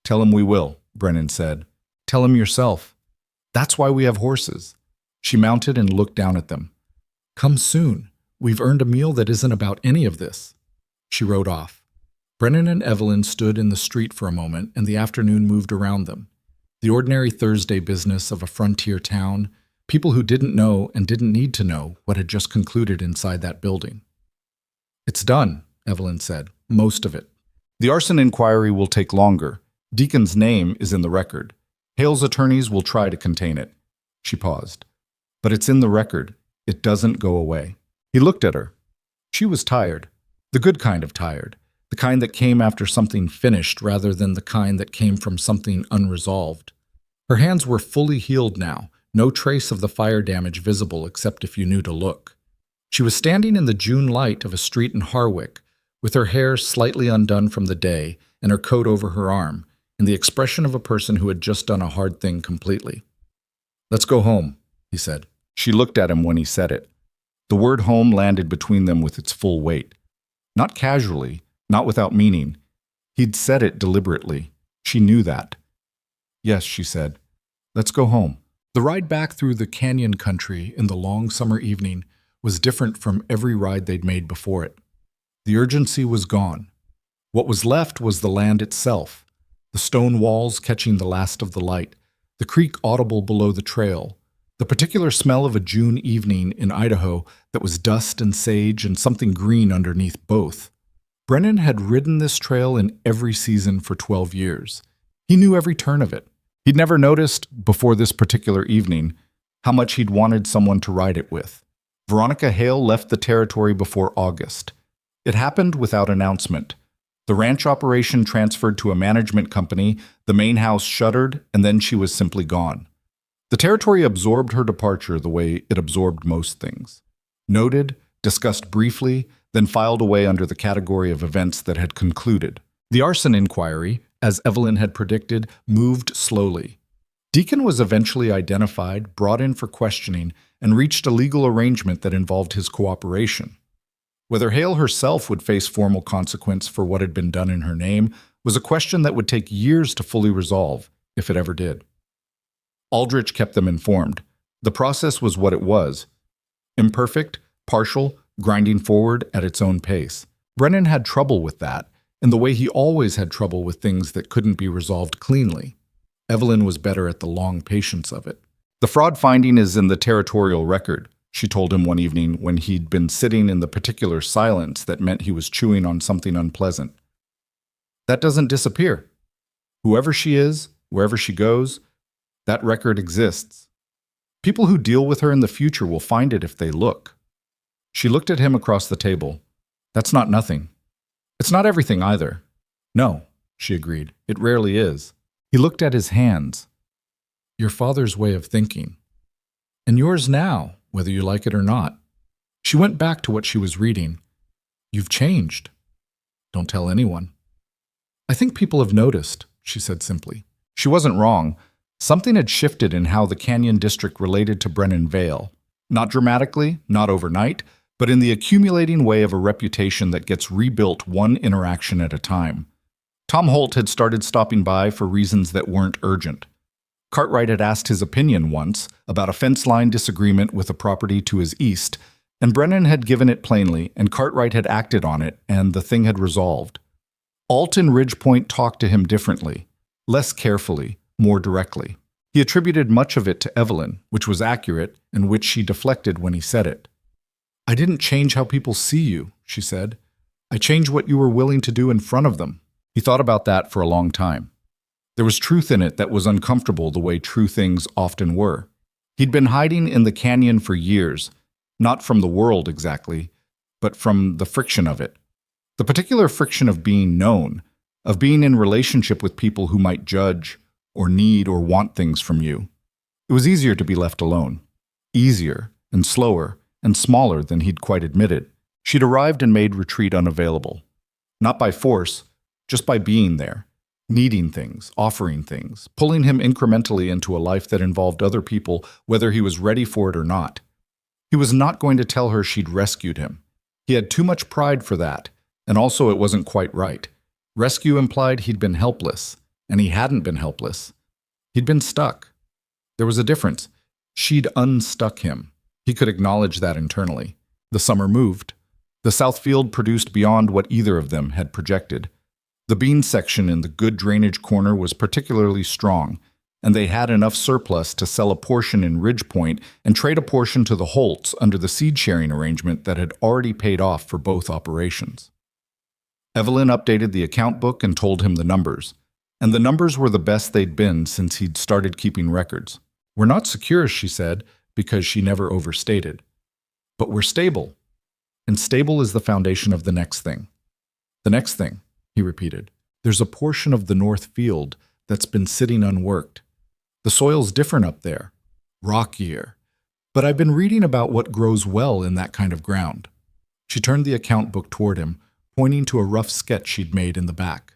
Tell him we will, Brennan said. Tell him yourself. That's why we have horses. She mounted and looked down at them. Come soon. We've earned a meal that isn't about any of this. She rode off. Brennan and Evelyn stood in the street for a moment, and the afternoon moved around them. The ordinary Thursday business of a frontier town, people who didn't know and didn't need to know what had just concluded inside that building. It's done, Evelyn said. Most of it. The arson inquiry will take longer. Deacon's name is in the record. Hale's attorneys will try to contain it. She paused. But it's in the record. It doesn't go away. He looked at her. She was tired. The good kind of tired. The kind that came after something finished rather than the kind that came from something unresolved. Her hands were fully healed now, no trace of the fire damage visible except if you knew to look. She was standing in the June light of a street in Harwick, with her hair slightly undone from the day and her coat over her arm, and the expression of a person who had just done a hard thing completely. Let's go home, he said. She looked at him when he said it. The word home landed between them with its full weight. Not casually, not without meaning. He'd said it deliberately. She knew that. Yes, she said. Let's go home. The ride back through the canyon country in the long summer evening was different from every ride they'd made before it. The urgency was gone. What was left was the land itself, the stone walls catching the last of the light, the creek audible below the trail, the particular smell of a June evening in Idaho that was dust and sage and something green underneath both. Brennan had ridden this trail in every season for 12 years. He knew every turn of it. He'd never noticed, before this particular evening, how much he'd wanted someone to ride it with. Veronica Hale left the territory before August. It happened without announcement. The ranch operation transferred to a management company, the main house shuttered, and then she was simply gone. The territory absorbed her departure the way it absorbed most things. Noted, discussed briefly, then filed away under the category of events that had concluded. The arson inquiry, as Evelyn had predicted, moved slowly. Deacon was eventually identified, brought in for questioning, and reached a legal arrangement that involved his cooperation. Whether Hale herself would face formal consequence for what had been done in her name was a question that would take years to fully resolve, if it ever did. Aldrich kept them informed. The process was what it was. Imperfect, partial, grinding forward at its own pace. Brennan had trouble with that, in the way he always had trouble with things that couldn't be resolved cleanly. Evelyn was better at the long patience of it. The fraud finding is in the territorial record, she told him one evening when he'd been sitting in the particular silence that meant he was chewing on something unpleasant. That doesn't disappear. Whoever she is, wherever she goes, that record exists. People who deal with her in the future will find it if they look. She looked at him across the table. That's not nothing. It's not everything either. No, she agreed. It rarely is. He looked at his hands. Your father's way of thinking. And yours now, whether you like it or not. She went back to what she was reading. You've changed. Don't tell anyone. I think people have noticed, she said simply. She wasn't wrong. Something had shifted in how the Canyon District related to Brennan Vale. Not dramatically, not overnight, but in the accumulating way of a reputation that gets rebuilt one interaction at a time. Tom Holt had started stopping by for reasons that weren't urgent. Cartwright had asked his opinion once about a fence line disagreement with a property to his east, and Brennan had given it plainly, and Cartwright had acted on it, and the thing had resolved. Alt and Ridgepoint talked to him differently, less carefully, more directly. He attributed much of it to Evelyn, which was accurate, and which she deflected when he said it. I didn't change how people see you, she said. I changed what you were willing to do in front of them. He thought about that for a long time. There was truth in it that was uncomfortable the way true things often were. He'd been hiding in the canyon for years, not from the world exactly, but from the friction of it. The particular friction of being known, of being in relationship with people who might judge or need or want things from you. It was easier to be left alone. Easier and slower and smaller than he'd quite admitted. She'd arrived and made retreat unavailable. Not by force, just by being there. Needing things, offering things, pulling him incrementally into a life that involved other people, whether he was ready for it or not. He was not going to tell her she'd rescued him. He had too much pride for that, and also it wasn't quite right. Rescue implied he'd been helpless, and he hadn't been helpless. He'd been stuck. There was a difference. She'd unstuck him. He could acknowledge that internally. The summer moved. The south field produced beyond what either of them had projected. The bean section in the good drainage corner was particularly strong, and they had enough surplus to sell a portion in Ridgepoint and trade a portion to the Holts under the seed-sharing arrangement that had already paid off for both operations. Evelyn updated the account book and told him the numbers, and the numbers were the best they'd been since he'd started keeping records. We're not secure, she said, because she never overstated. But we're stable, and stable is the foundation of the next thing. The next thing, he repeated. There's a portion of the north field that's been sitting unworked. The soil's different up there, rockier. But I've been reading about what grows well in that kind of ground. She turned the account book toward him, pointing to a rough sketch she'd made in the back.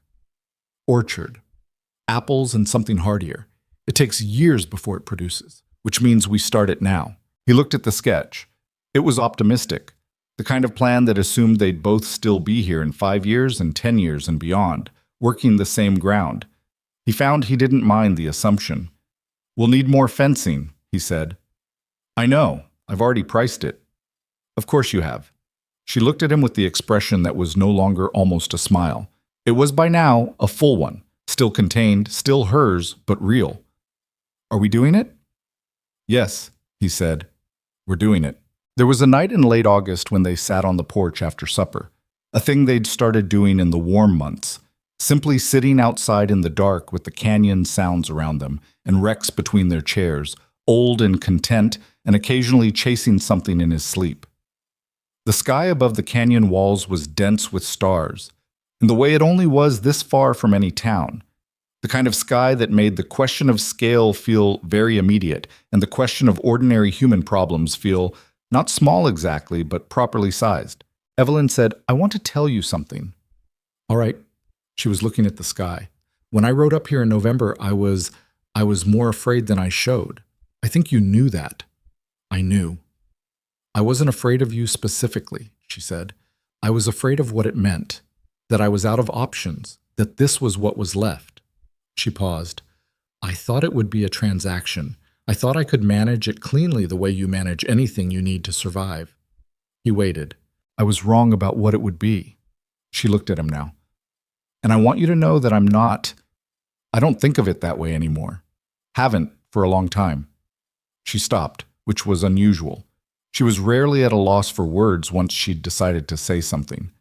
Orchard. Apples and something hardier. It takes years before it produces, which means we start it now. He looked at the sketch. It was optimistic. The kind of plan that assumed they'd both still be here in 5 years and 10 years and beyond, working the same ground. He found he didn't mind the assumption. We'll need more fencing, he said. I know. I've already priced it. Of course you have. She looked at him with the expression that was no longer almost a smile. It was by now a full one, still contained, still hers, but real. Are we doing it? Yes, he said. We're doing it. There was a night in late August when they sat on the porch after supper, a thing they'd started doing in the warm months, simply sitting outside in the dark with the canyon sounds around them and Rex between their chairs, old and content and occasionally chasing something in his sleep. The sky above the canyon walls was dense with stars, in the way it only was this far from any town, the kind of sky that made the question of scale feel very immediate and the question of ordinary human problems feel not small exactly, but properly sized. Evelyn said, I want to tell you something. All right. She was looking at the sky. When I rode up here in November, I was more afraid than I showed. I think you knew that. I knew. I wasn't afraid of you specifically, she said. I was afraid of what it meant, that I was out of options, that this was what was left. She paused. I thought it would be a transaction. I thought I could manage it cleanly the way you manage anything you need to survive. He waited. I was wrong about what it would be. She looked at him now. And I want you to know that I don't think of it that way anymore. Haven't for a long time. She stopped, which was unusual. She was rarely at a loss for words once she'd decided to say something.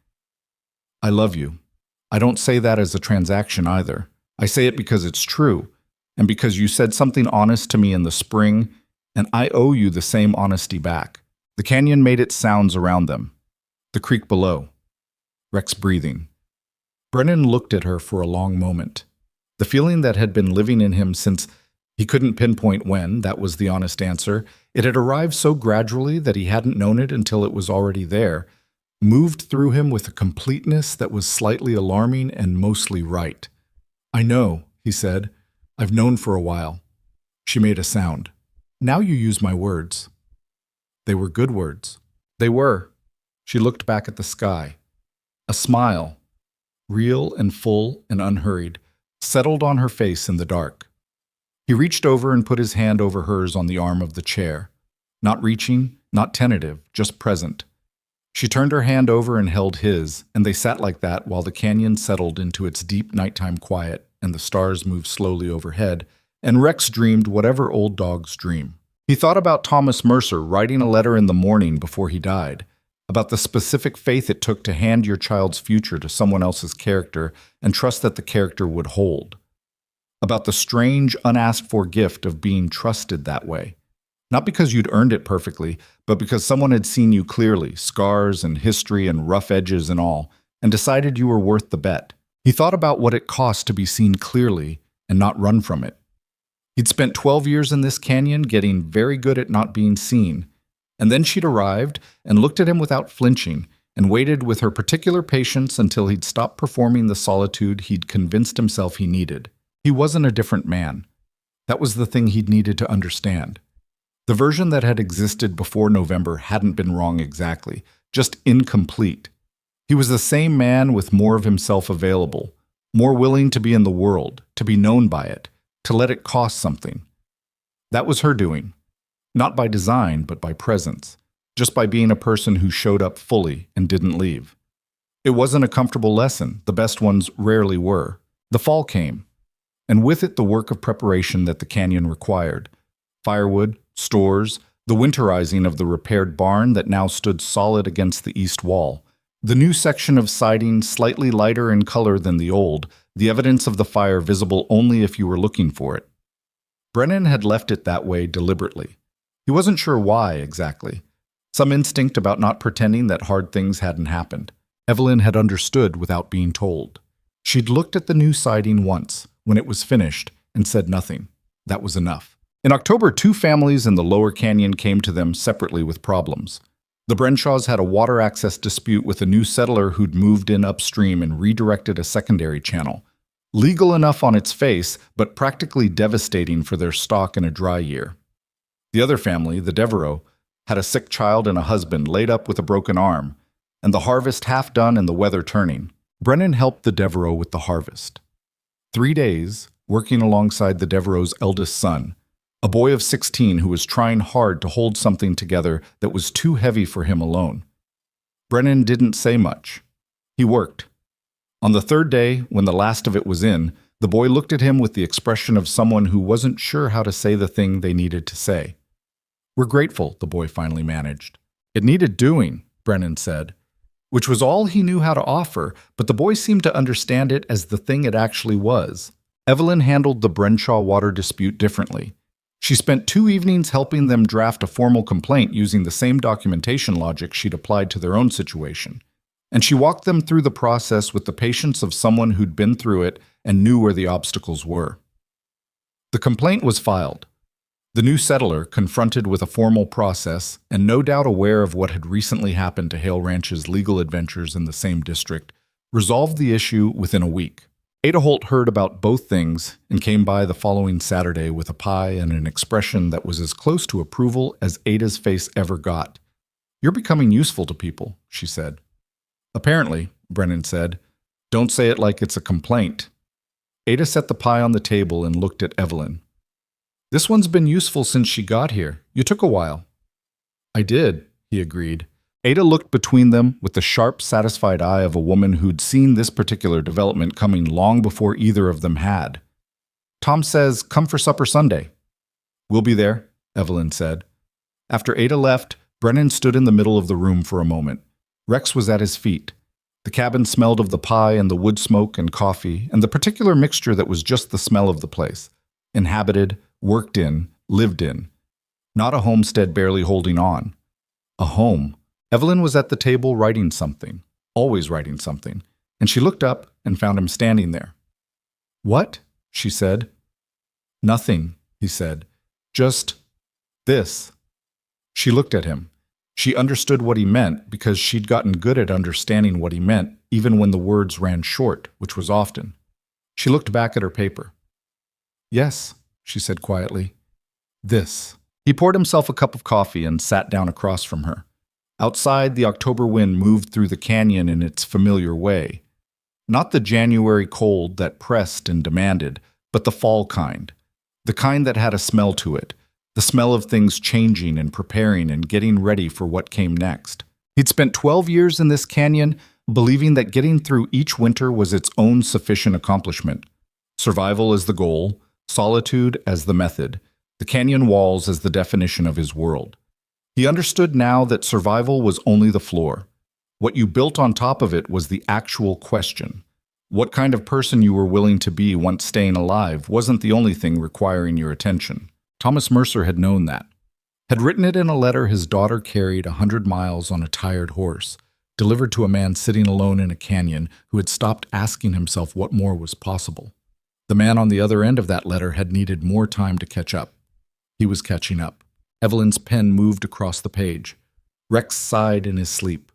I love you. I don't say that as a transaction either. I say it because it's true, and because you said something honest to me in the spring, and I owe you the same honesty back. The canyon made its sounds around them. The creek below. Rex breathing. Brennan looked at her for a long moment. The feeling that had been living in him since he couldn't pinpoint when, that was the honest answer, it had arrived so gradually that he hadn't known it until it was already there, moved through him with a completeness that was slightly alarming and mostly right. I know, he said. I've known for a while. She made a sound. Now you use my words. They were good words. They were. She looked back at the sky. A smile, real and full and unhurried, settled on her face in the dark. He reached over and put his hand over hers on the arm of the chair. Not reaching, not tentative, just present. She turned her hand over and held his, and they sat like that while the canyon settled into its deep nighttime quiet and the stars moved slowly overhead, and Rex dreamed whatever old dogs dream. He thought about Thomas Mercer writing a letter in the morning before he died, about the specific faith it took to hand your child's future to someone else's character and trust that the character would hold. About the strange, unasked-for gift of being trusted that way. Not because you'd earned it perfectly, but because someone had seen you clearly, scars and history and rough edges and all, and decided you were worth the bet. He thought about what it cost to be seen clearly and not run from it. He'd spent 12 years in this canyon getting very good at not being seen, and then she'd arrived and looked at him without flinching and waited with her particular patience until he'd stopped performing the solitude he'd convinced himself he needed. He wasn't a different man. That was the thing he'd needed to understand. The version that had existed before November hadn't been wrong exactly, just incomplete. He was the same man with more of himself available, more willing to be in the world, to be known by it, to let it cost something. That was her doing. Not by design, but by presence, just by being a person who showed up fully and didn't leave. It wasn't a comfortable lesson, the best ones rarely were. The fall came, and with it the work of preparation that the canyon required. Firewood, stores, the winterizing of the repaired barn that now stood solid against the east wall, the new section of siding slightly lighter in color than the old, the evidence of the fire visible only if you were looking for it. Brennan had left it that way deliberately. He wasn't sure why exactly. Some instinct about not pretending that hard things hadn't happened. Evelyn had understood without being told. She'd looked at the new siding once, when it was finished, and said nothing. That was enough. In October, 2 families in the Lower Canyon came to them separately with problems. The Brenshaws had a water access dispute with a new settler who'd moved in upstream and redirected a secondary channel. Legal enough on its face, but practically devastating for their stock in a dry year. The other family, the Devereaux, had a sick child and a husband laid up with a broken arm, and the harvest half done and the weather turning. Brennan helped the Devereaux with the harvest. 3 days, working alongside the Devereaux's eldest son, a boy of 16 who was trying hard to hold something together that was too heavy for him alone. Brennan didn't say much. He worked. On the 3rd day, when the last of it was in, the boy looked at him with the expression of someone who wasn't sure how to say the thing they needed to say. We're grateful, the boy finally managed. It needed doing, Brennan said, which was all he knew how to offer, but the boy seemed to understand it as the thing it actually was. Evelyn handled the Brenshaw water dispute differently. She spent 2 evenings helping them draft a formal complaint using the same documentation logic she'd applied to their own situation. And she walked them through the process with the patience of someone who'd been through it and knew where the obstacles were. The complaint was filed. The new settler, confronted with a formal process and no doubt aware of what had recently happened to Hale Ranch's legal adventures in the same district, resolved the issue within a week. Ada Holt heard about both things and came by the following Saturday with a pie and an expression that was as close to approval as Ada's face ever got. You're becoming useful to people, she said. Apparently, Brennan said. Don't say it like it's a complaint. Ada set the pie on the table and looked at Evelyn. This one's been useful since she got here. You took a while. I did, he agreed. Ada looked between them with the sharp, satisfied eye of a woman who'd seen this particular development coming long before either of them had. Tom says, come for supper Sunday. We'll be there, Evelyn said. After Ada left, Brennan stood in the middle of the room for a moment. Rex was at his feet. The cabin smelled of the pie and the wood smoke and coffee, and the particular mixture that was just the smell of the place. Inhabited, worked in, lived in. Not a homestead barely holding on. A home. Evelyn was at the table writing something, always writing something, and she looked up and found him standing there. What? She said. Nothing, he said. Just this. She looked at him. She understood what he meant because she'd gotten good at understanding what he meant, even when the words ran short, which was often. She looked back at her paper. Yes, she said quietly. This. He poured himself a cup of coffee and sat down across from her. Outside, the October wind moved through the canyon in its familiar way. Not the January cold that pressed and demanded, but the fall kind. The kind that had a smell to it. The smell of things changing and preparing and getting ready for what came next. He'd spent 12 years in this canyon, believing that getting through each winter was its own sufficient accomplishment. Survival as the goal, solitude as the method, the canyon walls as the definition of his world. He understood now that survival was only the floor. What you built on top of it was the actual question. What kind of person you were willing to be once staying alive wasn't the only thing requiring your attention. Thomas Mercer had known that. Had written it in a letter his daughter carried 100 miles on a tired horse, delivered to a man sitting alone in a canyon who had stopped asking himself what more was possible. The man on the other end of that letter had needed more time to catch up. He was catching up. Evelyn's pen moved across the page. Rex sighed in his sleep.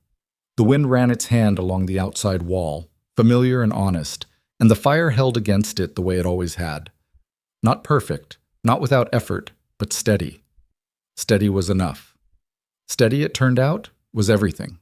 The wind ran its hand along the outside wall, familiar and honest, and the fire held against it the way it always had. Not perfect, not without effort, but steady. Steady was enough. Steady, it turned out, was everything.